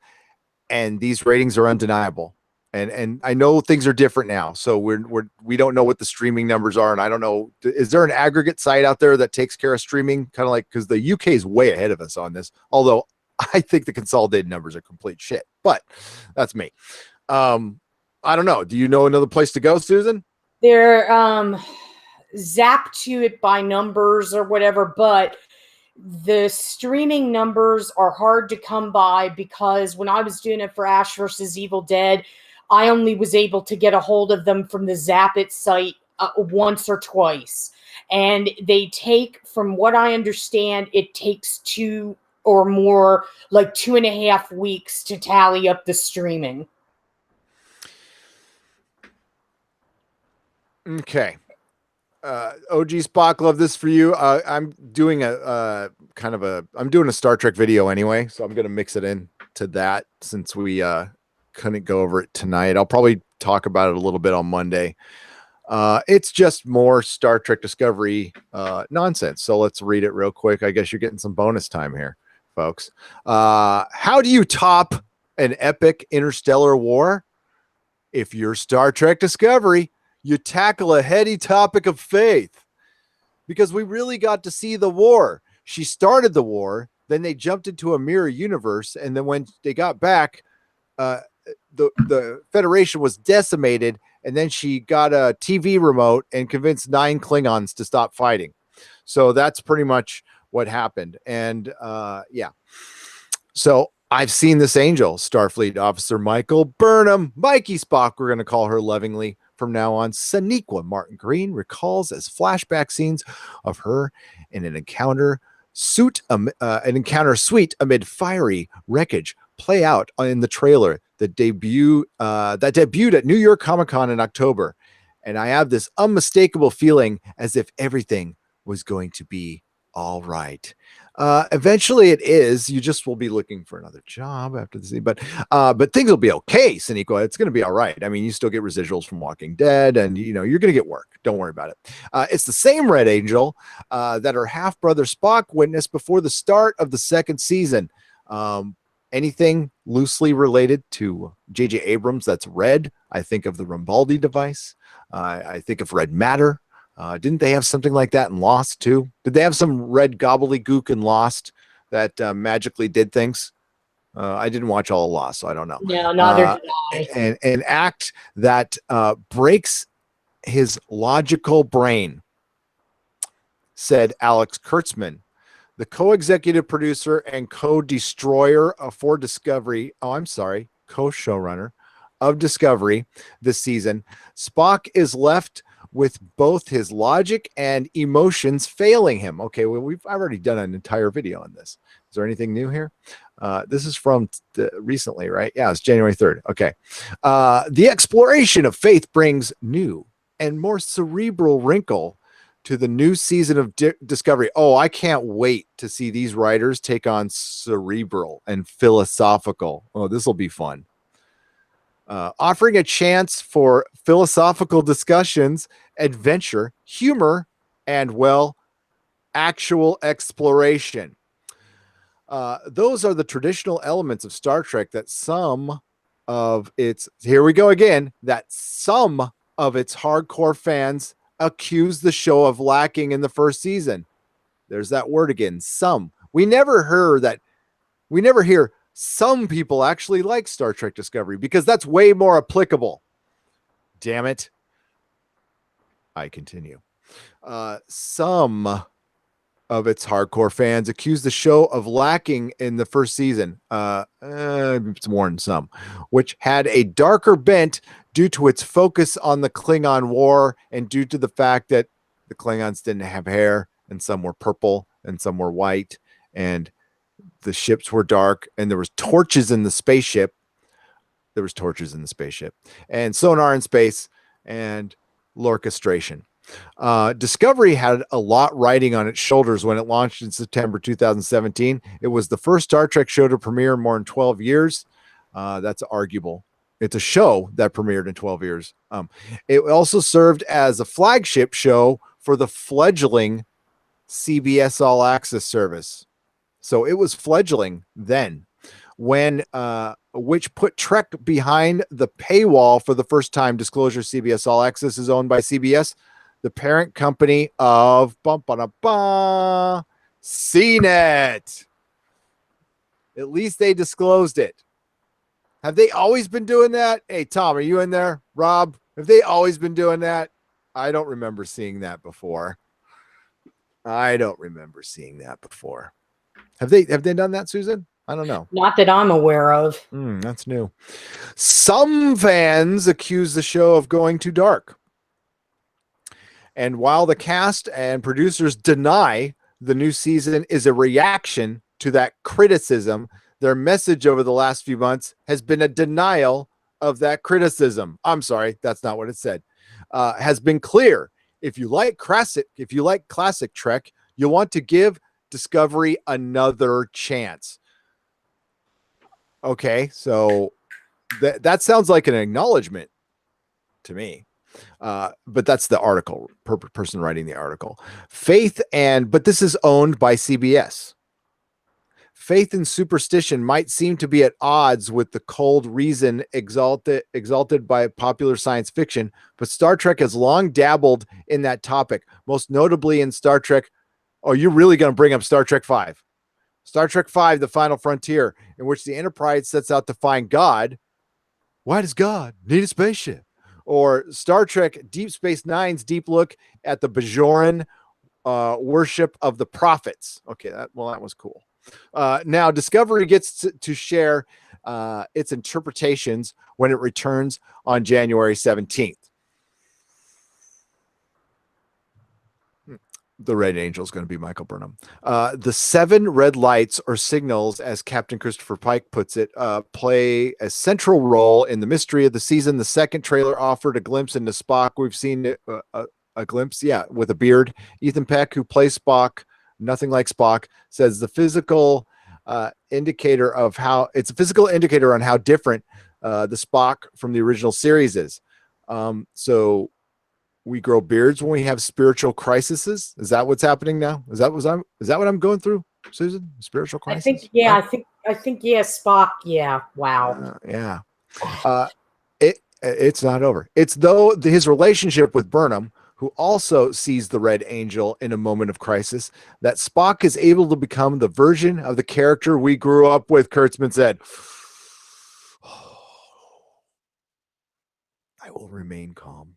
And these ratings are undeniable. And I know things are different now. So we don't know what the streaming numbers are. And I don't know, is there an aggregate site out there that takes care of streaming? Kind of like, because the UK is way ahead of us on this. Although I think the consolidated numbers are complete shit, but that's me. I don't know. Do you know another place to go, Susan? They're zapped to it by numbers or whatever, but the streaming numbers are hard to come by, because when I was doing it for Ash versus Evil Dead, I only was able to get a hold of them from the Zap It site once or twice. And they take, from what I understand, it takes 2 or more, like 2.5 weeks to tally up the streaming. Okay. OG Spock, love this for you. I'm doing I'm doing a Star Trek video anyway, so I'm going to mix it in to that since we couldn't go over it tonight. I'll probably talk about it a little bit on Monday. It's just more Star Trek Discovery nonsense. So let's read it real quick. I guess you're getting some bonus time here, folks. How do you top an epic interstellar war? If you're Star Trek Discovery, you tackle a heady topic of faith, because we really got to see the war. She started the war, then they jumped into a mirror universe, and then when they got back, the Federation was decimated, and then she got a TV remote and convinced 9 Klingons to stop fighting. So that's pretty much what happened. And yeah, so I've seen this angel, Starfleet Officer Michael Burnham, Mikey Spock, we're going to call her lovingly from now on. Sonequa Martin Green recalls as flashback scenes of her in an encounter suite amid fiery wreckage play out in the trailer that debuted at New York Comic Con in October. And I have this unmistakable feeling as if everything was going to be all right. Eventually it is. You just will be looking for another job after the scene, but things will be okay, Sonequa. It's going to be all right. I mean, you still get residuals from Walking Dead, and you're going to get work. Don't worry about it. It's the same Red Angel that her half brother Spock witnessed before the start of the second season. Anything loosely related to J.J. Abrams that's red, I think of the Rambaldi device. I think of red matter. Didn't they have something like that in Lost too? Did they have some red gobbledygook in Lost that magically did things? I didn't watch all of Lost, so I don't know. No, neither did I. And an act that breaks his logical brain, said Alex Kurtzman, the co-executive producer and co-destroyer for Discovery. Oh, I'm sorry, co-showrunner of Discovery this season. Spock is left with both his logic and emotions failing him. Okay, well, I've already done an entire video on this. Is there anything new here? This is from recently, right? Yeah, it's January 3rd. Okay. The exploration of faith brings new and more cerebral wrinkle to the new season of Discovery. Oh, I can't wait to see these writers take on cerebral and philosophical. Oh, this will be fun. Offering a chance for philosophical discussions, adventure, humor, and, well, actual exploration. Those are the traditional elements of Star Trek that some of its, here we go again, that some of its hardcore fans accuse the show of lacking in the first season. There's that word again, some. We never hear some people actually like Star Trek Discovery, because that's way more applicable. Damn it. I continue. Some of its hardcore fans accuse the show of lacking in the first season. It's more than some, which had a darker bent due to its focus on the Klingon War, and due to the fact that the Klingons didn't have hair, and some were purple and some were white, and the ships were dark, and there was torches in the spaceship. And sonar in space, and orchestration. Discovery had a lot riding on its shoulders when it launched in September 2017. It was the first Star Trek show to premiere in more than 12 years. That's arguable. It's a show that premiered in 12 years. It also served as a flagship show for the fledgling CBS All Access service. So it was fledgling then, when which put Trek behind the paywall for the first time. Disclosure: CBS All Access is owned by CBS, the parent company of CNET. At least they disclosed it. Have they always been doing that? Hey, Tom, are you in there? Rob, have they always been doing that? I don't remember seeing that before. Have they done that, Susan? I don't know. Not that I'm aware of. That's new. Some fans accuse the show of going too dark. And while the cast and producers deny the new season is a reaction to that criticism, their message over the last few months has been a denial of that criticism. I'm sorry, that's not what it said. Has been clear. If you like classic Trek, you'll want to give Discovery another chance. Okay, so that sounds like an acknowledgement to me. But that's the article, person writing the article. But this is owned by CBS. Faith and superstition might seem to be at odds with the cold reason exalted by popular science fiction, but Star Trek has long dabbled in that topic, most notably in Star Trek. Oh, you're really going to bring up Star Trek V. Star Trek V, The Final Frontier, in which the Enterprise sets out to find God. Why does God need a spaceship? Or Star Trek Deep Space Nine's deep look at the Bajoran worship of the prophets. Okay, that was cool. Now Discovery gets to share its interpretations when it returns on January 17th. The Red Angel is going to be Michael Burnham. The 7 red lights, or signals, as Captain Christopher Pike puts it, play a central role in the mystery of the season. The second trailer offered a glimpse into Spock. We've seen a glimpse, with a beard. Ethan Peck, who plays Spock, nothing like Spock, says the physical indicator on how different the Spock from the original series is. So we grow beards when we have spiritual crises. Is that what's happening now? Is that what I'm going through, Susan? Spiritual crisis? I think Spock. Yeah. Wow. Yeah. It's not over. It's though his relationship with Burnham, who also sees the Red Angel in a moment of crisis, that Spock is able to become the version of the character we grew up with, Kurtzman said. I will remain calm.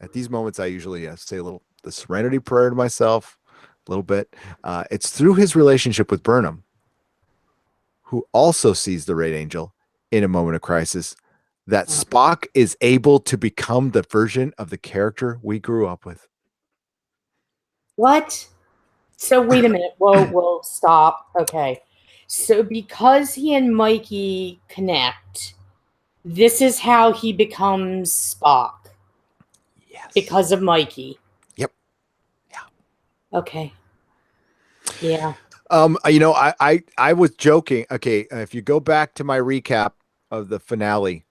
At these moments, I usually say the serenity prayer to myself, a little bit. It's through his relationship with Burnham, who also sees the Red Angel in a moment of crisis, that Spock is able to become the version of the character we grew up with. What? So wait a minute. Whoa, stop. Okay. So because he and Mikey connect, this is how he becomes Spock. Yes. Because of Mikey. Yep. Yeah. Okay. Yeah. I was joking. Okay, if you go back to my recap of the finale,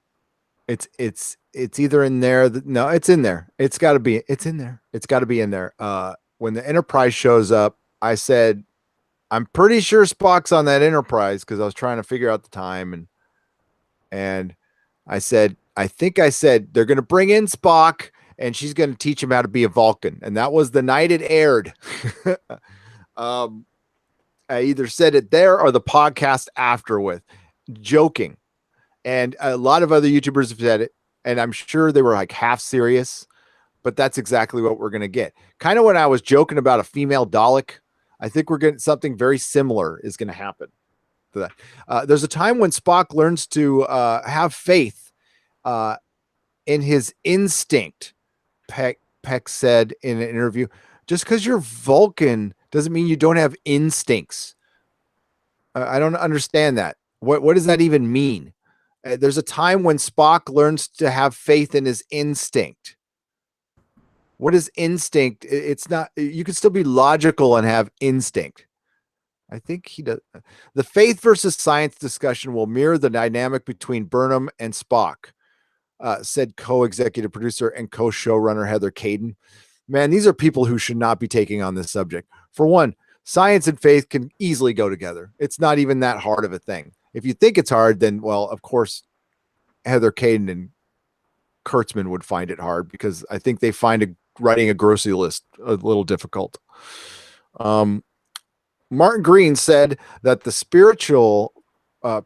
It's either in there. No, it's in there. It's got to be. It's in there. It's got to be in there. When the Enterprise shows up, I said, I'm pretty sure Spock's on that Enterprise because I was trying to figure out the time, and I said, I think I said they're going to bring in Spock and she's going to teach him how to be a Vulcan, and that was the night it aired. I either said it there or the podcast after with joking. And a lot of other YouTubers have said it, and I'm sure they were like half serious, but that's exactly what we're going to get. Kind of when I was joking about a female Dalek, I think we're getting something very similar is going to happen to that. There's a time when Spock learns to have faith in his instinct, Peck said in an interview. Just because you're Vulcan doesn't mean you don't have instincts. I don't understand that. What does that even mean? There's a time when Spock learns to have faith in his instinct. What is instinct? It's not, you can still be logical and have instinct. I think he does. The faith versus science discussion will mirror the dynamic between Burnham and Spock, said co-executive producer and co-showrunner Heather Caden. Man, these are people who should not be taking on this subject. For one, science and faith can easily go together. It's not even that hard of a thing. If you think it's hard, then, well, of course, Heather Caden and Kurtzman would find it hard because I think they find writing a grocery list a little difficult. Martin Green said that the spiritual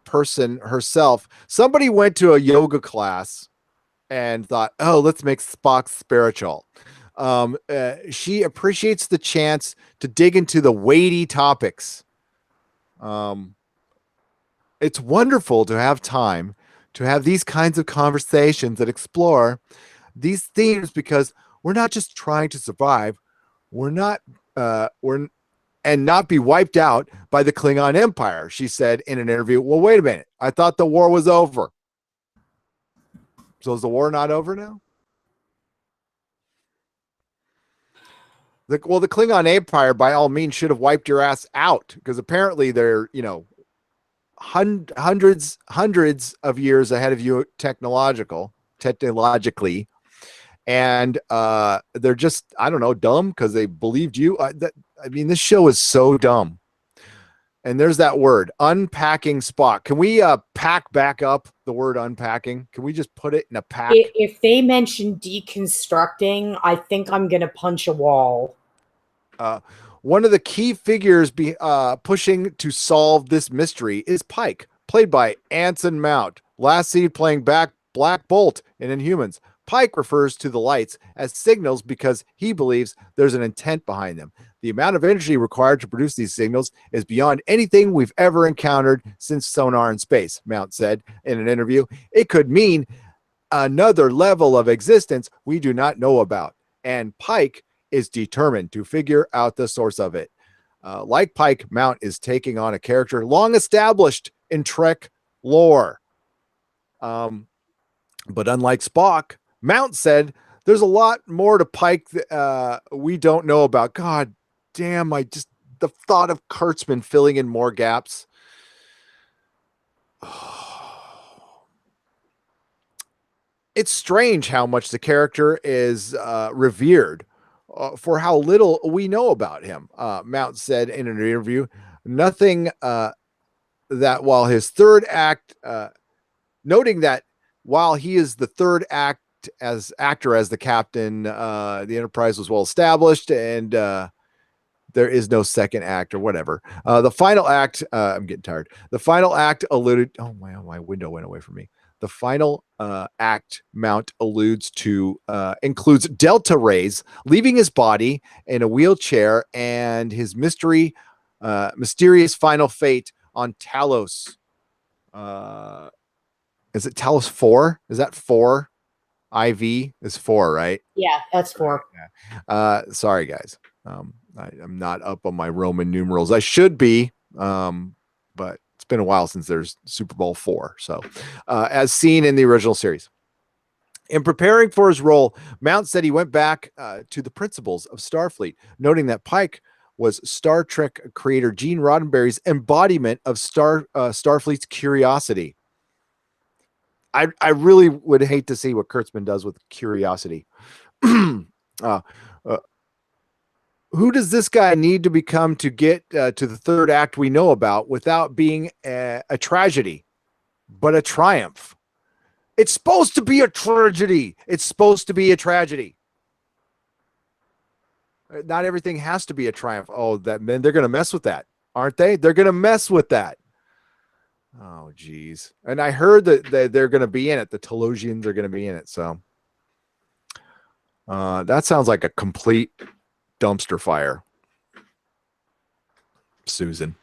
person herself, somebody went to a yoga class and thought, oh, let's make Spock spiritual. She appreciates the chance to dig into the weighty topics. It's wonderful to have time to have these kinds of conversations that explore these themes because we're not just trying to survive. We're and not be wiped out by the Klingon Empire, she said in an interview. Well, wait a minute. I thought the war was over. So is the war not over now? The Klingon Empire, by all means, should have wiped your ass out because apparently they're, hundreds of years ahead of you technologically. And they're just, I don't know, dumb because they believed you. This show is so dumb. And there's that word, unpacking Spock. Can we pack back up the word unpacking? Can we just put it in a pack? If they mention deconstructing, I think I'm going to punch a wall. One of the key figures pushing to solve this mystery is Pike, played by Anson Mount, last seen playing Black Bolt in Inhumans. Pike refers to the lights as signals because he believes there's an intent behind them. The amount of energy required to produce these signals is beyond anything we've ever encountered since sonar in space, Mount said in an interview. It could mean another level of existence we do not know about, and Pike is determined to figure out the source of it. Like Pike, Mount is taking on a character long established in Trek lore. But unlike Spock, Mount said there's a lot more to Pike that we don't know about. God damn, the thought of Kurtzman filling in more gaps. It's strange how much the character is revered for how little we know about him. Mount said in an interview, nothing that while his third act, noting that while he is the third act as actor as the captain, the Enterprise was well established and there is no second act or whatever. The final act, I'm getting tired. The final act alluded, my window went away from me. The final act Mount alludes to includes delta rays leaving his body in a wheelchair and his mysterious final fate on Talos. Is it Talos 4? Is that 4? IV is 4, right? Yeah, that's 4. Sorry, guys. I'm not up on my Roman numerals. I should be, but it's been a while since there's Super Bowl 4. So, as seen in the original series. In preparing for his role, Mount said he went back to the principles of Starfleet, noting that Pike was Star Trek creator Gene Roddenberry's embodiment of Starfleet's curiosity. I really would hate to see what Kurtzman does with Curiosity. uh, uh, who does this guy need to become to get to the third act we know about without being a tragedy, but a triumph? It's supposed to be a tragedy. It's supposed to be a tragedy. Not everything has to be a triumph. Oh, that man, they're going to mess with that, aren't they? They're going to mess with that. Oh, geez. And I heard that they're going to be in it. The Telosians are going to be in it. So that sounds like a complete dumpster fire. Susan,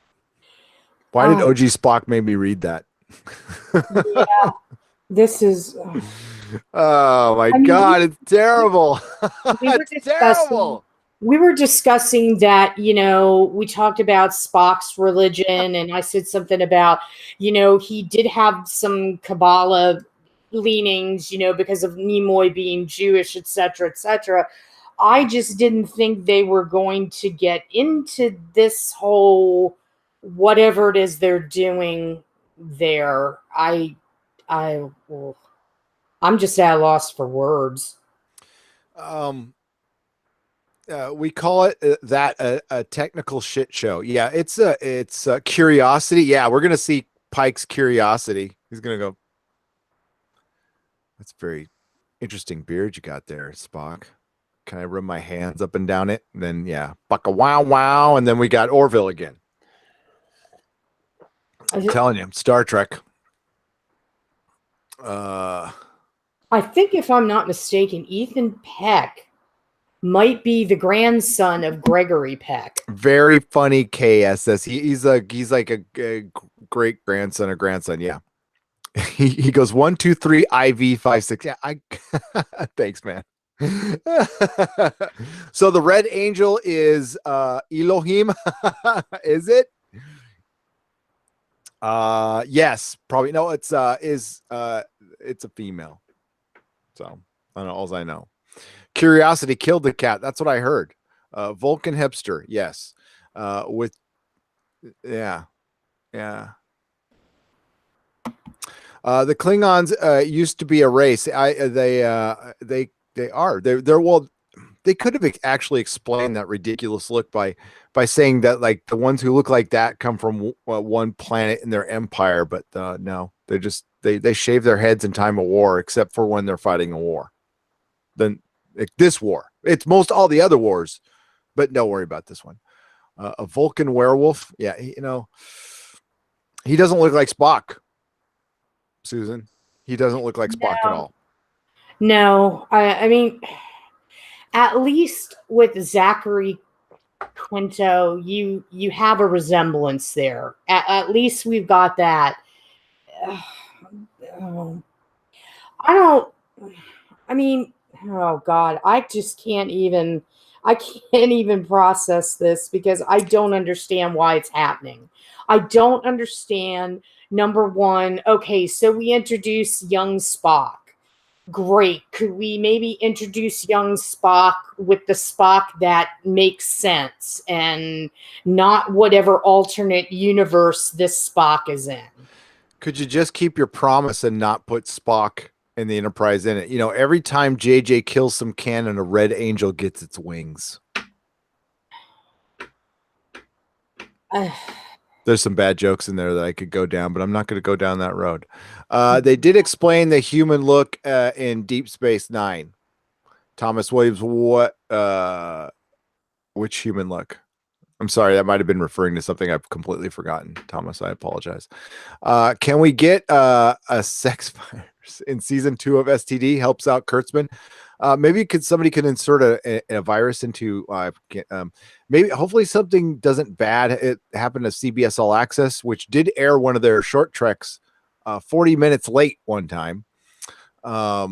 why did OG Spock make me read that? Yeah, this is. Oh my God, it's terrible. It's terrible. We were discussing that, we talked about Spock's religion, and I said something about, he did have some Kabbalah leanings, because of Nimoy being Jewish, etc., etc. I just didn't think they were going to get into this whole whatever it is they're doing there. I'm just at a loss for words. We call it a technical shit show. Yeah, it's a Curiosity. Yeah, we're gonna see Pike's Curiosity. He's gonna go. That's very interesting beard you got there, Spock. Can I rub my hands up and down it? And then yeah, bucka wow wow, and then we got Orville again. I'm telling you, Star Trek. I think if I'm not mistaken, Ethan Peck might be the grandson of Gregory Peck. Very funny KSS. He's like a great grandson or grandson. Yeah. He goes 1, 2, 3 IV 5 6. Yeah, thanks, man. So the Red Angel is Elohim. Is it? Yes, probably. No, it's a female. So I don't know. All I know. Curiosity killed the cat. That's what I heard. Vulcan hipster. Yes. Yeah. The Klingons used to be a race. They are. Well, they could have actually explained that ridiculous look by saying that like the ones who look like that come from one planet in their empire, but no, they shave their heads in time of war, except for when they're fighting a war. Then this war, it's most all the other wars, but don't worry about this one. A Vulcan werewolf, yeah, he doesn't look like Spock. Susan, he doesn't look like Spock at all. No, I mean, at least with Zachary Quinto, you have a resemblance there. At least we've got that. Oh God, I can't even process this because I don't understand why it's happening. I don't understand. Number one, okay, so we introduce young Spock. Great. Could we maybe introduce young Spock with the Spock that makes sense and not whatever alternate universe this Spock is in? Could you just keep your promise and not put Spock and the Enterprise in it? Every time JJ kills some canon, a Red Angel gets its wings. There's some bad jokes in there that I could go down, but I'm not going to go down that road. They did explain the human look in Deep Space Nine. Thomas Williams, which human look? I'm sorry, that might have been referring to something I've completely forgotten. Thomas, I apologize. Can we get a sex virus in season 2 of STD? Helps out Kurtzman. Maybe somebody could insert a virus into maybe hopefully something doesn't bad. It happened to CBS All Access, which did air one of their short treks 40 minutes late one time. I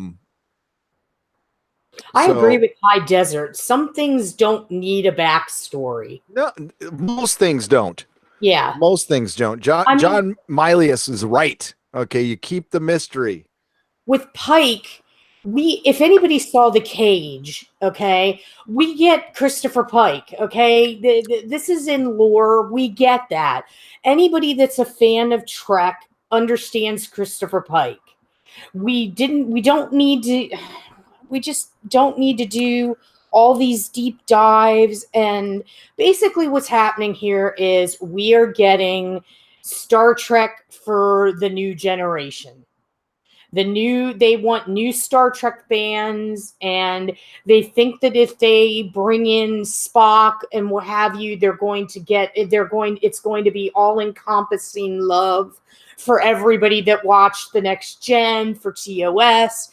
agree with High Desert. Some things don't need a backstory. No, most things don't. Yeah. Most things don't. John Milius is right. Okay, you keep the mystery. With Pike, if anybody saw The Cage, okay, we get Christopher Pike, okay? This is in lore. We get that. Anybody that's a fan of Trek understands Christopher Pike. We just don't need to do all these deep dives. And basically what's happening here is we are getting Star Trek for the new generation. They want new Star Trek fans, and they think that if they bring in Spock and what have you, it's going to be all encompassing love for everybody that watched the next gen for TOS.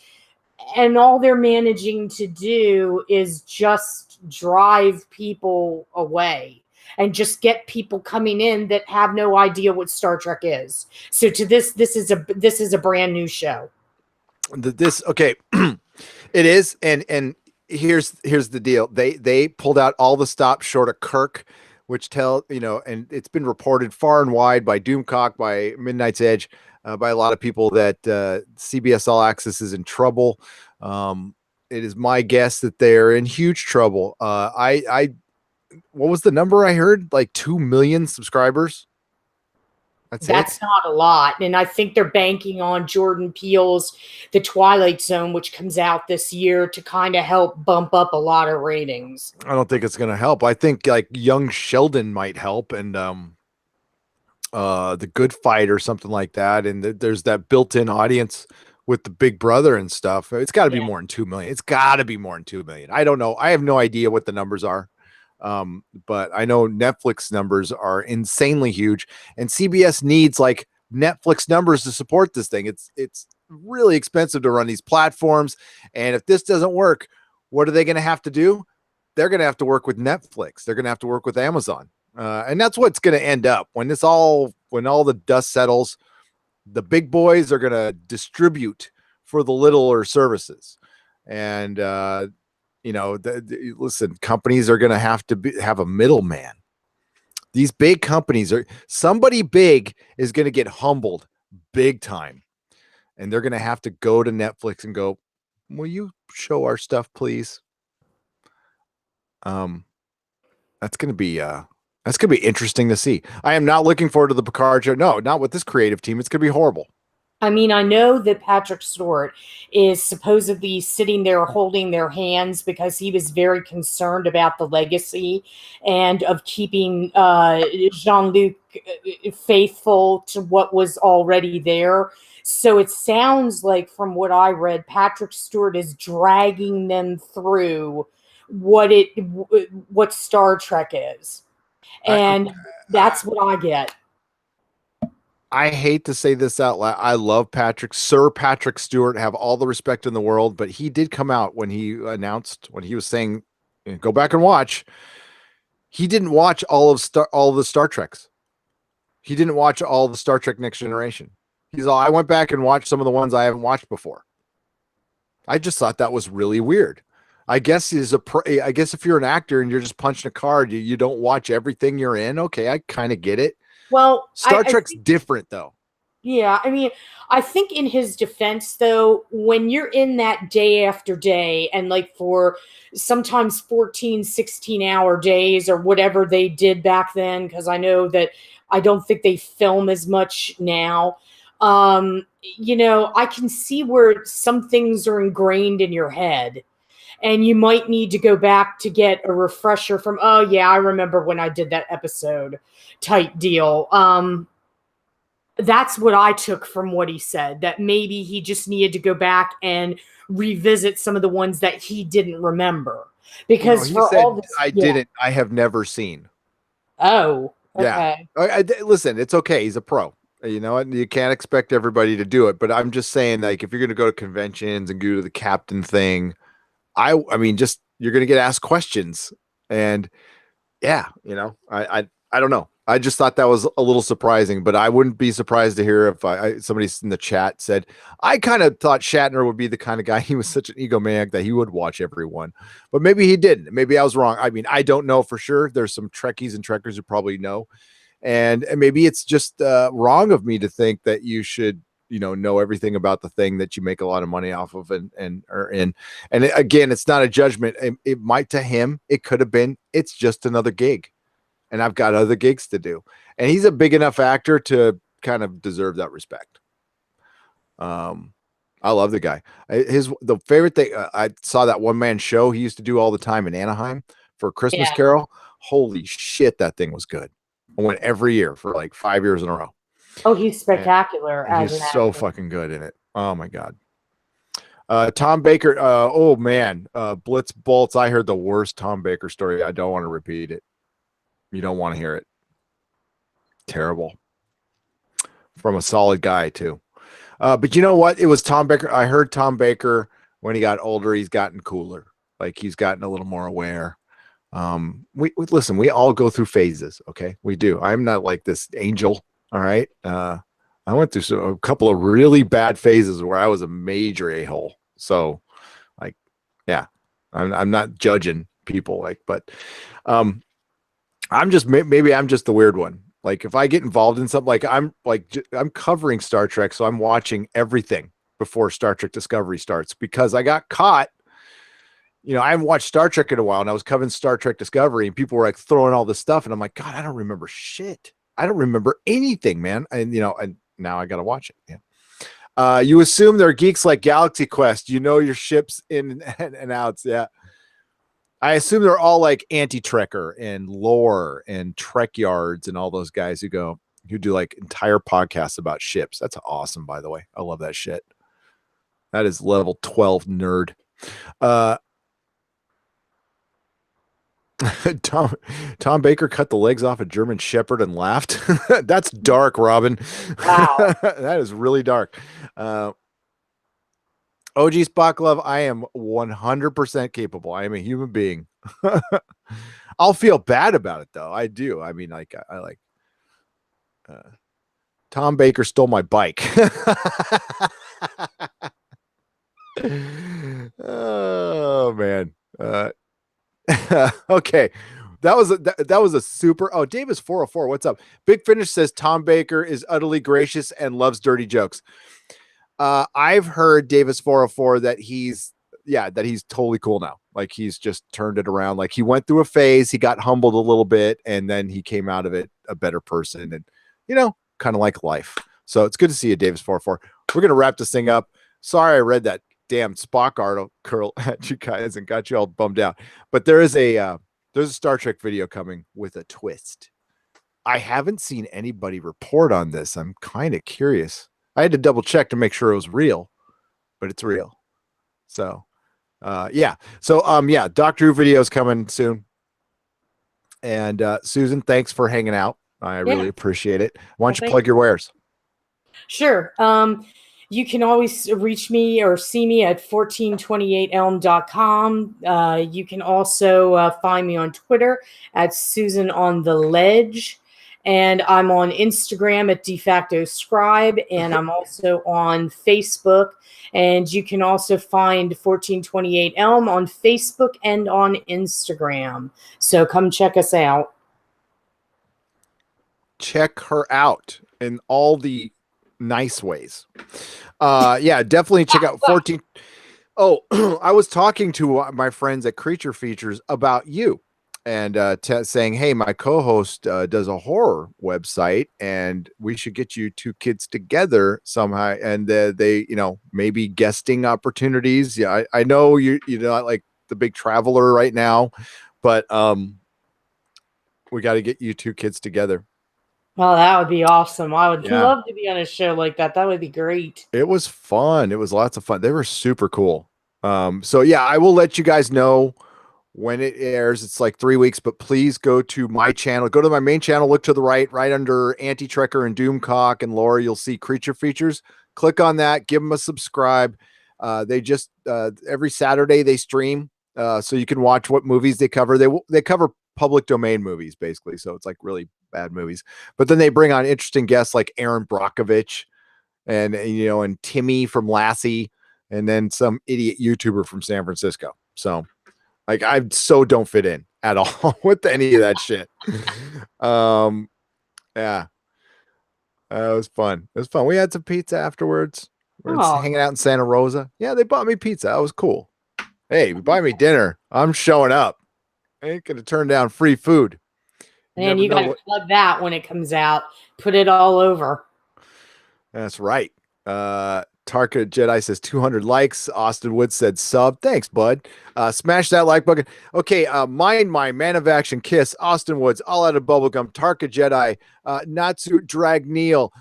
And all they're managing to do is just drive people away and just get people coming in that have no idea what Star Trek is. So to this is a brand new show. Okay, it is, and here's the deal. They pulled out all the stops short of Kirk, which and it's been reported far and wide by Doomcock, by Midnight's Edge, by a lot of people that CBS All Access is in trouble. It is my guess that they're in huge trouble. What was the number I heard? Like 2 million subscribers. That's not a lot. And I think they're banking on Jordan Peele's The Twilight Zone, which comes out this year, to kind of help bump up a lot of ratings. I don't think it's going to help. I think like Young Sheldon might help, and The Good Fight or something like that. And there's that built-in audience with the Big Brother and stuff. It's got to be more than 2 million. It's got to be more than 2 million. I don't know. I have no idea what the numbers are. But I know Netflix numbers are insanely huge, and CBS needs like Netflix numbers to support this thing. It's really expensive to run these platforms. And if this doesn't work, what are they going to have to do? They're going to have to work with Netflix. They're going to have to work with Amazon. And that's what's going to end up when all the dust settles. The big boys are going to distribute for the littler services. And, listen, companies are going to have a middleman. These big companies somebody big is going to get humbled big time. And they're going to have to go to Netflix and go, will you show our stuff, please? That's going to be interesting to see. I am not looking forward to the Picard show. No, not with this creative team. It's going to be horrible. I mean, I know that Patrick Stewart is supposedly sitting there holding their hands because he was very concerned about the legacy and of keeping Jean-Luc faithful to what was already there. So it sounds like, from what I read, Patrick Stewart is dragging them through what Star Trek is. And that's what I get. I hate to say this out loud. I love Sir Patrick Stewart, have all the respect in the world, but he did come out when he was saying, go back and watch. He didn't watch all of the Star Treks. He didn't watch all the Star Trek Next Generation. I went back and watched some of the ones I haven't watched before. I just thought that was really weird. I guess if you're an actor and you're just punching a card, you don't watch everything you're in. Okay, I kind of get it. Well, Star Trek's different, though. Yeah, I mean, I think in his defense, though, when you're in that day after day, and like for sometimes 14, 16-hour days or whatever they did back then, because I know that I don't think they film as much now. I can see where some things are ingrained in your head. And you might need to go back to get a refresher from, oh, yeah, I remember when I did that episode type deal. That's what I took from what he said, that maybe he just needed to go back and revisit some of the ones that he didn't remember. Because I have never seen. Oh, okay. Yeah. Listen, it's okay. He's a pro. You can't expect everybody to do it. But I'm just saying, like, if you're going to go to conventions and go to the captain thing, I mean, just you're going to get asked questions, and I don't know. I just thought that was a little surprising, but I wouldn't be surprised to hear if somebody in the chat said, I kind of thought Shatner would be the kind of guy. He was such an egomaniac that he would watch everyone, but maybe he didn't. Maybe I was wrong. I mean, I don't know for sure. There's some Trekkies and Trekkers who probably know, and maybe it's just wrong of me to think that you should know everything about the thing that you make a lot of money off of and again, it's not a judgment. It might, to him, it could have been, it's just another gig and I've got other gigs to do. And he's a big enough actor to kind of deserve that respect. I love the guy. The favorite thing, I saw that one man show he used to do all the time in Anaheim for Christmas Yeah. Carol. Holy shit, that thing was good. I went every year for like 5 years in a row. Oh, he's And spectacular as he's an so actor. fucking good in it. Oh my god. Tom Baker. Oh man, Blitz Bolts. I heard the worst Tom Baker story. I don't want to repeat it. You don't want to hear it. Terrible. From a solid guy too. But you know what? It was Tom Baker. I heard Tom Baker when he got older, he's gotten cooler. Like he's gotten a little more aware. We listen, we all go through phases. Okay. We do. I'm not like this angel. All right. I went through a couple of really bad phases where I was a major a-hole. So like, yeah, I'm not judging people but, I'm just, maybe I'm just the weird one. Like if I get involved in something, I'm covering Star Trek. So I'm watching everything before Star Trek Discovery starts because I got caught. I haven't watched Star Trek in a while and I was covering Star Trek Discovery and people were like throwing all this stuff. And I'm like, God, I don't remember shit. I don't remember anything, man. And, and now I got to watch it. Yeah. You assume they're geeks like Galaxy Quest. You know your ships in and outs. Yeah. I assume they're all like anti-trekker and lore and trek yards and all those guys who do like entire podcasts about ships. That's awesome, by the way. I love that shit. That is level 12 nerd. Tom Baker cut the legs off a German Shepherd and laughed. That's dark, Robin. Wow. That is really dark. OG Spock Love, I am 100% capable. I am a human being. I'll feel bad about it though. I do. I mean, like I like Tom Baker stole my bike. Oh man. Okay. That was a super. Oh, Davis 404. What's up? Big Finish says Tom Baker is utterly gracious and loves dirty jokes. I've heard Davis 404 that he's totally cool now. Like he's just turned it around. Like he went through a phase, he got humbled a little bit, and then he came out of it a better person. And kind of like life. So it's good to see you, Davis 404. We're gonna wrap this thing up. Sorry, I read that damn Spock article at you guys and got you all bummed out. But there's a Star Trek video coming with a twist. I haven't seen anybody report on this. I'm kind of curious. I had to double check to make sure it was real, but it's real. So, yeah. So, yeah, Doctor Who video is coming soon. And Susan, thanks for hanging out. I really appreciate it. Why don't you plug your wares? Sure. You can always reach me or see me at 1428elm.com. You can also find me on Twitter at Susan on the Ledge. And I'm on Instagram at De Facto Scribe. And I'm also on Facebook. And you can also find 1428 Elm on Facebook and on Instagram. So come check us out. Check her out in all the nice ways. Yeah, definitely check out 14. Oh, I was talking to my friends at Creature Features about you and saying, hey, my co-host does a horror website and we should get you two kids together somehow. And they, maybe guesting opportunities. Yeah, I know you're not like the big traveler right now, but we got to get you two kids together. Oh, that would be awesome. I would love to be on a show like that. That would be great. It was fun. It was lots of fun. They were super cool. So yeah, I will let you guys know when it airs. It's like 3 weeks, but please go to my channel. Go to my main channel, look to the right under Anti-Trekker and Doomcock and Laura, you'll see Creature Features. Click on that, give them a subscribe. They just every Saturday they stream, so you can watch what movies they cover. They cover public domain movies, basically. So it's like really bad movies, but then they bring on interesting guests like Aaron Brockovich and Timmy from Lassie, and then some idiot YouTuber from San Francisco. So like I so don't fit in at all with any of that shit. Yeah. It was fun. It was fun. We had some pizza afterwards. We're hanging out in Santa Rosa. Yeah, they bought me pizza. That was cool. Hey, buy me dinner. I'm showing up. I ain't gonna turn down free food. And you gotta plug that when it comes out. Put it all over. That's right. Tarka Jedi says 200 likes. Austin Wood said sub. Thanks, bud. Smash that like button. Okay, Mind My Man of Action Kiss. Austin Woods, All Out of Bubblegum. Tarka Jedi. Natsu Drag Neil.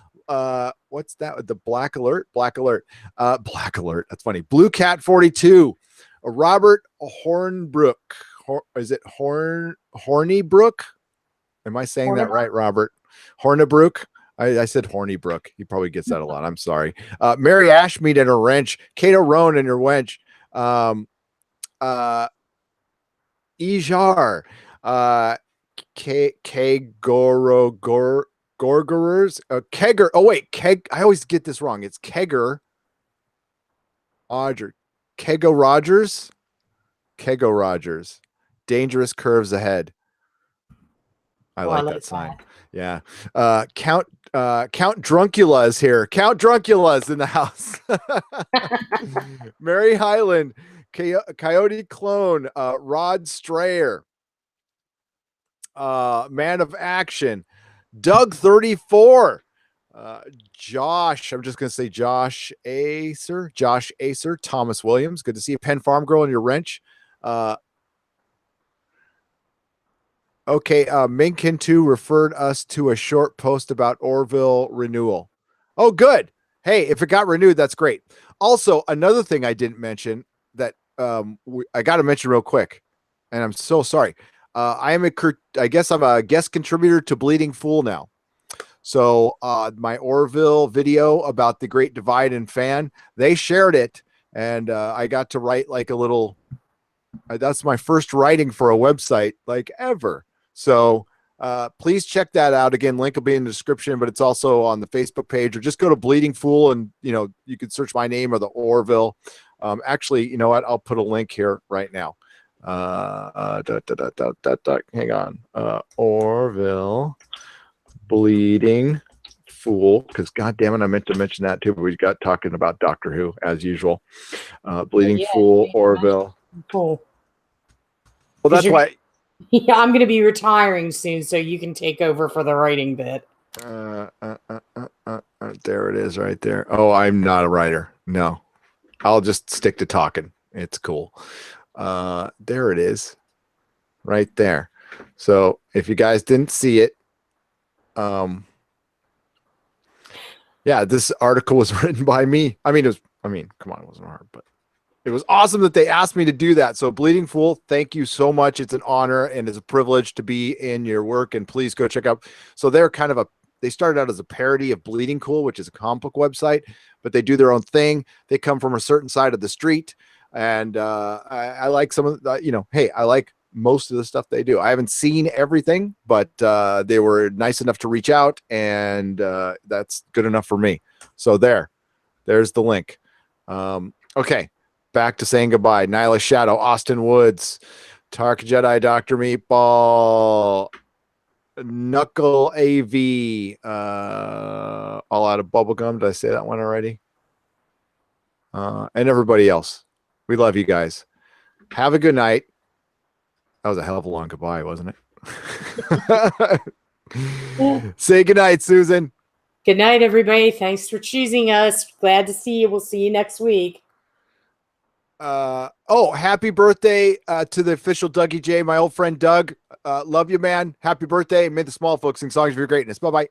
What's that? The Black Alert? Black Alert. Black Alert. That's funny. Blue Cat 42. Robert Hornbrook. Is it Hornybrook? Am I saying that right, Robert? Hornibrook? I said Hornybrook. He probably gets that a lot. I'm sorry. Mary Ashmead and her wrench. Kato Roan and her wench. Ijar. Gorgorers. Kegger. Oh, wait. I always get this wrong. It's Kegger. Kego Rogers. Kego Rogers. Dangerous curves ahead. I like that sign. Yeah. Count Druncula is here. Count Druncula is in the house. Mary Highland, Coyote Clone, Rod Strayer, Man of Action, Doug 34, Josh. I'm just gonna say Josh Acer, Thomas Williams. Good to see you, Penn Farm Girl, and your wrench. Okay, Minkin 2 referred us to a short post about Orville renewal. Oh, good. Hey, if it got renewed, that's great. Also, another thing I didn't mention that I got to mention real quick, and I'm so sorry. I guess I'm a guest contributor to Bleeding Fool now. So my Orville video about the Great Divide and Fan, they shared it, and I got to write like a little. That's my first writing for a website like ever. So please check that out. Again, link will be in the description, but it's also on the Facebook page, or just go to Bleeding Fool and, you can search my name or the Orville. Actually, you know what? I'll put a link here right now. Hang on. Orville Bleeding Fool, because God damn it, I meant to mention that too, but we got talking about Doctor Who as usual. Bleeding Fool, Orville. Cool. Well, that's why. Yeah, I'm going to be retiring soon, so you can take over for the writing bit. There it is right there. Oh, I'm not a writer. No, I'll just stick to talking. It's cool. There it is right there. So if you guys didn't see it, yeah, this article was written by me. Come on, it wasn't hard, but it was awesome that they asked me to do that. So Bleeding Fool, thank you so much. It's an honor and it's a privilege to be in your work, and please go check out. So they're they started out as a parody of Bleeding Cool, which is a comic book website, but they do their own thing. They come from a certain side of the street, and I like some of the, hey, I like most of the stuff they do. I haven't seen everything, but they were nice enough to reach out, and that's good enough for me. So there's the link. Okay. Back to saying goodbye. Nyla Shadow, Austin Woods, Tark Jedi, Dr. Meatball, Knuckle AV, All Out of Bubblegum. Did I say that one already? And everybody else. We love you guys. Have a good night. That was a hell of a long goodbye, wasn't it? Say good night, Susan. Good night, everybody. Thanks for choosing us. Glad to see you. We'll see you next week. Happy birthday to the official Dougie J, my old friend Doug. Love you, man. Happy birthday. May the small folks sing songs of your greatness. Bye-bye.